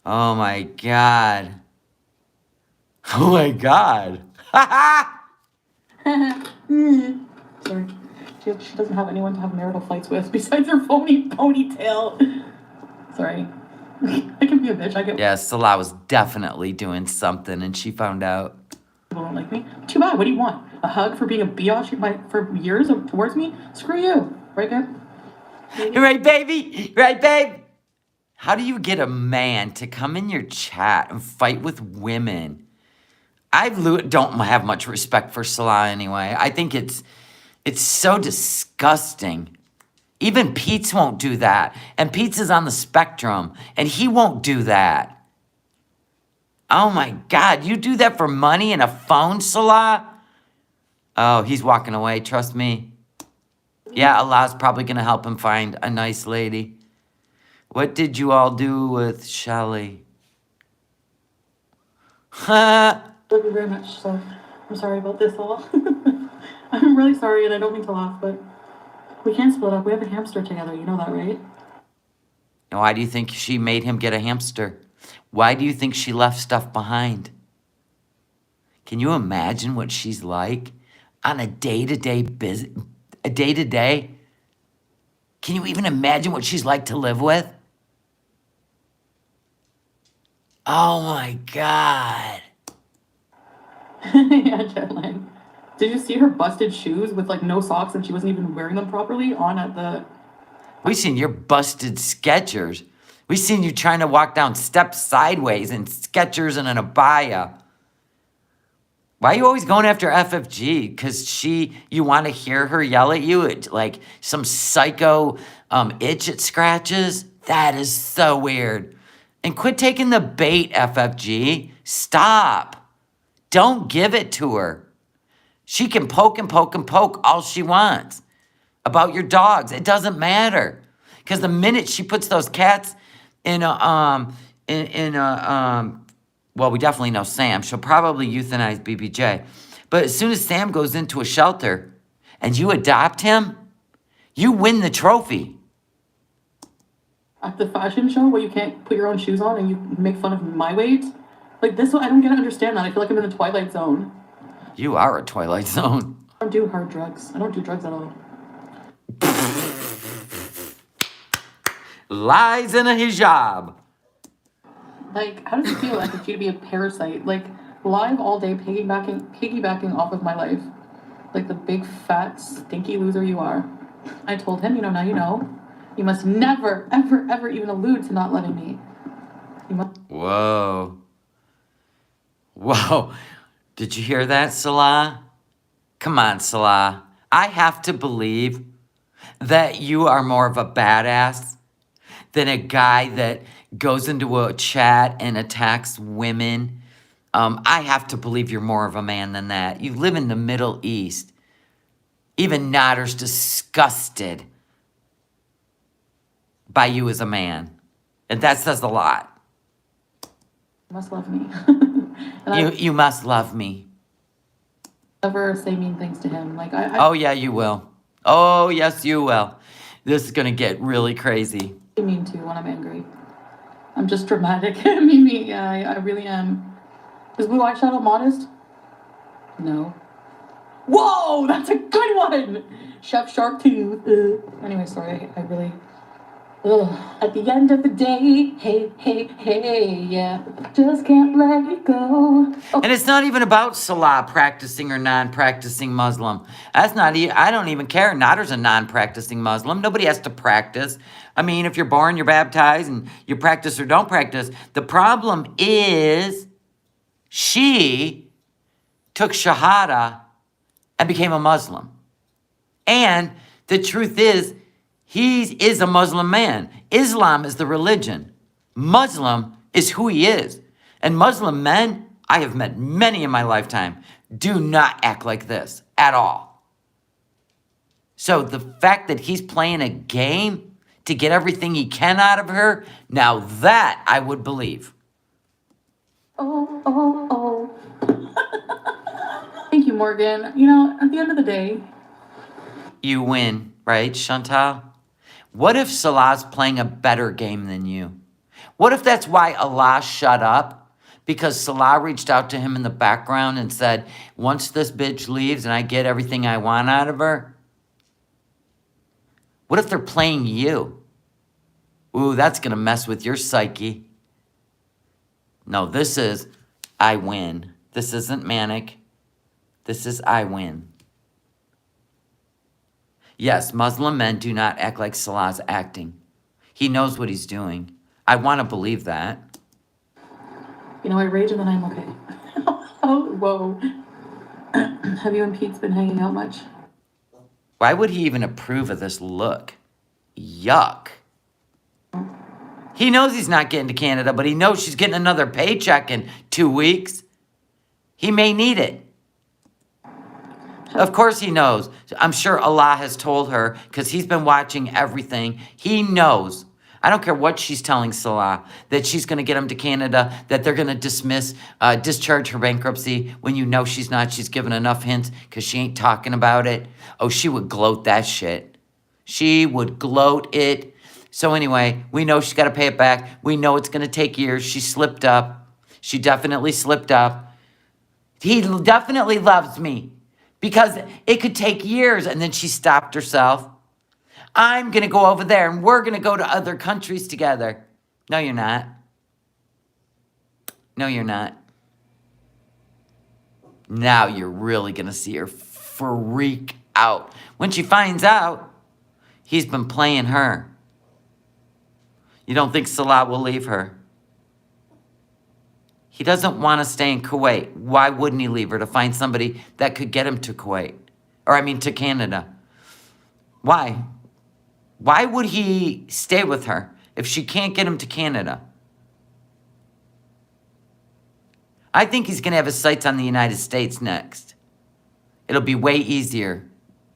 [SPEAKER 1] Oh my God. Oh my God.
[SPEAKER 2] Sorry. She doesn't have anyone to have marital fights with besides her phony ponytail. Sorry. I can be a bitch.
[SPEAKER 1] Yeah, Salah was definitely doing something, and she found out.
[SPEAKER 2] People don't like me. Too bad. What do you want? A hug for being a biatch for years towards me? Screw you. Right, guy?
[SPEAKER 1] Right, baby? Right, babe? How do you get a man to come in your chat and fight with women? I don't have much respect for Salah anyway. I think it's so disgusting. Even Pete's won't do that. And Pete's is on the spectrum, and he won't do that. Oh my God, you do that for money and a phone, Salah? Oh, he's walking away, trust me. Yeah, Allah's probably going to help him find a nice lady. What did you all do with Shelly?
[SPEAKER 2] Love you very much, so I'm sorry about this all. I'm really sorry, and I don't mean to laugh, but we can't split up. We have a hamster together. You know that, right?
[SPEAKER 1] Why do you think she made him get a hamster? Why do you think she left stuff behind? Can you imagine what she's like on a day-to-day? Can you even imagine what she's like to live with? Oh my God.
[SPEAKER 2] Yeah, Jetline. Did you see her busted shoes with no socks and she wasn't even wearing them properly on at the...
[SPEAKER 1] We seen your busted Skechers. We seen you trying to walk down steps sideways in Skechers and an abaya. Why are you always going after FFG? Because you want to hear her yell at you like some psycho itch it scratches? That is so weird. And quit taking the bait, FFG. Stop. Don't give it to her. She can poke and poke and poke all she wants about your dogs. It doesn't matter. Because the minute she puts those cats in well, we definitely know Sam. She'll probably euthanize BBJ. But as soon as Sam goes into a shelter and you adopt him, you win the trophy.
[SPEAKER 2] At the fashion show where you can't put your own shoes on and you make fun of my weight? Like this one, I don't understand that. I feel like I'm in a Twilight Zone.
[SPEAKER 1] You are a Twilight Zone.
[SPEAKER 2] I don't do hard drugs. I don't do drugs at all.
[SPEAKER 1] Lies in a hijab.
[SPEAKER 2] Like, how does it feel for you to be a parasite? Like, live all day, piggybacking off of my life. Like the big, fat, stinky loser you are. I told him, now you know. You must never, ever, ever even allude to not loving me.
[SPEAKER 1] Whoa. Whoa. Did you hear that, Salah? Come on, Salah. I have to believe that you are more of a badass than a guy that goes into a chat and attacks women. I have to believe you're more of a man than that. You live in the Middle East. Even Natter's disgusted by you as a man. And that says a lot.
[SPEAKER 2] You must love me.
[SPEAKER 1] You must love me.
[SPEAKER 2] Never say mean things to him. Like
[SPEAKER 1] Oh, yeah, you will. Oh, yes, you will. This is going to get really crazy.
[SPEAKER 2] I mean too when I'm angry. I'm just dramatic. I mean, yeah, I really am. Is Blue Eyeshadow modest? No. Whoa, that's a good one! Chef Shark Tooth. Anyway, sorry, I really... At the end of the day, hey, yeah, just can't let it go. Oh.
[SPEAKER 1] And it's not even about Salah practicing or non-practicing Muslim. That's not, I don't even care. Nader's a non-practicing Muslim. Nobody has to practice. I mean, if you're born, you're baptized, and you practice or don't practice. The problem is she took Shahada and became a Muslim. And the truth is, he is a Muslim man. Islam is the religion. Muslim is who he is. And Muslim men, I have met many in my lifetime, do not act like this at all. So the fact that he's playing a game to get everything he can out of her, now that I would believe.
[SPEAKER 2] Oh. Thank you, Morgan. You know, at the end of the day...
[SPEAKER 1] You win, right, Chantal? What if Salah's playing a better game than you? What if that's why Allah shut up? Because Salah reached out to him in the background and said, once this bitch leaves and I get everything I want out of her? What if they're playing you? Ooh, that's going to mess with your psyche. No, this is I win. This isn't manic. This is I win. Yes, Muslim men do not act like Salah's acting. He knows what he's doing. I want to believe that.
[SPEAKER 2] You know, I rage and then I'm okay. Oh, whoa. Have you and Pete been hanging out much?
[SPEAKER 1] Why would he even approve of this look? Yuck. He knows he's not getting to Canada, but he knows she's getting another paycheck in 2 weeks. He may need it. Of course he knows. I'm sure Allah has told her because he's been watching everything. He knows. I don't care what she's telling Salah, that she's going to get him to Canada, that they're going to discharge her bankruptcy when you know she's not. She's given enough hints because she ain't talking about it. Oh, she would gloat that shit. She would gloat it. So anyway, we know she's got to pay it back. We know it's going to take years. She slipped up. She definitely slipped up. He definitely loves me. Because it could take years, and then she stopped herself. I'm going to go over there, and we're going to go to other countries together. No, you're not. No, you're not. Now you're really going to see her freak out. When she finds out, he's been playing her. You don't think Salah will leave her? He doesn't want to stay in Kuwait. Why wouldn't he leave her? To find somebody that could get him to Kuwait. Or, to Canada. Why? Why would he stay with her if she can't get him to Canada? I think he's going to have his sights on the United States next. It'll be way easier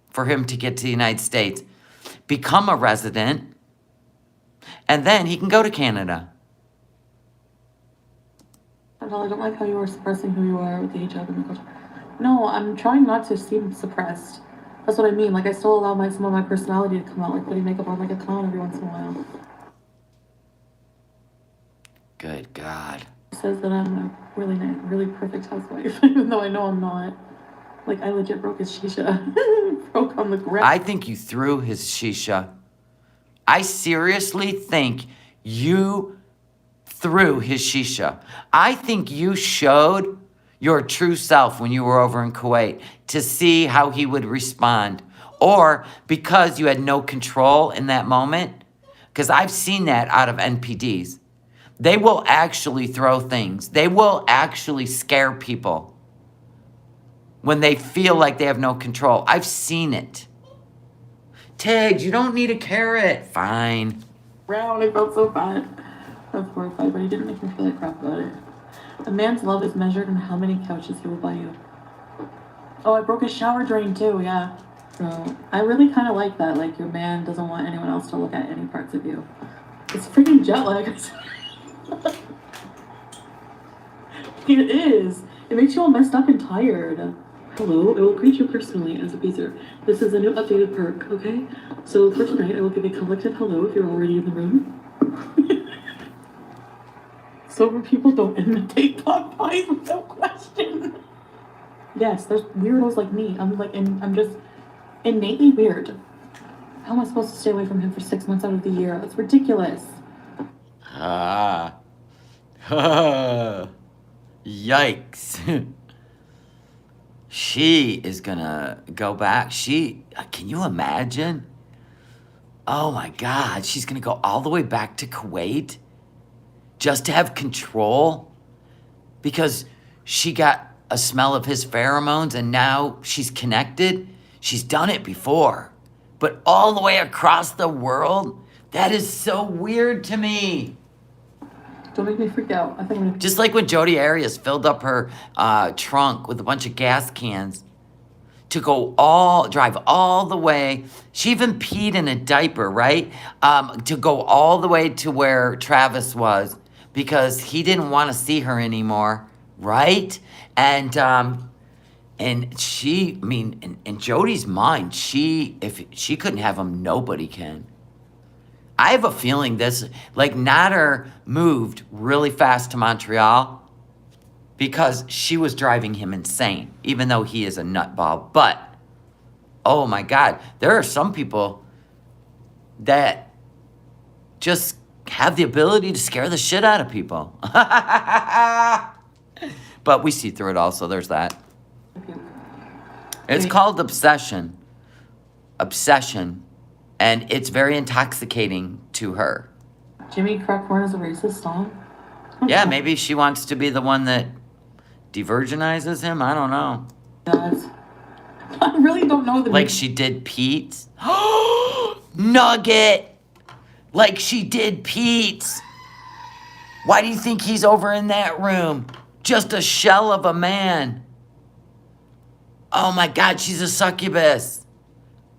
[SPEAKER 1] for him to get to the United States, become a resident, and then he can go to Canada.
[SPEAKER 2] I don't like how you were suppressing who you are with the hijab and the culture. No, I'm trying not to seem suppressed. That's what I mean. Like, I still allow some of my personality to come out, like putting makeup on like a clown every once in a while.
[SPEAKER 1] Good God.
[SPEAKER 2] It says that I'm a really perfect housewife, even though I know I'm not. Like, I legit broke his shisha. Broke on the ground.
[SPEAKER 1] I think you threw his shisha. I seriously think you through his shisha. I think you showed your true self when you were over in Kuwait to see how he would respond. Or because you had no control in that moment. Because I've seen that out of NPDs. They will actually throw things. They will actually scare people when they feel like they have no control. I've seen it. Tiggs, you don't need a carrot. Fine.
[SPEAKER 2] Round, it felt so bad. I was horrified, but he didn't make me feel like crap about it. A man's love is measured in how many couches he will buy you. Oh, I broke his shower drain too, yeah. So I really kind of like that. Like, your man doesn't want anyone else to look at any parts of you. It's freaking jet lag. It is. It makes you all messed up and tired. Hello, I will greet you personally as a beezer. This is a new updated perk, okay? So for tonight, I will give a collective hello if you're already in the room. Sober people don't imitate pot pies without question. Yes, there's weirdos like me. I'm just innately weird. How am I supposed to stay away from him for 6 months out of the year? That's ridiculous.
[SPEAKER 1] Ah. Yikes. She is gonna go back. Can you imagine? Oh my God, she's gonna go all the way back to Kuwait just to have control because she got a smell of his pheromones and now she's connected. She's done it before, but all the way across the world? That is so weird to me.
[SPEAKER 2] Don't make me freak out. I think I'm gonna...
[SPEAKER 1] Just like when Jodi Arias filled up her trunk with a bunch of gas cans to drive all the way. She even peed in a diaper, right? To go all the way to where Travis was because he didn't want to see her anymore, right? And she, I mean, in Jodi's mind, if she couldn't have him, nobody can. I have a feeling Nader moved really fast to Montreal because she was driving him insane, even though he is a nutball. But, oh my God, there are some people that just have the ability to scare the shit out of people. But we see through it all, so there's that. It's called obsession. Obsession. And it's very intoxicating to her.
[SPEAKER 2] Jimmy Crackcorn is a racist song?
[SPEAKER 1] Yeah, maybe she wants to be the one that de-virginizes him. I don't know.
[SPEAKER 2] Guys, I really don't know the
[SPEAKER 1] Like she did Pete's. Nugget! Like she did Pete's. Why do you think he's over in that room? Just a shell of a man. Oh my God, she's a succubus.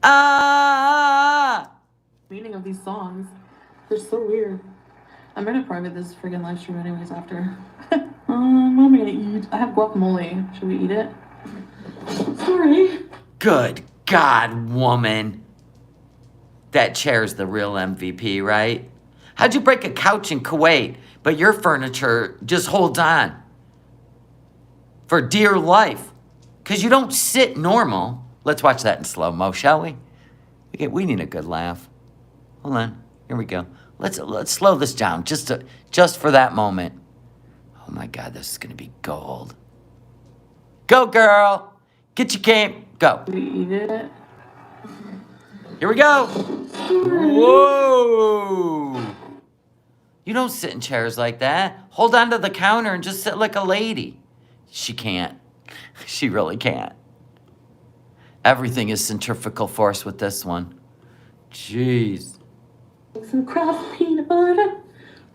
[SPEAKER 1] Ah!
[SPEAKER 2] meaning of these songs. They're so weird. I'm gonna private this friggin' live stream anyways after. What am I gonna eat? I have guacamole. Should we eat it? Sorry.
[SPEAKER 1] Good God, woman. That chair's the real MVP, right? How'd you break a couch in Kuwait, but your furniture just holds on? For dear life. Because you don't sit normal. Let's watch that in slow-mo, shall we? We need a good laugh. Hold on. Here we go. Let's slow this down just for that moment. Oh my God, this is gonna be gold. Go, girl. Get your game. Go.
[SPEAKER 2] Should we eat it?
[SPEAKER 1] Here we go. Whoa. You don't sit in chairs like that. Hold on to the counter and just sit like a lady. She can't. She really can't. Everything is centrifugal force with this one. Jeez.
[SPEAKER 2] Some Kraft peanut butter.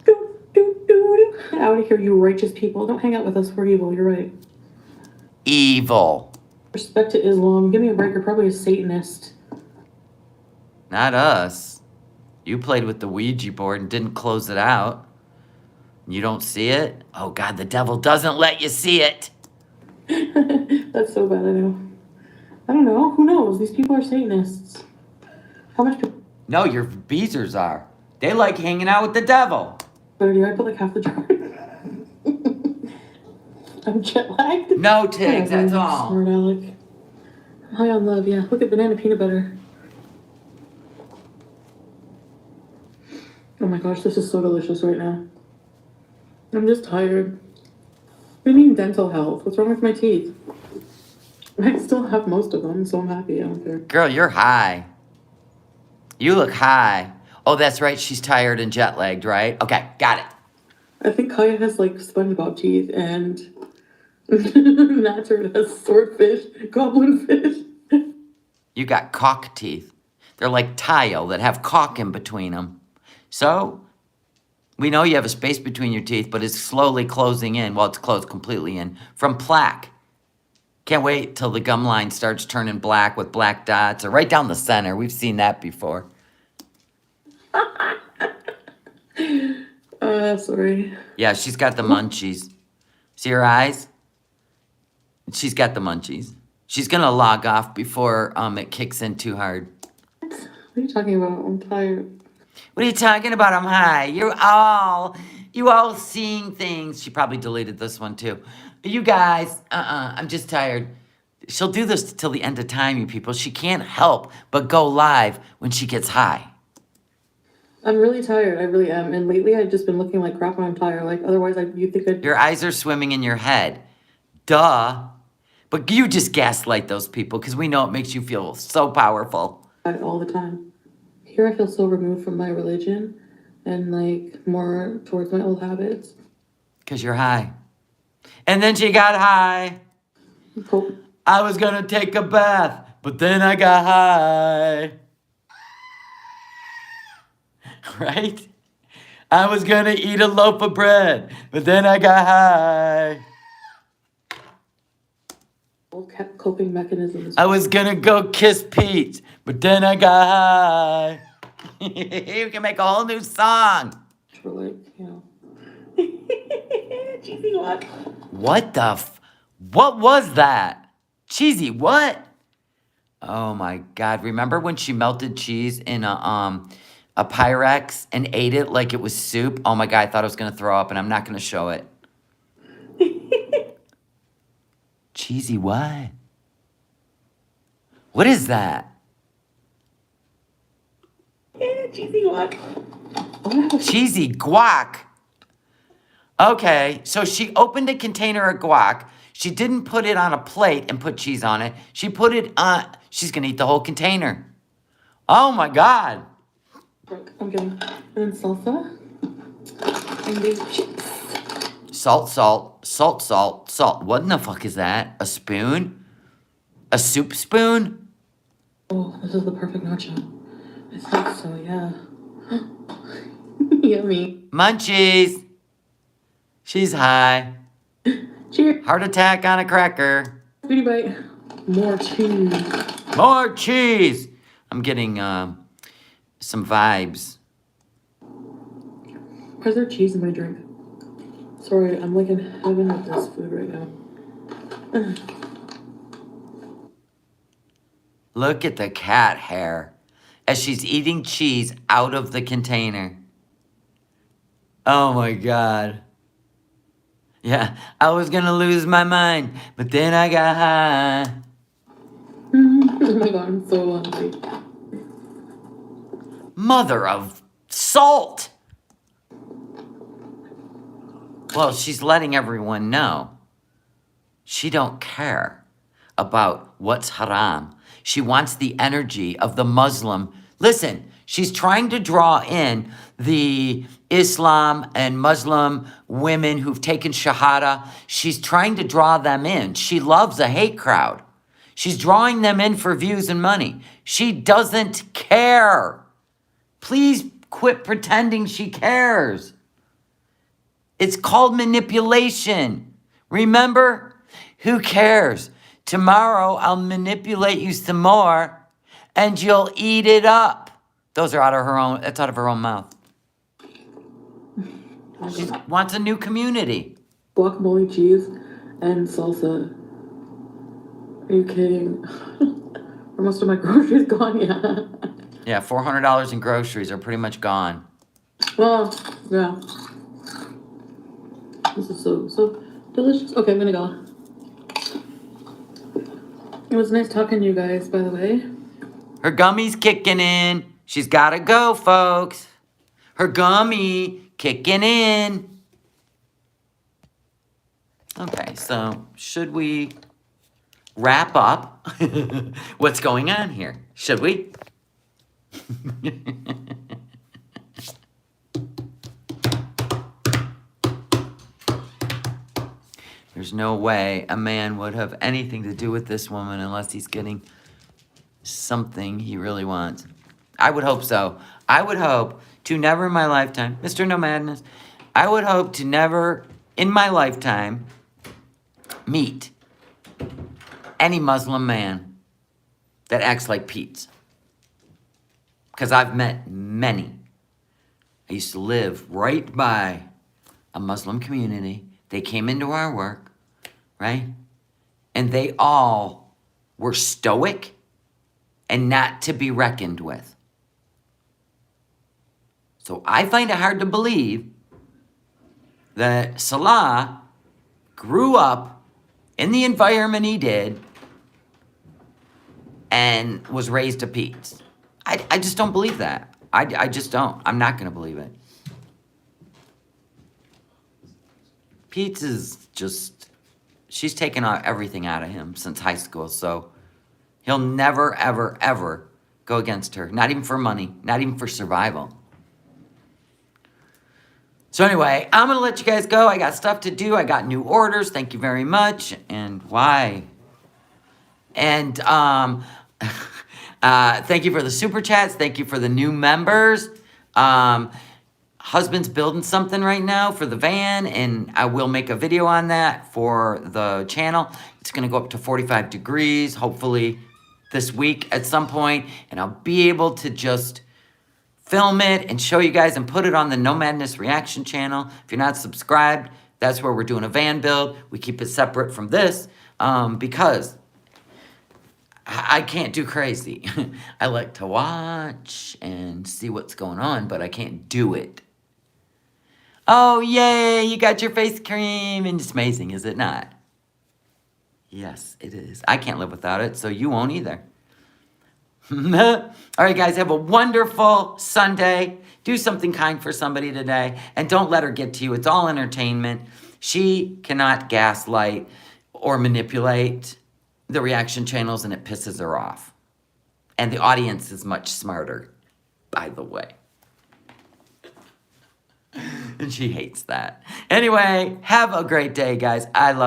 [SPEAKER 2] Do, do, do, do. Get out of here, you righteous people. Don't hang out with us. We're evil. You're right.
[SPEAKER 1] Evil.
[SPEAKER 2] Respect to Islam. Give me a break. You're probably a Satanist.
[SPEAKER 1] Not us. You played with the Ouija board and didn't close it out. You don't see it? Oh God, the devil doesn't let you see it.
[SPEAKER 2] That's so bad, I know. I don't know. Who knows? These people are Satanists. How much
[SPEAKER 1] No, your beezers are. They like hanging out with the devil.
[SPEAKER 2] dirty? I put like half the jar. I'm jet lagged.
[SPEAKER 1] No, Tiggs, that's all.
[SPEAKER 2] Smart Alec. High on love, yeah. Look at banana peanut butter. Oh my gosh, this is so delicious right now. I'm just tired. I mean dental health. What's wrong with my teeth? I still have most of them, so I'm happy. I don't care.
[SPEAKER 1] Girl, you're high. You look high. Oh, that's right. She's tired and jet lagged, right? Okay, got it.
[SPEAKER 2] I think Kaya has like SpongeBob teeth and Natter has swordfish, goblin fish.
[SPEAKER 1] You got caulk teeth. They're like tile that have caulk in between them. So, we know you have a space between your teeth, but it's slowly closing in. Well, it's closed completely in from plaque. Can't wait till the gum line starts turning black with black dots or right down the center. We've seen that before.
[SPEAKER 2] Sorry.
[SPEAKER 1] Yeah, she's got the munchies. See her eyes? She's got the munchies. She's gonna log off before it kicks in too hard.
[SPEAKER 2] What are you talking about? I'm tired.
[SPEAKER 1] What are you talking about? I'm high. You all seeing things. She probably deleted this one too. You guys, I'm just tired. She'll do this till the end of time, you people. She can't help but go live when she gets high.
[SPEAKER 2] I'm really tired. I really am. And lately, I've just been looking like crap when I'm tired. Like, otherwise, you think I'd...
[SPEAKER 1] Your eyes are swimming in your head. Duh. But you just gaslight those people because we know it makes you feel so powerful.
[SPEAKER 2] all the time. Here, I feel so removed from my religion and, like, more towards my old habits.
[SPEAKER 1] Because you're high. And then she got high.
[SPEAKER 2] Cool.
[SPEAKER 1] I was going to take a bath, but then I got high. Right? I was going to eat a loaf of bread, but then I got high.
[SPEAKER 2] Coping mechanisms.
[SPEAKER 1] I was going to go kiss Pete, but then I got high. You can make a whole new song.
[SPEAKER 2] For, like, you know. Cheesy what?
[SPEAKER 1] What the what was that? Cheesy what? Oh my God. Remember when she melted cheese in a Pyrex and ate it like it was soup? Oh my God, I thought I was going to throw up and I'm not going to show it. Cheesy what? What is that?
[SPEAKER 2] Cheesy what?
[SPEAKER 1] Cheesy guac. Okay, so she opened a container of guac. She didn't put it on a plate and put cheese on it. She put it on, she's going to eat the whole container. Oh my God.
[SPEAKER 2] I'm kidding. And then salsa. And these chips.
[SPEAKER 1] Salt, salt, salt, salt, salt. What in the fuck is that? A spoon? A soup spoon?
[SPEAKER 2] Oh, this is the perfect nacho. I think so, yeah. Yummy.
[SPEAKER 1] Munchies. She's high.
[SPEAKER 2] Cheers.
[SPEAKER 1] Heart attack on a cracker.
[SPEAKER 2] Foodie bite. More cheese.
[SPEAKER 1] More cheese. I'm getting some vibes.
[SPEAKER 2] Why is there cheese in my drink? Sorry, I'm like in heaven with this food right now.
[SPEAKER 1] Look at the cat hair as she's eating cheese out of the container. Oh my God. Yeah, I was gonna lose my mind, but then I got high.
[SPEAKER 2] Oh my God, I'm so hungry.
[SPEAKER 1] Mother of salt. Well, she's letting everyone know she don't care about what's haram. She wants the energy of the Muslim. Listen, she's trying to draw in the Islam and Muslim women who've taken Shahada. She's trying to draw them in. She loves a hate crowd. She's drawing them in for views and money. She doesn't care. Please quit pretending she cares. It's called manipulation. Remember? Who cares? Tomorrow I'll manipulate you some more and you'll eat it up. Those are out of her own, that's out of her own mouth. She wants a new community.
[SPEAKER 2] Guacamole, cheese, and salsa. Are you kidding? Are most of my groceries gone? Yeah.
[SPEAKER 1] Yeah, $400 in groceries are pretty much gone.
[SPEAKER 2] Well, yeah. This is so delicious. Okay, I'm gonna go. It was nice talking to you guys, by the way.
[SPEAKER 1] Her gummy's kicking in. She's gotta go, folks. Her gummy kicking in. Okay, so should we wrap up what's going on here? Should we? There's no way a man would have anything to do with this woman unless he's getting something he really wants. I would hope so. I would hope to never in my lifetime, Mr. No Madness, I would hope to never in my lifetime meet any Muslim man that acts like Pete's. Because I've met many. I used to live right by a Muslim community. They came into our work, right? And they all were stoic and not to be reckoned with. So I find it hard to believe that Salah grew up in the environment he did and was raised to Pete's. I just don't believe that. I just don't. I'm not going to believe it. Pete's is just, she's taken everything out of him since high school, so he'll never, ever, ever go against her. Not even for money, not even for survival. So anyway, I'm going to let you guys go. I got stuff to do. I got new orders. Thank you very much. And why? And thank you for the super chats. Thank you for the new members. Husband's building something right now for the van, and I will make a video on that for the channel. It's going to go up to 45 degrees, hopefully this week at some point, and I'll be able to just film it and show you guys and put it on the No Madness Reaction channel. If you're not subscribed, that's where we're doing a van build. We keep it separate from this because I can't do crazy. I like to watch and see what's going on, but I can't do it. Oh, yay, you got your face cream, and it's amazing, is it not? Yes, it is. I can't live without it, so you won't either. All right, guys, have a wonderful Sunday. Do something kind for somebody today, and don't let her get to you. It's all entertainment. She cannot gaslight or manipulate the reaction channels, and it pisses her off. And the audience is much smarter, by the way. And she hates that. Anyway, have a great day, guys. I love